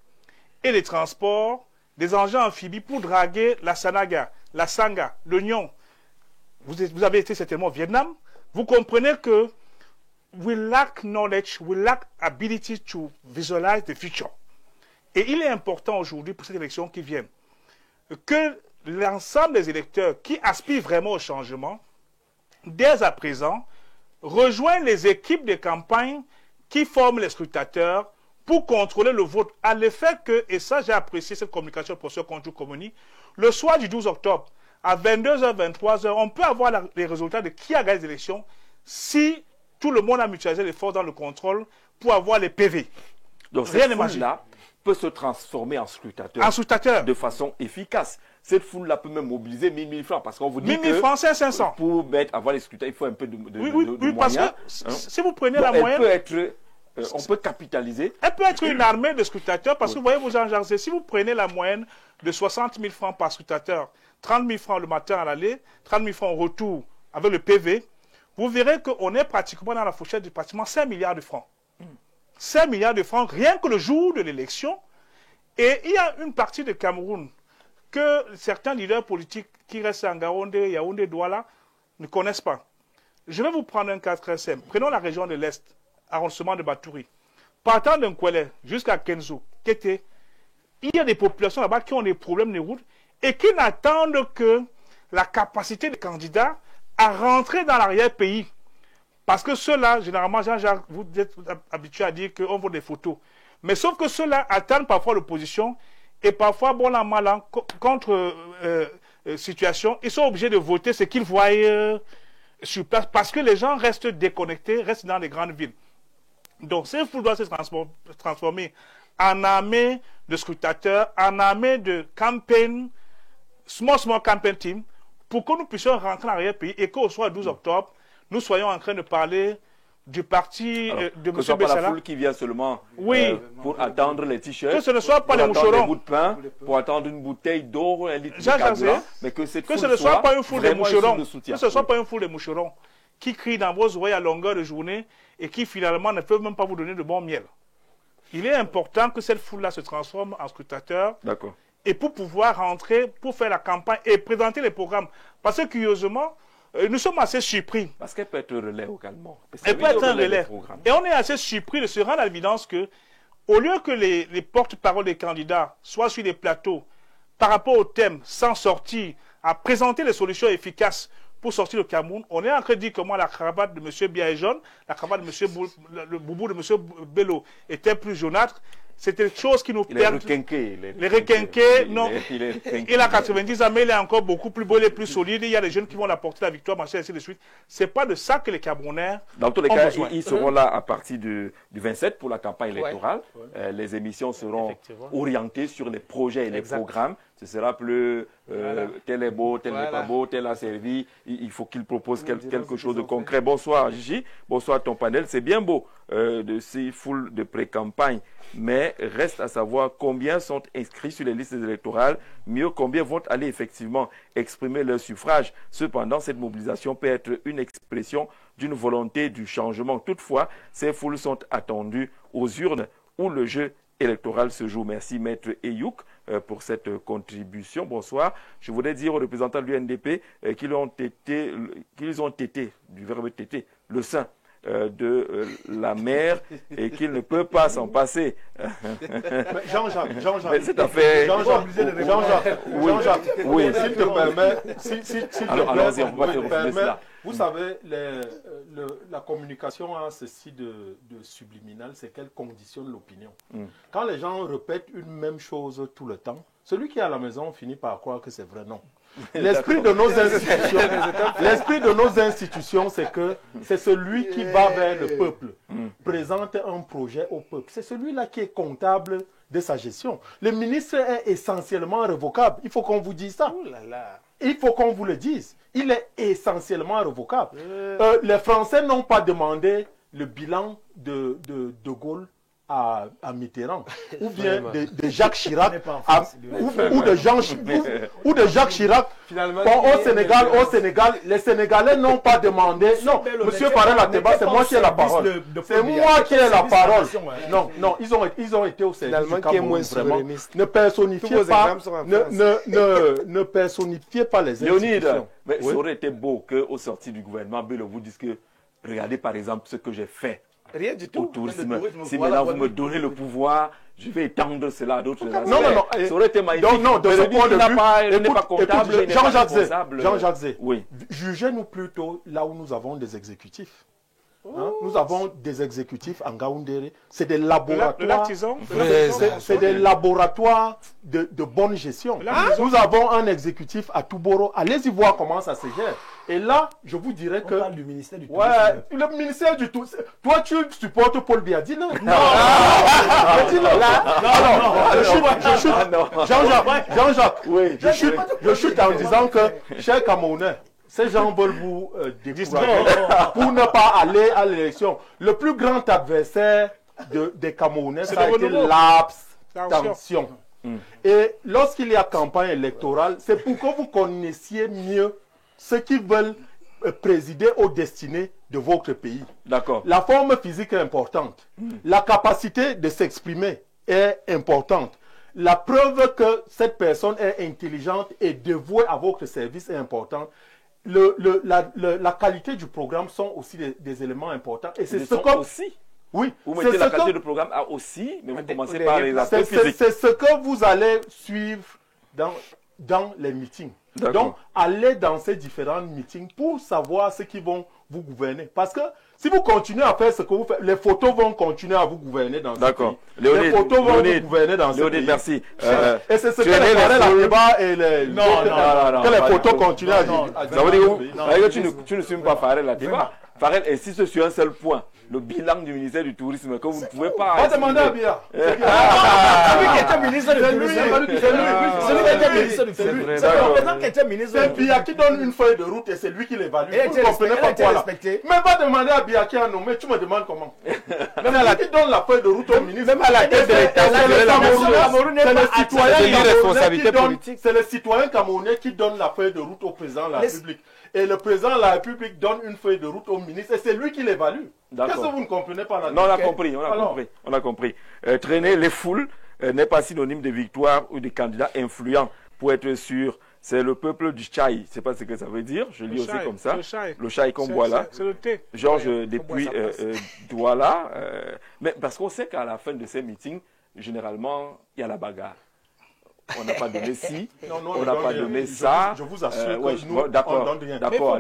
et des transports des engins amphibies pour draguer la Sanaga, la Sanga, l'Oignon. Vous avez été certainement au Vietnam. Vous comprenez que we lack knowledge, we lack ability to visualize the future. Et il est important aujourd'hui pour cette élection qui vient que l'ensemble des électeurs qui aspirent vraiment au changement, dès à présent, rejoignent les équipes de campagne qui forment les scrutateurs pour contrôler le vote. À l'effet que, et ça j'ai apprécié cette communication pour ce Conjou Comuni, le soir du 12 octobre, à 22h, 23h, on peut avoir les résultats de qui a gagné les élections si tout le monde a mutualisé l'effort dans le contrôle pour avoir les PV. Donc Rien cette n'est foule-là peut se transformer en scrutateur. De façon efficace. Cette foule-là peut même mobiliser 1000 francs parce qu'on vous dit 1000 francs, c'est 500. Pour avoir les scrutins, il faut un peu de oui, parce moyens. Que si vous prenez la moyenne... on peut capitaliser. Elle peut être une armée de scrutateurs parce que vous voyez, vous Jean Jarzé, si vous prenez la moyenne de 60 000 francs par scrutateur, 30 000 francs le matin à l'aller, 30 000 francs au retour avec le PV, vous verrez qu'on est pratiquement dans la fourchette de pratiquement 5 milliards de francs. 5 milliards de francs rien que le jour de l'élection. Et il y a une partie de Cameroun que certains leaders politiques qui restent en Gaoundé, Yaoundé, Douala ne connaissent pas. Je vais vous prendre un cas très simple. Prenons la région de l'Est, arrondissement de Batouri. Partant de Nkwele jusqu'à Kenzo, Kété, il y a des populations là-bas qui ont des problèmes de route et qui n'attendent que la capacité des candidats à rentrer dans l'arrière-pays. Parce que ceux-là, généralement, Jean-Jacques, vous êtes habitué à dire qu'on voit des photos. Mais sauf que ceux-là attendent parfois l'opposition et parfois, bon an, mal an, contre situation, ils sont obligés de voter ce qu'ils voient sur place parce que les gens restent déconnectés, restent dans les grandes villes. Donc, ces foules doivent se transformer en armée de scrutateurs, en armée de campaign, small campaign team, pour que nous puissions rentrer dans l'arrière-pays et qu'au soir 12 octobre, nous soyons en train de parler du parti de M. Que ce soit pas la Bessala. foule qui vient seulement Oui. pour attendre les t-shirts, Que ce ne soit pas les pour attendre moucherons. des bouts de pain, pour attendre une bouteille d'eau, un litre de Jean-Jacques carburant, Zé, mais que cette Que foule ce ne soit pas une foule de vraiment moucherons, de soutien. que ce ne soit pas une foule de moucherons qui crient dans vos oreilles à longueur de journée et qui finalement ne peuvent même pas vous donner de bon miel. Il est important que cette foule-là se transforme en scrutateurs D'accord. et pour pouvoir rentrer, pour faire la campagne et présenter les programmes. Parce que curieusement, nous sommes assez surpris. Parce qu'elle peut être relais également. Elle peut être un relais. des programmes. Et on est assez surpris de se rendre à l'évidence que, au lieu que les porte-paroles des candidats soient sur les plateaux par rapport au thème, sans sortir, à présenter les solutions efficaces pour sortir le Cameroun, on est en train de dire comment la cravate de M. Biaye-Jaune, la cravate de le boubou de M. Bello était plus jaunâtre. C'était des choses qui nous Il est perdent. requinqué. Les requinqués, non. Il est requinqué. Il a 90 ans, mais il est encore beaucoup plus beau, il est plus solide. Il y a des jeunes qui vont l'apporter la victoire, machin, ainsi de suite. C'est pas de ça que les Camerounais Dans tous les ont cas, besoin. ils seront là à partir du 27 pour la campagne électorale. Les émissions seront Effectivement. orientées sur les projets et les Exact. programmes. Ce sera plus Voilà. tel est beau, tel n'est Voilà. pas beau, tel a servi. Il faut qu'il propose quelque chose de concret. Bonsoir Gigi, bonsoir ton panel. C'est bien beau de ces foules de pré-campagne, mais reste à savoir combien sont inscrits sur les listes électorales, mieux combien vont aller effectivement exprimer leur suffrage. Cependant, cette mobilisation peut être une expression d'une volonté du changement. Toutefois, ces foules sont attendues aux urnes où le jeu électoral se joue. Merci Maître Eyouk pour cette contribution. Bonsoir. Je voudrais dire aux représentants de l'UNDP qu'ils ont été, du verbe téter, le sein de la mer et qu'ils ne peuvent pas s'en passer. Jean-Jacques, Mais cette affaire... Jean-Jacques, Oui. s'il te permet, s'il te Alors, plaît, allons-y, on va te me refuser permet, cela. vous savez, la communication a ceci de subliminal, c'est qu'elle conditionne l'opinion. Quand les gens répètent une même chose tout le temps, celui qui est à la maison finit par croire que c'est vrai. Non. L'esprit de nos institutions, c'est que c'est celui qui va vers le peuple, présente un projet au peuple. C'est celui-là qui est comptable de sa gestion. Le ministre est essentiellement révocable. Il faut qu'on vous dise ça. Ouh là là. Il faut qu'on vous le dise. Il est essentiellement révocable. Les Français n'ont pas demandé le bilan de Gaulle à Mitterrand, ou bien de Jacques Chirac, ou de Jacques Chirac. Finalement, Au Sénégal, les Sénégalais n'ont pas demandé. Non, Monsieur Farel Ateba, c'est moi qui ai la parole. C'est moi qui ai la parole. Non, non, ils ont été au service Finalement, du qui est Cameroun, moins vraiment. souverainiste. Ne personnifiez Tous vos pas, exemples sont en France. ne personnifiez pas les Léonide, institutions. mais Oui. ça aurait été beau qu'au sorti du gouvernement, Bello vous dise que regardez par exemple ce que j'ai fait Rien du au tout. tourisme. Si maintenant vous me donnez le pouvoir, je vais étendre cela à d'autres aspects. Non, non, non. Ça aurait été magnifique. Donc, non, de Mais ce le point dit de qu'il vue, n'est pas comptable, il n'est pas responsable. Jean-Jacques Zé, Oui. jugez-nous plutôt là où nous avons des exécutifs. Hein? Nous avons des exécutifs en Gaoundéré. C'est des laboratoires. C'est des laboratoires de bonne gestion. Nous avons un exécutif à Touboro. Allez-y voir comment ça se gère. Et là, je vous dirais que... On parle du ministère du Tourisme. Ouais, le ministère du Tourisme. Toi, tu supportes Paul Biya. Dis non. Non. Jean-Jacques, oui, je chute en disant que, chers Camerounais, ces gens veulent vous décourager pour ne pas aller à l'élection. Le plus grand adversaire des Camerounais, ça a été l'abstention. Et lorsqu'il y a campagne électorale, c'est pour que vous connaissiez mieux ceux qui veulent présider aux destinées de votre pays. D'accord. La forme physique est importante. La capacité de s'exprimer est importante. La preuve que cette personne est intelligente et dévouée à votre service est importante. La qualité du programme sont aussi des éléments importants. Et c'est ce que... aussi. Oui, vous mettez la qualité du programme à aussi, mais vous commencez par les aspects c'est physiques. ce que vous allez suivre dans les meetings. Donc, allez dans ces différents meetings pour savoir ce qui vont vous gouverner. Parce que si vous continuez à faire ce que vous faites, les photos vont continuer à vous gouverner dans ce pays. Léonide, les photos vont vous gouverner dans ce pays. Merci. Et c'est ce que les Farel et les... Non, que les photos continuent à dire. Ça veut dire que tu ne suis pas Farel Ateba. Farel insiste sur un seul point, le bilan du ministère du Tourisme, que vous ne pouvez pas... Va demander à Bia. Celui qui était ministre du Tourisme. Celui qui était ministre du Tourisme. C'est le représentant qui était ministre du C'est Tourisme. Bia qui donne une feuille de route et c'est lui qui l'évalue. Elle a Vous été ne comprenez pas quoi là. respectée. Mais va demander à Bia qui a nommé, tu me demandes comment. Même à la qui donne la feuille de route au ministre. Même à la tête de l'État, c'est le citoyen camerounais qui donne la feuille de route au président de la République. Et le président de la République donne une feuille de route au ministre et c'est lui qui l'évalue. Qu'est-ce que vous ne comprenez pas là? Non, on a compris, on a compris. Traîner les foules n'est pas synonyme de victoire ou de candidat influent. Pour être sûr, c'est le peuple du Tchaï. Je ne sais pas ce que ça veut dire, je lis aussi comme ça. Le Tchaï qu'on boit là. C'est le thé. Georges, depuis Douala. Mais parce qu'on sait qu'à la fin de ces meetings, généralement, il y a la bagarre. On n'a pas donné ci, on n'a pas donné ça. Je vous assure que nous, on d'accord, donne rien. d'accord,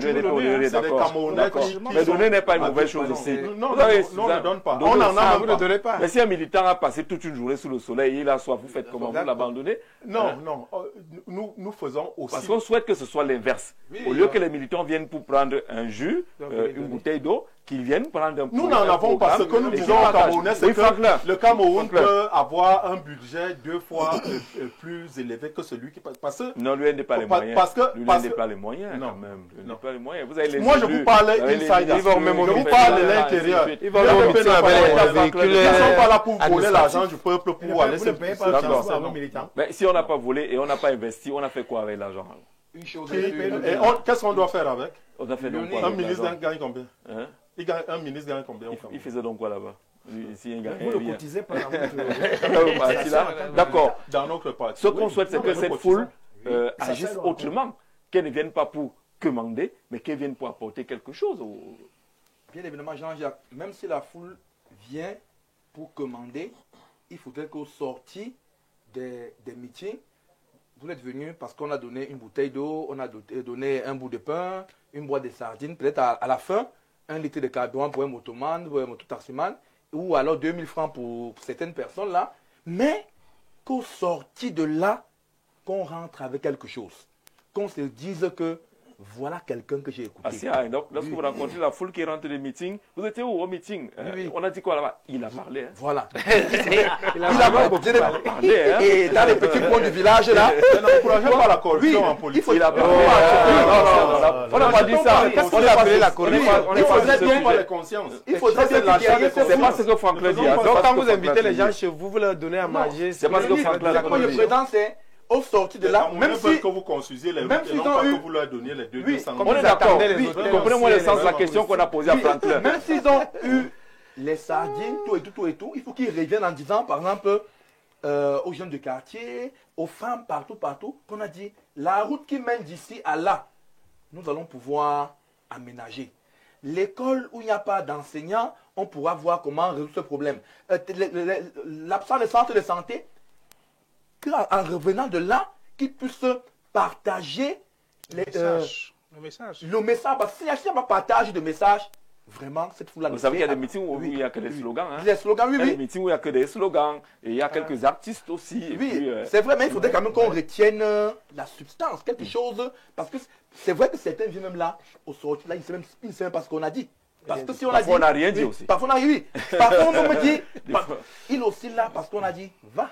mais donner n'est pas une mauvaise chose aussi. Non, on ne donne pas. On n'en a, vous ne donnez pas. Mais si un militant a passé toute une journée sous le soleil, il a soif, vous faites comment? Vous l'abandonnez? Non, nous faisons aussi. Parce qu'on souhaite que ce soit l'inverse. Au lieu que les militants viennent pour prendre un jus, une bouteille d'eau, qu'ils viennent prendre un. Nous n'en avons pas. Ce que nous disons au Camerounais, c'est que le Cameroun peut avoir un budget 2 fois plus élevé que celui qui passe. Parce que non, lui n'est pas les moyens. Parce que lui n'est pas les moyens. Non, quand même. Lui n'est pas les moyens. Vous avez les moi, je vous parle inside. Je vous parle de l'intérieur. Ils ne sont pas là pour voler l'argent du peuple pour aller se payer par les militants. Mais si on n'a pas volé et on n'a pas investi, on a fait quoi avec l'argent? Une chose. Qu'est-ce qu'on doit faire avec? On a fait donc quoi? Un ministre gagne combien? Un ministre gagne combien? Il faisait donc quoi là-bas? Vous le cotisez pas dans D'accord. Dans notre parti. Ce qu'on souhaite, c'est que cette foule agisse autrement. Qu'elle ne vienne pas pour commander, mais qu'elle vienne pour apporter quelque chose. Bien évidemment, Jean-Jacques, même si la foule vient pour commander, il faudrait qu'au sorti des meetings, vous êtes venus parce qu'on a donné une bouteille d'eau, on a donné un bout de pain, une boîte de sardines, peut-être à la fin, 1 litre de carburant pour un motoman, pour un mototaximan, ou alors 2000 francs pour certaines personnes là, mais qu'au sorti de là, qu'on rentre avec quelque chose, qu'on se dise que voilà quelqu'un que j'ai écouté. Donc, lorsque vous rencontrez la foule qui rentre des meetings, vous étiez où au meeting? On a dit quoi là-bas? Il a parlé. Hein. Voilà. il a parlé. Et dans les petits coins du village là, n'encourageons pas la corruption en politique. Il a parlé. On n'a pas dit ça. On a appelé la corruption. Il faudrait bien pas les consciences. Il faudrait bien c'est pas ce que Franklin dit. Donc quand vous invitez les gens chez vous, vous leur donnez à manger. C'est pas ce que Franklin dit. Moi, je prétends, c'est au sorti de là, même si que vous construisez les routes et non pas que vous leur donniez les 200 000. On est d'accord. Comprenez-moi le sens de la question qu'on a posée à Franklin. Même s'ils ont eu les sardines, tout et tout, il faut qu'ils reviennent en disant, par exemple, aux jeunes du quartier, aux femmes, partout, qu'on a dit, la route qui mène d'ici à là, nous allons pouvoir aménager. L'école où il n'y a pas d'enseignants, on pourra voir comment résoudre ce problème. L'absence de centre de santé, en revenant de là, qu'ils puissent partager le message. Le message. Parce que s'il n'y a pas partage de message, vraiment, cette foule-là... Vous savez qu'il y a des meetings où il n'y a que des slogans. Hein. Des slogans, Il y a des meetings où il n'y a que des slogans. Et il y a quelques artistes aussi. Oui, c'est vrai, mais il faudrait quand même qu'on retienne la substance, quelque chose. Parce que c'est vrai que certains viennent même là, au sorti, là, ils ne savent même pas ce qu'on a dit. Parce que si on a dit... Parfois, on n'a rien dit aussi. Parfois, on a dit, oui. Parfois, on me dit... Il est aussi là parce qu'on a dit, va.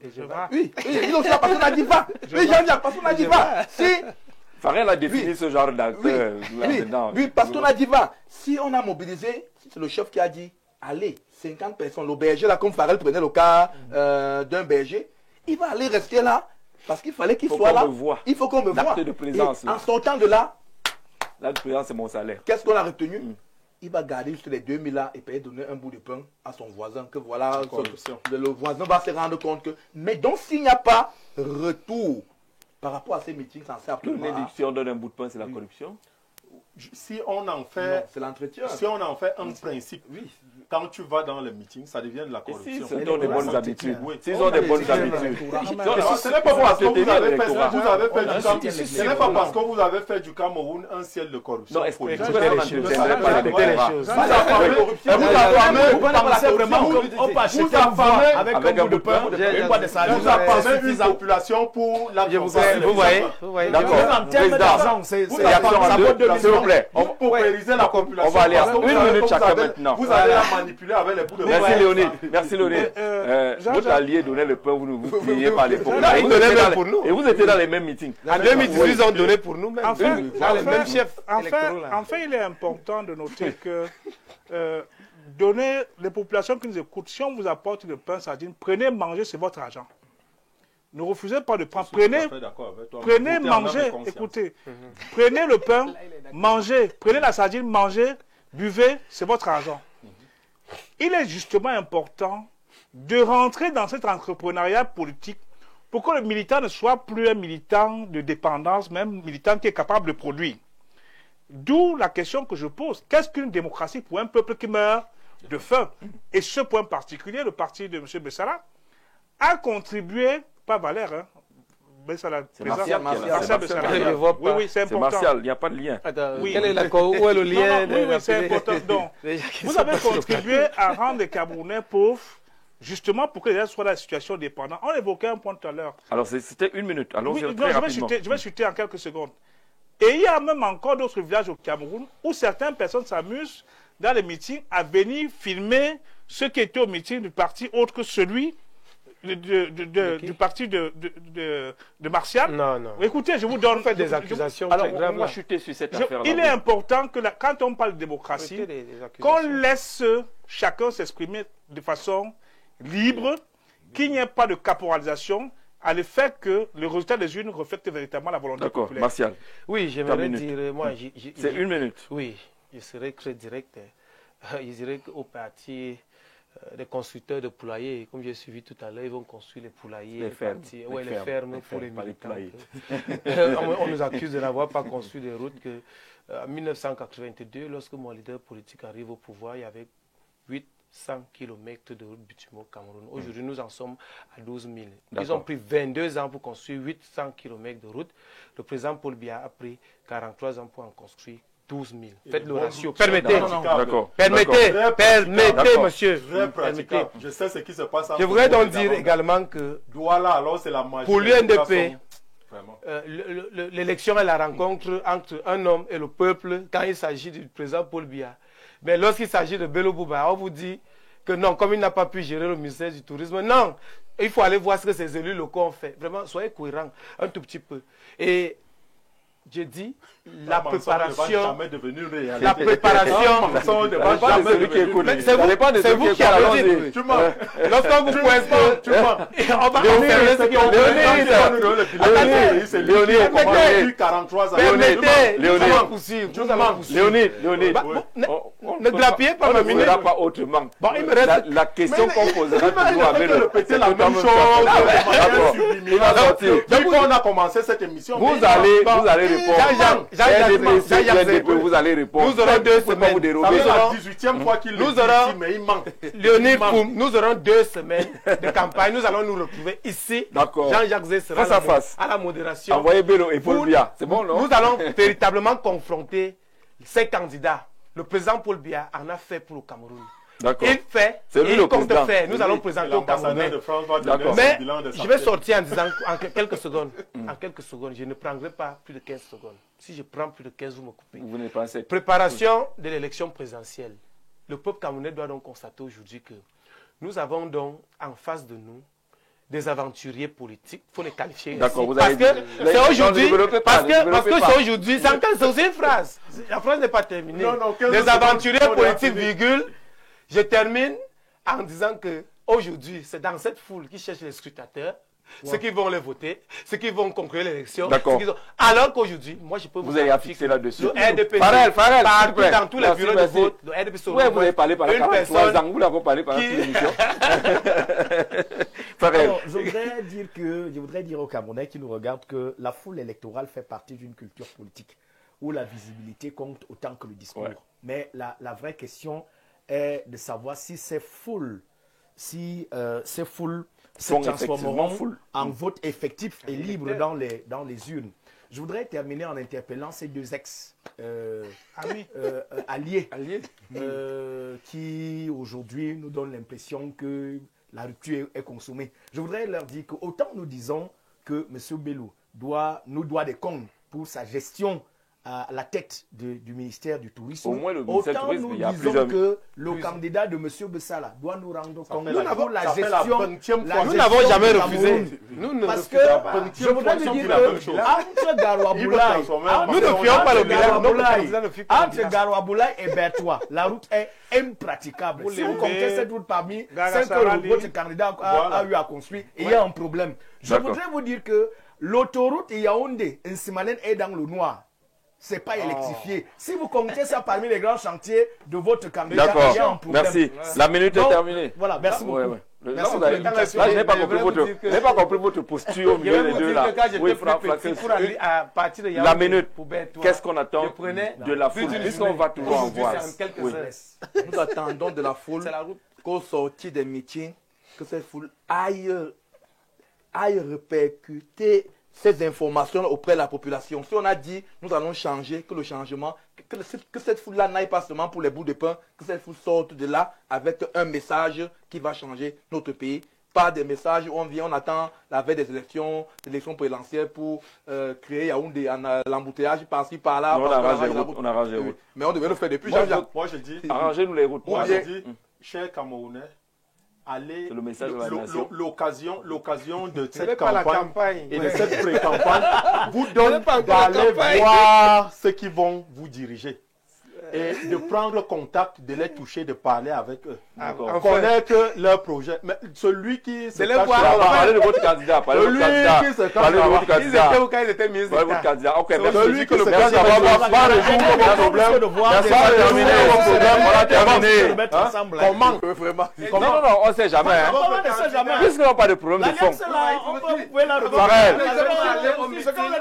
Et je vais. Oui, il est aussi là parce qu'on a dit, va. Oui, Jean-Jacques, parce qu'on a dit, va. Si... Farel a défini ce genre d'acteur. Oui, parce qu'on a dit, va. Si on a mobilisé, c'est le chef qui a dit, allez, 50 personnes, le berger, là, comme Farel prenait le cas d'un berger, il va aller rester là, parce qu'il fallait qu'il soit là. Il faut qu'on me voie. L'acte de présence. En sortant de là, l'acte de présence, c'est mon salaire. Qu'est-ce qu'on a retenu? Il va garder juste les 2000 là et payer donner un bout de pain à son voisin. Que voilà, le voisin va se rendre compte que... Mais donc, s'il n'y a pas retour par rapport à ces meetings, ça sert absolument. Si on donne un bout de pain, c'est la corruption? Si on en fait... C'est l'entretien. Si on en fait un principe, quand tu vas dans les meetings, ça devient de la corruption. S'ils ont des bonnes habitudes. Oui. S'ils ont des bonnes habitudes. Ce n'est pas parce que vous avez fait Si, ce n'est pas parce que vous avez fait du Cameroun un ciel de corruption. Non, est-ce que politique. vous n'entretiendrez pas On peut acheter une voix avec un bout de pain, une boîte de salade. Vous affamez une population pour la Vous voyez. D'accord. En termes d'argent, c'est S'il vous plaît. pour paupériser la population. On va aller à parce que une vous savez minute que chacun vous allez- maintenant. Vous allez la manipuler avec les bouts de Merci pain. Léonide. Merci Léonide. Votre allié donnait le pain, vous ne vous pliez pas les populations. il donnait même pour nous. Et vous étiez dans les mêmes meetings. En 2018, ils ont donné pour nous même. Enfin, Dans les mêmes chefs électoraux. là. enfin, il est important de noter que donner les populations qui nous écoutent, si on vous apporte le pain sardine, prenez, mangez, c'est votre argent. Ne refusez pas de prendre. Prenez, mangez, écoutez. Prenez le pain, mangez. Prenez la sardine, mangez, buvez, c'est votre argent. Il est justement important de rentrer dans cet entrepreneuriat politique pour que le militant ne soit plus un militant de dépendance, même militant qui est capable de produire. D'où la question que je pose. Qu'est-ce qu'une démocratie pour un peuple qui meurt de faim? Et ce point particulier, le parti de M. Bessala a contribué, pas Valère, hein, Bessala, C'est Martial qui est là. Martial Bessala. Je ne vois Oui, pas. oui, c'est C'est important. Martial, il n'y a pas de lien. Attends, Oui. quel est l'accord? Où est le lien? Non, oui, c'est important. Donc, vous avez contribué à rendre les Camerounais pauvres, justement pour que les gens soient dans la situation dépendante. On évoquait un point tout à l'heure. Alors, c'était une minute. Allons-y Oui, très non, rapidement. je vais chuter en quelques secondes. Et il y a même encore d'autres villages au Cameroun où certaines personnes s'amusent dans les meetings à venir filmer ceux qui étaient au meeting du parti autre que celui du parti de Martial. Non, non. Écoutez, je vous donne Vous faites des accusations Alors, très graves. on va là. chuter sur cette affaire-là. il est important que quand on parle de démocratie, Mettez des qu'on accusations. laisse chacun s'exprimer de façon libre, qu'il n'y ait pas de caporalisation, à le fait que le résultat des urnes reflète véritablement la volonté D'accord, populaire. Martial, Oui, j'aimerais minute. dire, moi, c'est une minute. Oui, je serais très direct. Je dirais qu'au parti des constructeurs de poulaillers, comme j'ai suivi tout à l'heure, ils vont construire les poulaillers. Les fermes. Oui, les fermes pour les pas les militants. poulaillers. On nous accuse de n'avoir pas construit des routes que, en 1982, lorsque mon leader politique arrive au pouvoir, il y avait 800 km de routes bitumineuses au Cameroun. Aujourd'hui, nous en sommes à 12 000. Ils ont D'accord. pris 22 ans pour construire 800 km de routes. Le président Paul Biya a pris 43 ans pour en construire 12 000. Faites le ratio. Permettez. D'accord. Permettez, D'accord. permettez, D'accord. monsieur. Très Permettez. praticable. Je sais ce qui se passe. Je voudrais donc dire également que Douala, alors c'est la magie. pour l'UNDP, Vraiment. l'élection est la rencontre entre un homme et le peuple quand il s'agit du président Paul Biya. Mais lorsqu'il s'agit de Bello Bouba, on vous dit que non, comme il n'a pas pu gérer le ministère du Tourisme, non, il faut aller voir ce que ces élus locaux ont fait. Vraiment, soyez cohérents un tout petit peu. Et je dis, la préparation... jamais devenir réalité. La préparation... Mensonge ne Ça va dépend jamais de celui qui est devenir connu. Mais c'est Ça vous- dépend de c'est celui vous qui est qui avez connu. dit. Tu mens. Lorsqu'on vous pointe... Tu mens. On va enfermer ce qui ont Léonide, 43 ans. Permettez, Léonide. nous allons poursuivre. Nous allons poursuivre. Léonide, Bah, ne glapillez pas on ma ne minute. fera pas autrement. Bon, il me reste... La question qu'on posera toujours avec le répéter la même chose. D'accord. Il va sortir. Depuis qu'on a commencé cette émission, Vous allez répondre. Jean-Jacques, vous allez répondre. nous aurons 2 Faut pas semaines. vous ça dérober. fait la 18e fois qu'il le Nous dit aurons- ici, mais il manque. Léonide Poum, nous aurons 2 semaines de campagne. Nous allons nous retrouver ici. D'accord. Jean-Jacques Zé sera Face à face. à la modération. Envoyez Bello et Paul Pour- Biya. C'est bon, non? Nous allons véritablement confronter ces candidats. Le président Paul Biya en a fait pour le Cameroun. D'accord. Il fait C'est lui et le il compte président. faire. Nous allons présenter au L'ambassadeur Camerounais. de France va donner D'accord. son Mais bilan de je santé. vais sortir en disant en quelques secondes. En quelques secondes, je ne prendrai pas plus de 15 secondes. Si je prends plus de 15, vous me coupez. Vous n'êtes pas assez. Préparation de l'élection présidentielle. Le peuple camerounais doit donc constater aujourd'hui que nous avons donc en face de nous des aventuriers politiques. Il faut les qualifier. D'accord, ainsi. vous avez Parce que dit- c'est Non, aujourd'hui. ne développez pas, Parce ne que développez pas. c'est aujourd'hui. C'est aussi une phrase. La phrase n'est pas terminée. Non, non, 15 Des secondes, aventuriers on est politiques, fini. virgule. Je termine en disant que aujourd'hui, c'est dans cette foule qui cherche les scrutateurs. Ceux qui vont les voter, ceux qui vont conclure l'élection. D'accord. ceux qui ont- Alors qu'aujourd'hui, moi je peux Vous allez garantir affixer que là-dessus. le RDPC, Farrell, s'il vous partout plaît. dans tous les Merci, bureaux merci. de vote, le RDPC Ouais, vous avez parlé pendant une 43 personne ans. Vous l'avez parlé pendant qui- toute l'émission. Farrell. Alors, je voudrais dire aux Camerounais qui nous regardent que la foule électorale fait partie d'une culture politique où la visibilité compte autant que le discours. Ouais. Mais la vraie question est de savoir si ces foules, se Sont transformeront effectivement en vote effectif et libre dans les urnes. Je voudrais terminer en interpellant ces deux alliés qui aujourd'hui nous donnent l'impression que la rupture est consommée. Je voudrais leur dire que autant nous disons que M. Bello nous doit des comptes pour sa gestion à la tête du ministère du Tourisme. Au moins, le ministère du Autant Tourisme, nous il y a disons que le candidat de M. Bessala doit nous rendre compte pour la gestion. Nous n'avons jamais refusé. Parce que je voudrais vous dire que entre Garoua Boulaye, nous ne fuyons pas le bilan. entre Garoua Boulaye et Bertois, la route est impraticable. Si vous comptez cette route parmi celles que votre candidat a eu à construire, il y a un problème. Je voudrais vous dire que l'autoroute Yaoundé-Nsimalène est dans le noir. Ce n'est pas électrifié. Si vous comptez ça parmi les grands chantiers de votre candidat, il y a un problème. Merci. La minute est terminée. Voilà, merci beaucoup. Là, je n'ai pas compris votre posture au milieu des deux là. Oui, la minute. Qu'est-ce qu'on attend de la foule? Puisqu'on va toujours en voir. Nous attendons de la foule qu'au sortir des meetings, que cette foule aille répercuter ces informations auprès de la population. Si on a dit, nous allons changer, que le changement, que cette foule-là n'aille pas seulement pour les bouts de pain, que cette foule sorte de là avec un message qui va changer notre pays. Pas des messages où on attend la veille des élections présidentielles pour créer Yaoundé l'embouteillage par-ci, par-là. On arrange les routes. Mais on devait le faire depuis janvier. Moi je dis, arrangez-nous les routes. Moi je dis, chers Camerounais, allez, l'occasion de cette campagne et de cette pré-campagne vous donne d'aller voir ceux qui vont vous diriger et de prendre contact, de les toucher, de parler avec eux, connaître leur projet. Mais celui qui se cache parlez de votre candidat, parlez de votre candidat. Ils étaient ministres d'État. Ok, celui qui se cache va résoudre vos problèmes. On a terminé. Comment? Non, on ne sait jamais. Puisqu'on n'a pas de problème de fond.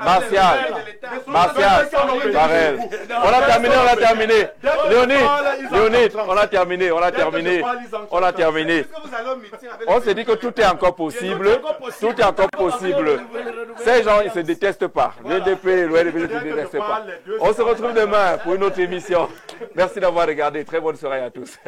Martial, Barrel. On a terminé. Léonide, on a terminé. On s'est dit que tout est encore possible. Ces gens, ils ne se détestent pas. L'UNDP et l'UNDP ne se détestent pas. On se retrouve demain pour une autre émission. Merci d'avoir regardé. Très bonne soirée à tous.